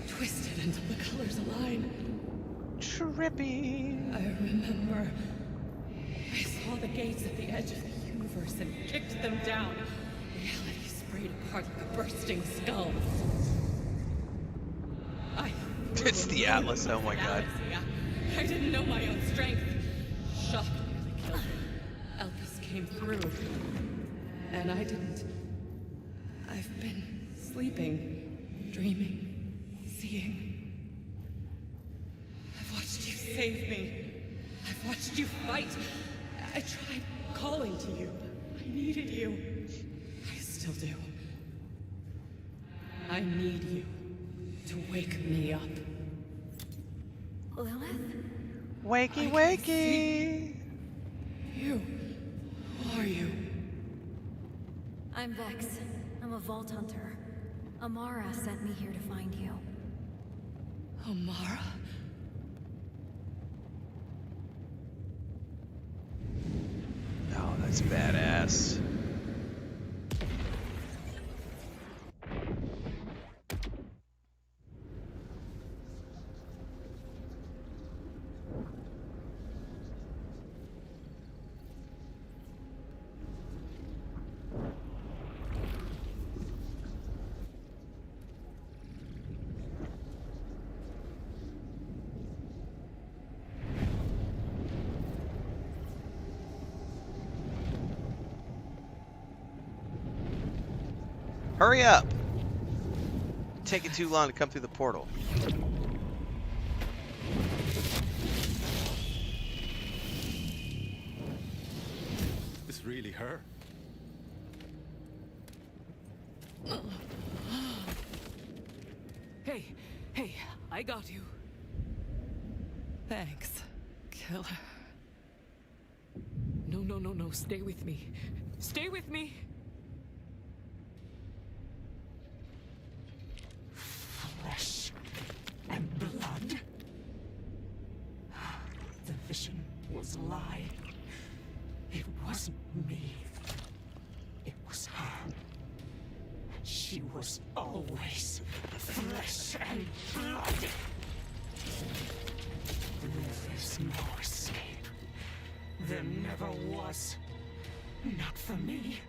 twisted until the colors align. Trippy. I remember I saw the gates at the edge of the universe and kicked them down. Reality sprayed apart like a bursting skull. It's the Atlas, oh my god. I didn't know my own strength. Shock nearly killed me. Elpis came through. And I didn't. I've been sleeping, dreaming, seeing. I've watched you save me. I've watched you fight. I tried calling to you. I needed you. I still do. I need you to wake me up. Lilith? Wakey, wakey! You. Who are you? I'm Vex. I'm a Vault Hunter. Amara sent me here to find you. Amara? Oh, that's badass. Hurry up! Taking too long to come through the portal. This really her? Hey, I got you. Thanks, killer. No, stay with me. Stay with me! Flesh and blood. The vision was a lie. It wasn't me. It was her. She was always flesh and blood. There's no escape. There never was. Not for me.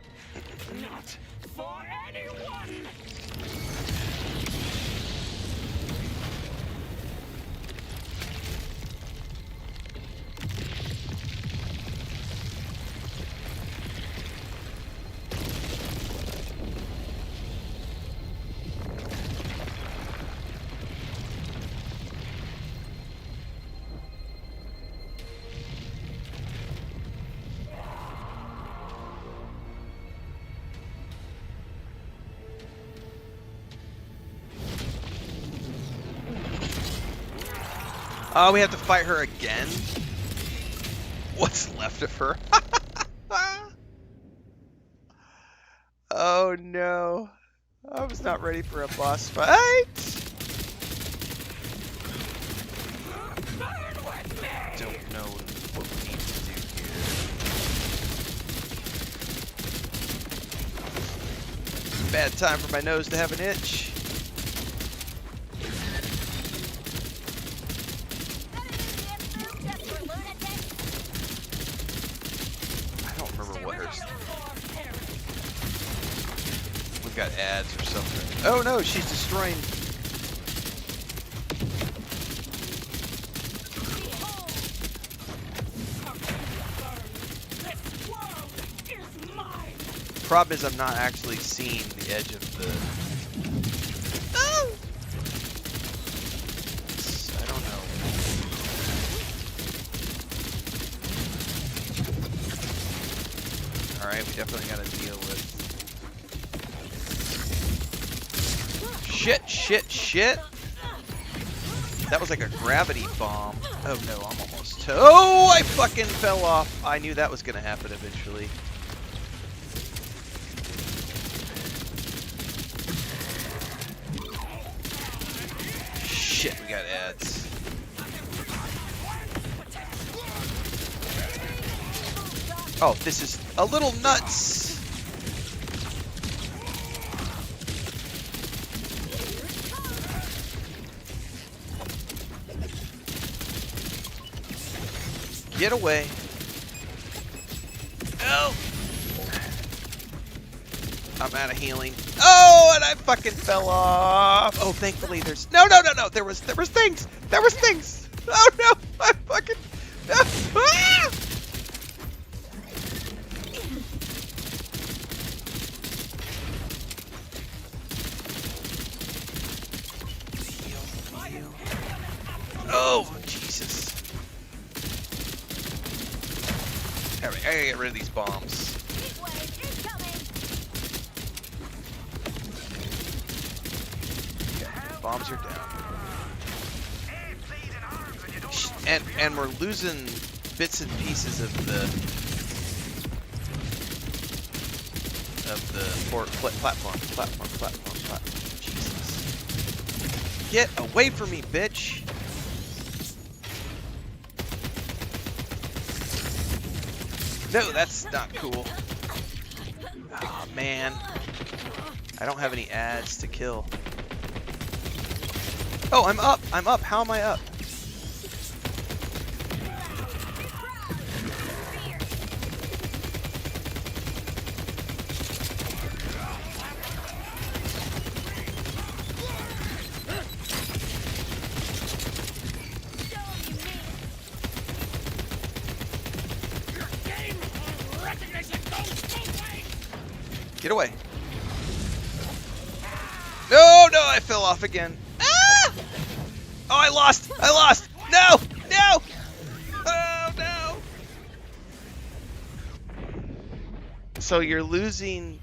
Not for anyone! Oh, we have to fight her again? What's left of her? Oh no. I was not ready for a boss fight. Don't know what we need to do here. Bad time for my nose to have an itch. I don't remember what her... We've got ads or something. Oh no, she's destroying... Problem is I'm not actually seeing the edge of the... Oh! I don't know. Alright, we definitely gotta deal with... Shit, shit, shit! That was like a gravity bomb. Oh no, I'm almost... Oh, I fucking fell off! I knew that was gonna happen eventually. Shit, we got ads. Oh, this is a little nuts. Get away. Oh! I'm out of healing. Oh, and I fucking fell off. Oh, thankfully there's... No, no, no, no. There was things. There was things. Oh, no. I fucking... No. Ah! Oh, Jesus. Alright, I gotta get rid of these bombs. Bombs are down. And we're losing bits and pieces of the platform. Jesus. Get away from me, bitch. No, that's not cool. Oh man. I don't have any ads to kill. Oh, I'm up! I'm up! How am I up? Get away. No, no, I fell off again. Ah! Oh, I lost! I lost! No! No! Oh, no! So you're losing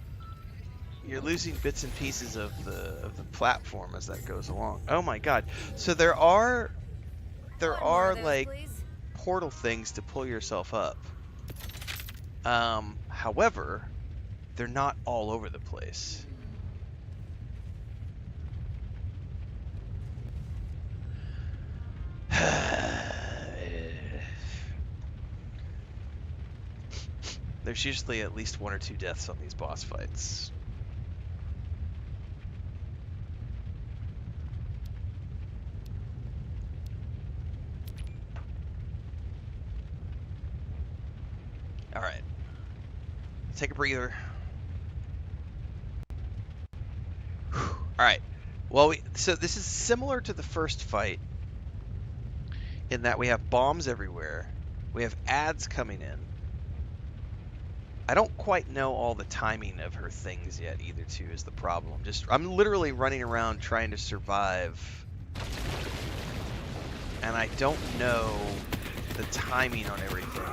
bits and pieces of the platform as that goes along. Oh my god. So there are like portal things to pull yourself up. However, they're not all over the place. There's usually at least 1 or 2 deaths on these boss fights. Alright. Take a breather. Alright. Well, so this is similar to the first fight in that we have bombs everywhere. We have ads coming in. I don't quite know all the timing of her things yet either, too, is the problem. I'm literally running around trying to survive. And I don't know the timing on everything.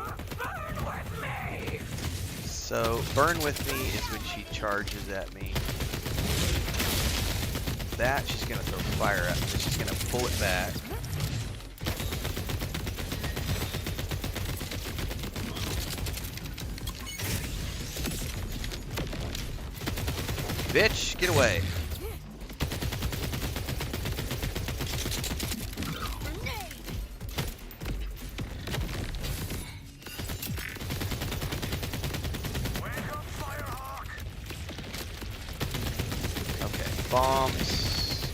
So, burn with me is when she charges at me. That, she's going to throw fire at me. She's going to pull it back. Bitch, get away. Okay, bombs.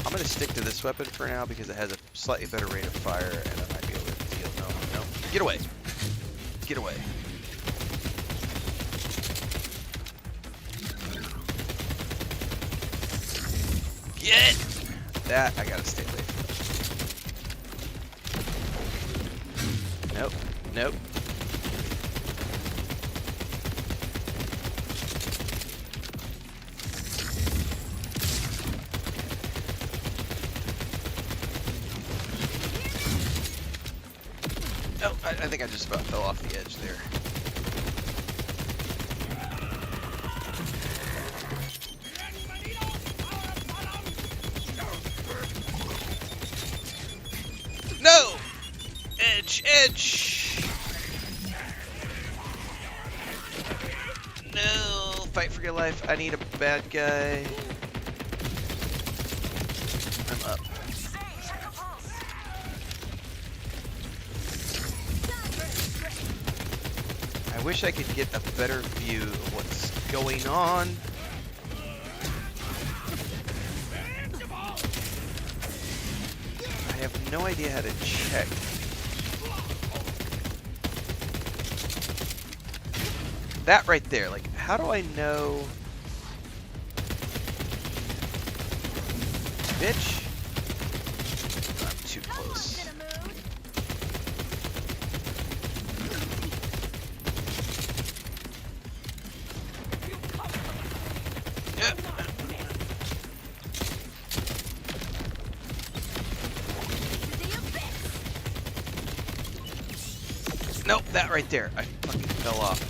I'm gonna stick to this weapon for now because it has a slightly better rate of fire and I might be able to deal. No, no. Get away. Get away. Get that. I gotta stay away from it. Nope. Nope. Oh, I think I just about fell off the edge there. No! Edge, edge! No! Fight for your life. I need a bad guy. I'm up. I wish I could get a better view of what's going on. I have no idea how to check. That right there, like, how do I know? Bitch. I'm too close. Yeah. Nope, that right there. I fucking fell off.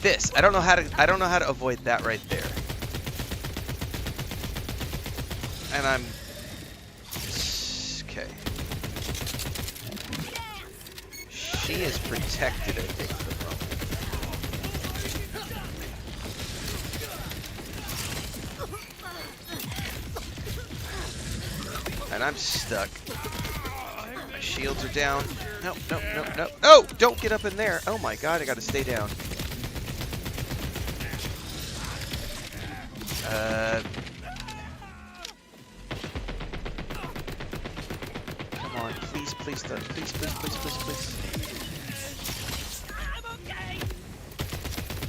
This. I don't know how to avoid that right there. And I'm okay. She is protected, I think, for the moment. And I'm stuck. My shields are down. No, no, no, no. Oh, don't get up in there. Oh my god, I gotta stay down. Come on, please, please, please, please, please, please, please.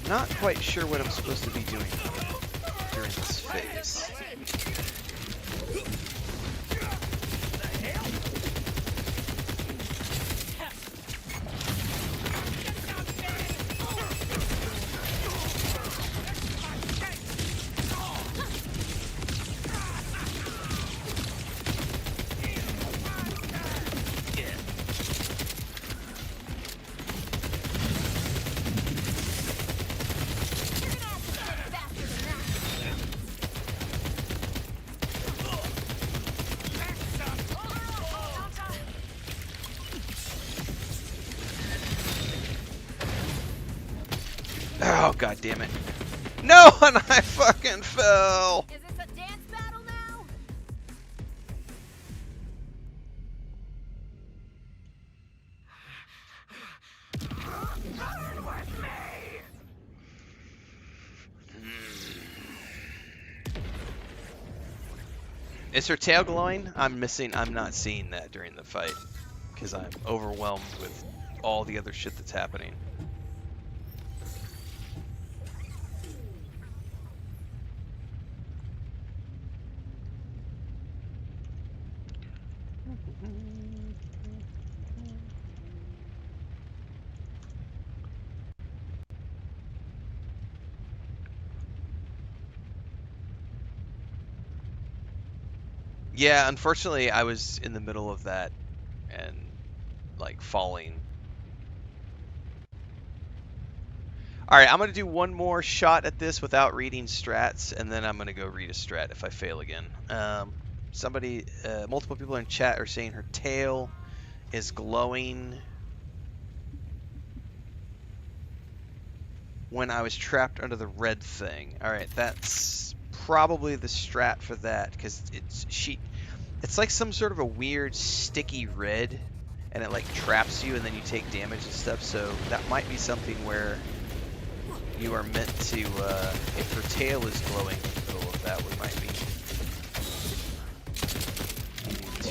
Not quite sure what I'm supposed to be doing during this phase. Oh, god damn it. No, and I fucking fell. Is this a dance battle now? Is her tail glowing? I'm not seeing that during the fight because I'm overwhelmed with all the other shit that's happening. Yeah, unfortunately, I was in the middle of that and like falling. All right, I'm gonna do one more shot at this without reading strats, and then I'm gonna go read a strat if I fail again. Multiple people in chat are saying her tail is glowing. when I was trapped under the red thing. All right, that's probably the strat for that because it's like some sort of a weird sticky red, and it like traps you, and then you take damage and stuff. So that might be something where you are meant to, if her tail is glowing in the middle of that, we might be needing to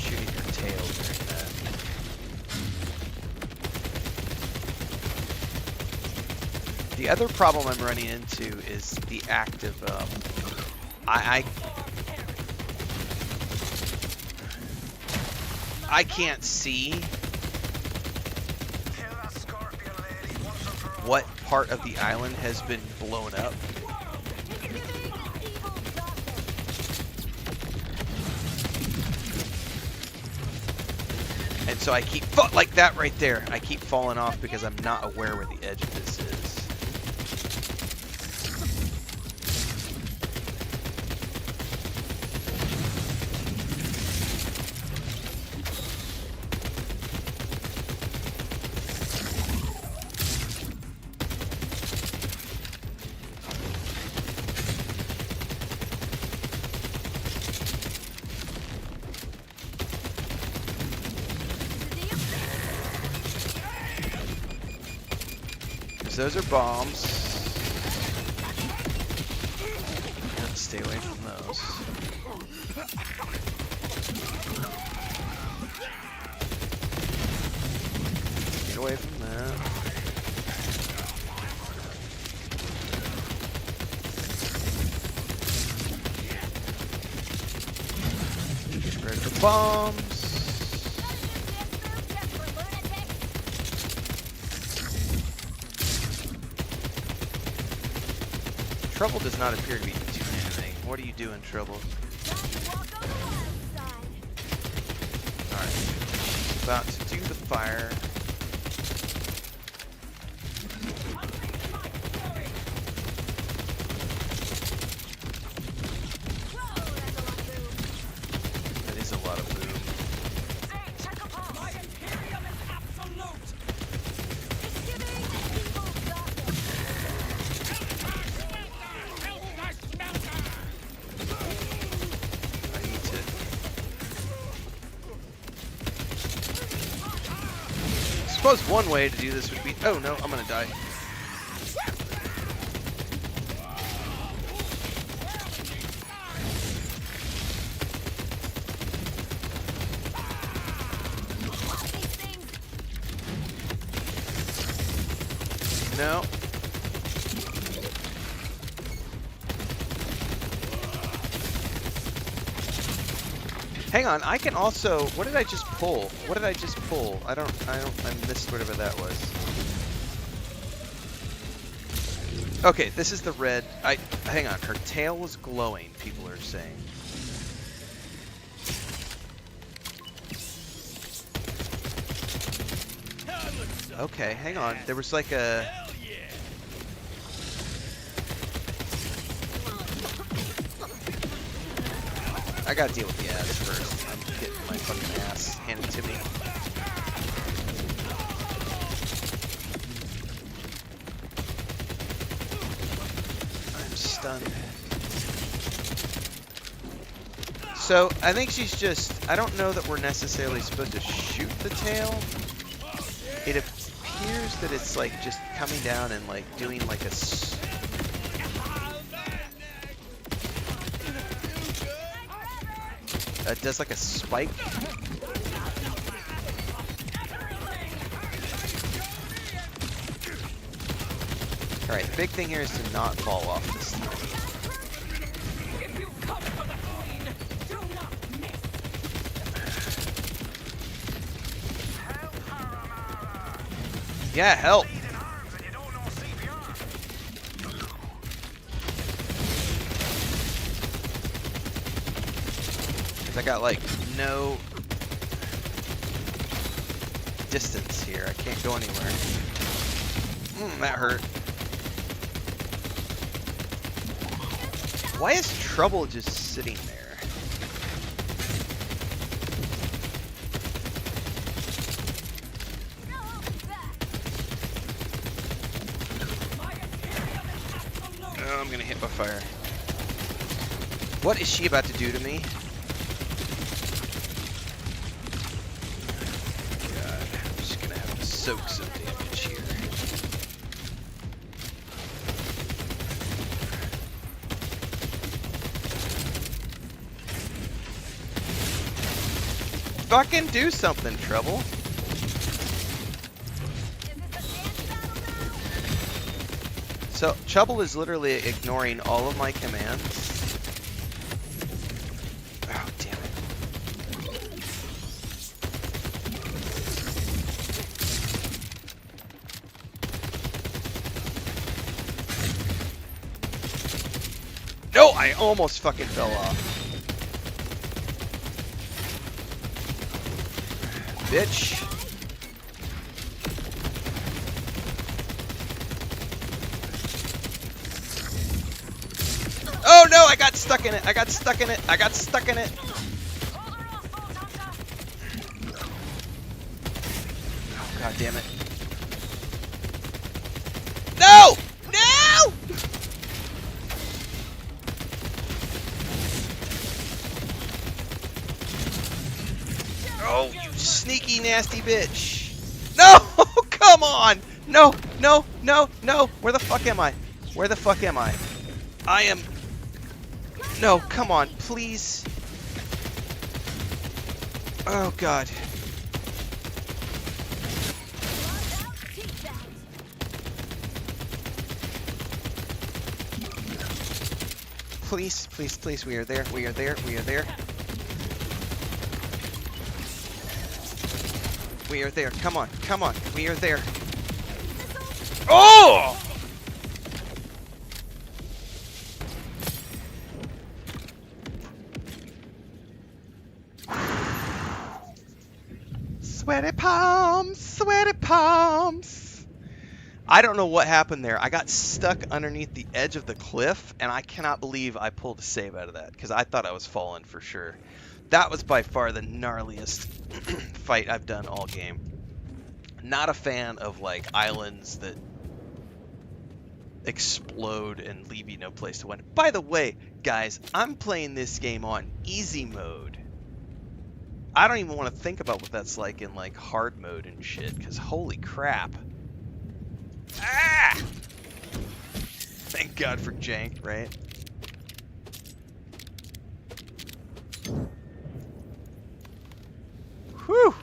shooting her tail during that. The other problem I'm running into is the act of, I can't see what part of the island has been blown up. And so I keep, like that right there, I keep falling off because I'm not aware where the edge of this is. Those are bombs. Let's stay away from those. Get away from that. Get rid of the bombs. Trouble does not appear to be doing anything. What are you doing, Trouble? Alright. About to do the fire. That is a lot of boom. I suppose one way to do this would be... Oh no, I'm gonna die. No. Hang on, I can also, what did I just pull? What did I just pull? I missed whatever that was. Okay, this is the red, hang on, her tail was glowing, people are saying. Okay, hang on, there was like a... I gotta deal with the ads first. I'm getting my fucking ass handed to me. I'm stunned. So, I think she's just... I don't know that we're necessarily supposed to shoot the tail. It appears that it's like just coming down and like doing like a... It does like a spike. Alright, the big thing here is to not fall off this thing. Yeah, help! I got like no distance here. I can't go anywhere. That hurt. Why is Trouble just sitting there? I'm gonna hit by fire. What is she about to do to me? God, I'm just gonna have to soak some damage here. Fucking do something, Trouble. So, Trouble is literally ignoring all of my commands. Oh, damn it. No, I almost fucking fell off. Bitch. Oh no, I got stuck in it. I got stuck in it. I got stuck in it. Oh, God damn it. No! No! Oh, you sneaky, nasty bitch. No! Come on! No, no, no, no! Where the fuck am I? Where the fuck am I? I am... No, come on, please. Oh, God. Please, please, please, we are there, we are there, we are there. We are there, come on, we are there. Oh! Sweaty palms, sweaty palms. I don't know what happened there. I got stuck underneath the edge of the cliff, and I cannot believe I pulled a save out of that, because I thought I was falling for sure. That was by far the gnarliest fight I've done all game. Not a fan of, like, islands that explode and leave you no place to win. By the way, guys, I'm playing this game on easy mode. I don't even want to think about what that's like in, like, hard mode and shit, because holy crap. Ah! Thank God for jank, right? Whew!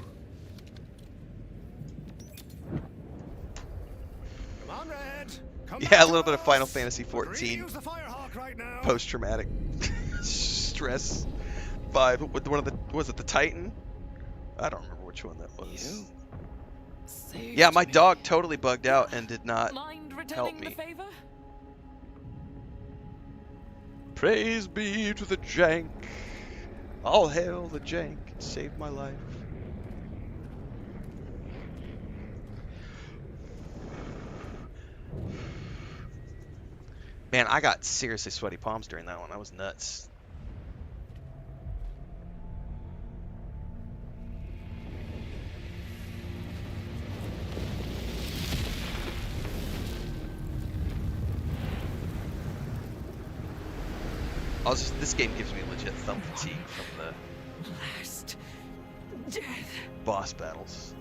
Come on, Red. Come Yeah, back a little bit of Final us. Fantasy Could really XIV use the Firehawk right now. post-traumatic stress vibe. With one of the, was it the Titan? I don't remember which one that was. Yeah, my dog totally bugged out and did not Mind help returning me. the favor? Praise be to the jank. All hail the jank. It saved my life. Man, I got seriously sweaty palms during that one. I was nuts. This game gives me legit thumb fatigue from the Last death. boss battles.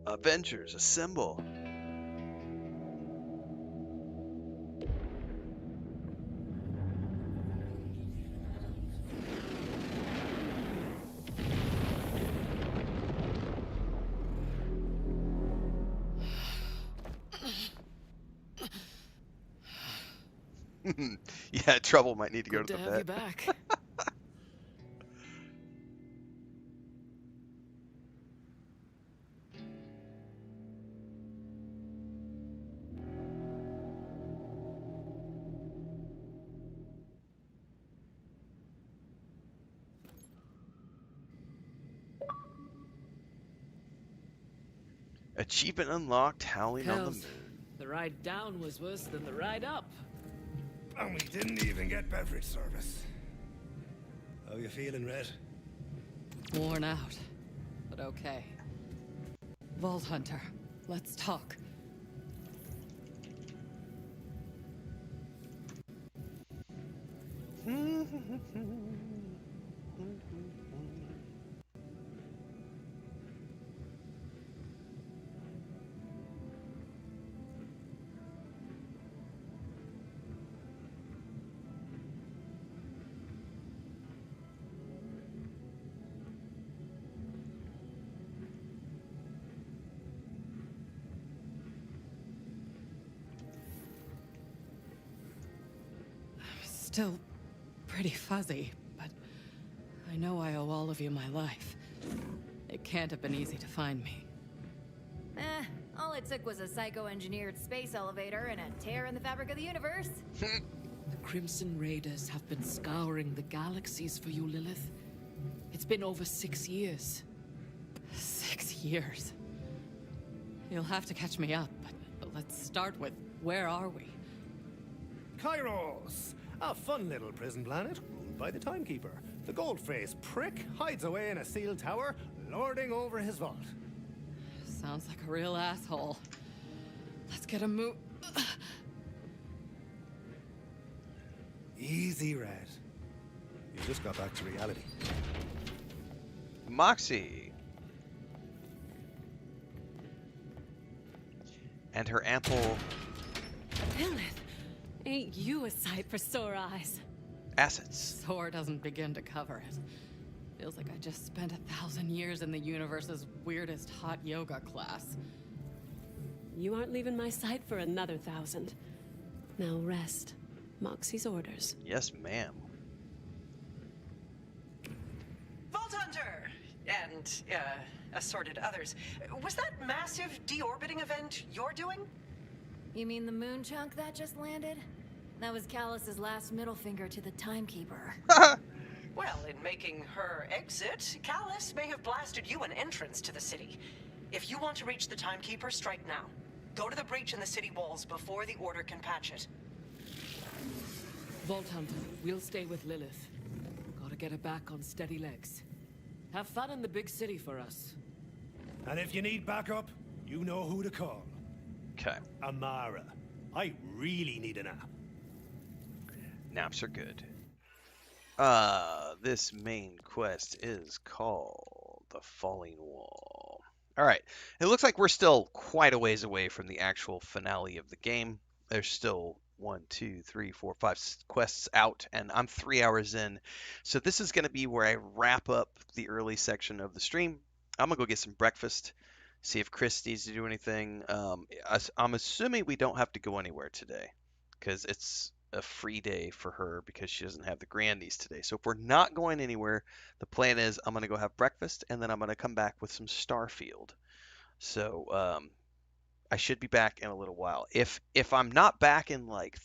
Avengers, assemble! Yeah, Trouble might need to go Good to to the have you vet. back. Achievement unlocked, Howling on the Hells, Moon. The ride down was worse than the ride up. And we didn't even get beverage service. How you feeling, Red? Worn out, but okay. Vault Hunter, let's talk. Still pretty fuzzy, but I know I owe all of you my life. It can't have been easy to find me. All it took was a psycho-engineered space elevator and a tear in the fabric of the universe. The Crimson Raiders have been scouring the galaxies for you, Lilith. It's been over 6 years. 6 years. You'll have to catch me up, but let's start with, where are we? Kairos! A fun little prison planet ruled by the Timekeeper. The gold-faced prick hides away in a sealed tower, lording over his vault. Sounds like a real asshole. Let's get a move. Easy, Red. You just got back to reality. Moxie. And her ample Lilith, ain't you a sight for sore eyes? assets. Sore doesn't begin to cover it. Feels like I just spent 1,000 years in the universe's weirdest hot yoga class. You aren't leaving my sight for another 1,000. Now rest. Moxie's orders. Yes, ma'am. Vault Hunter! And, assorted others. Was that massive deorbiting event you're doing? You mean the moon chunk that just landed? That was Callus's last middle finger to the Timekeeper. Well, in making her exit, Callus may have blasted you an entrance to the city. If you want to reach the Timekeeper, strike now. Go to the breach in the city walls before the Order can patch it. Vault Hunter, we'll stay with Lilith. Gotta get her back on steady legs. Have fun in the big city for us. And if you need backup, you know who to call. Okay. Amara. I really need a nap. Naps are good. This main quest is called The Falling Wall. Alright, it looks like we're still quite a ways away from the actual finale of the game. There's still 1, 2, 3, 4, 5 quests out, and I'm 3 hours in. So this is going to be where I wrap up the early section of the stream. I'm going to go get some breakfast, see if Chris needs to do anything. I'm assuming we don't have to go anywhere today, because it's a free day for her because she doesn't have the grandies today. So if we're not going anywhere, the plan is I'm going to go have breakfast, and then I'm going to come back with some Starfield. So I should be back in a little while. If I'm not back in like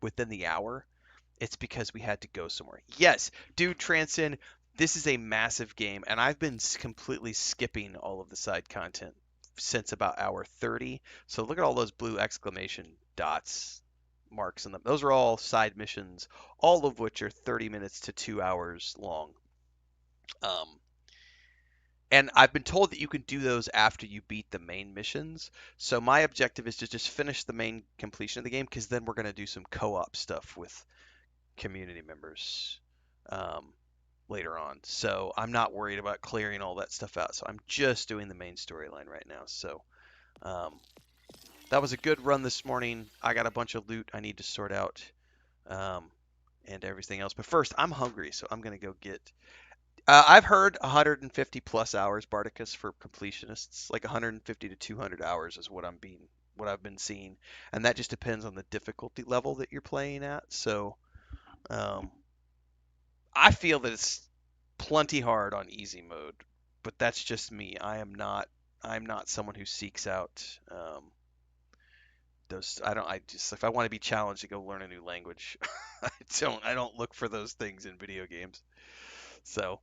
within the hour, it's because we had to go somewhere. Yes, dude, Transcend, this is a massive game, and I've been completely skipping all of the side content since about hour 30. So look at all those blue exclamation dots marks in them. Those are all side missions, all of which are 30 minutes to 2 hours long. And I've been told that you can do those after you beat the main missions. So my objective is to just finish the main completion of the game, because then we're going to do some co-op stuff with community members later on. So I'm not worried about clearing all that stuff out. So I'm just doing the main storyline right now. So that was a good run this morning. I got a bunch of loot I need to sort out and everything else. But first, I'm hungry, so I'm going to go get... I've heard 150 plus hours, Bardicus, for completionists. Like 150 to 200 hours is what I've been seeing, and that just depends on the difficulty level that you're playing at. So, I feel that it's plenty hard on easy mode, but that's just me. I'm not someone who seeks out those. I just, if I want to be challenged to go learn a new language, I don't look for those things in video games. So.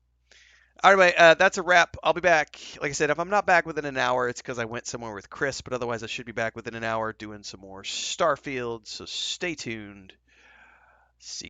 Anyway, that's a wrap. I'll be back. Like I said, if I'm not back within an hour, it's because I went somewhere with Chris, but otherwise I should be back within an hour doing some more Starfield, so stay tuned. See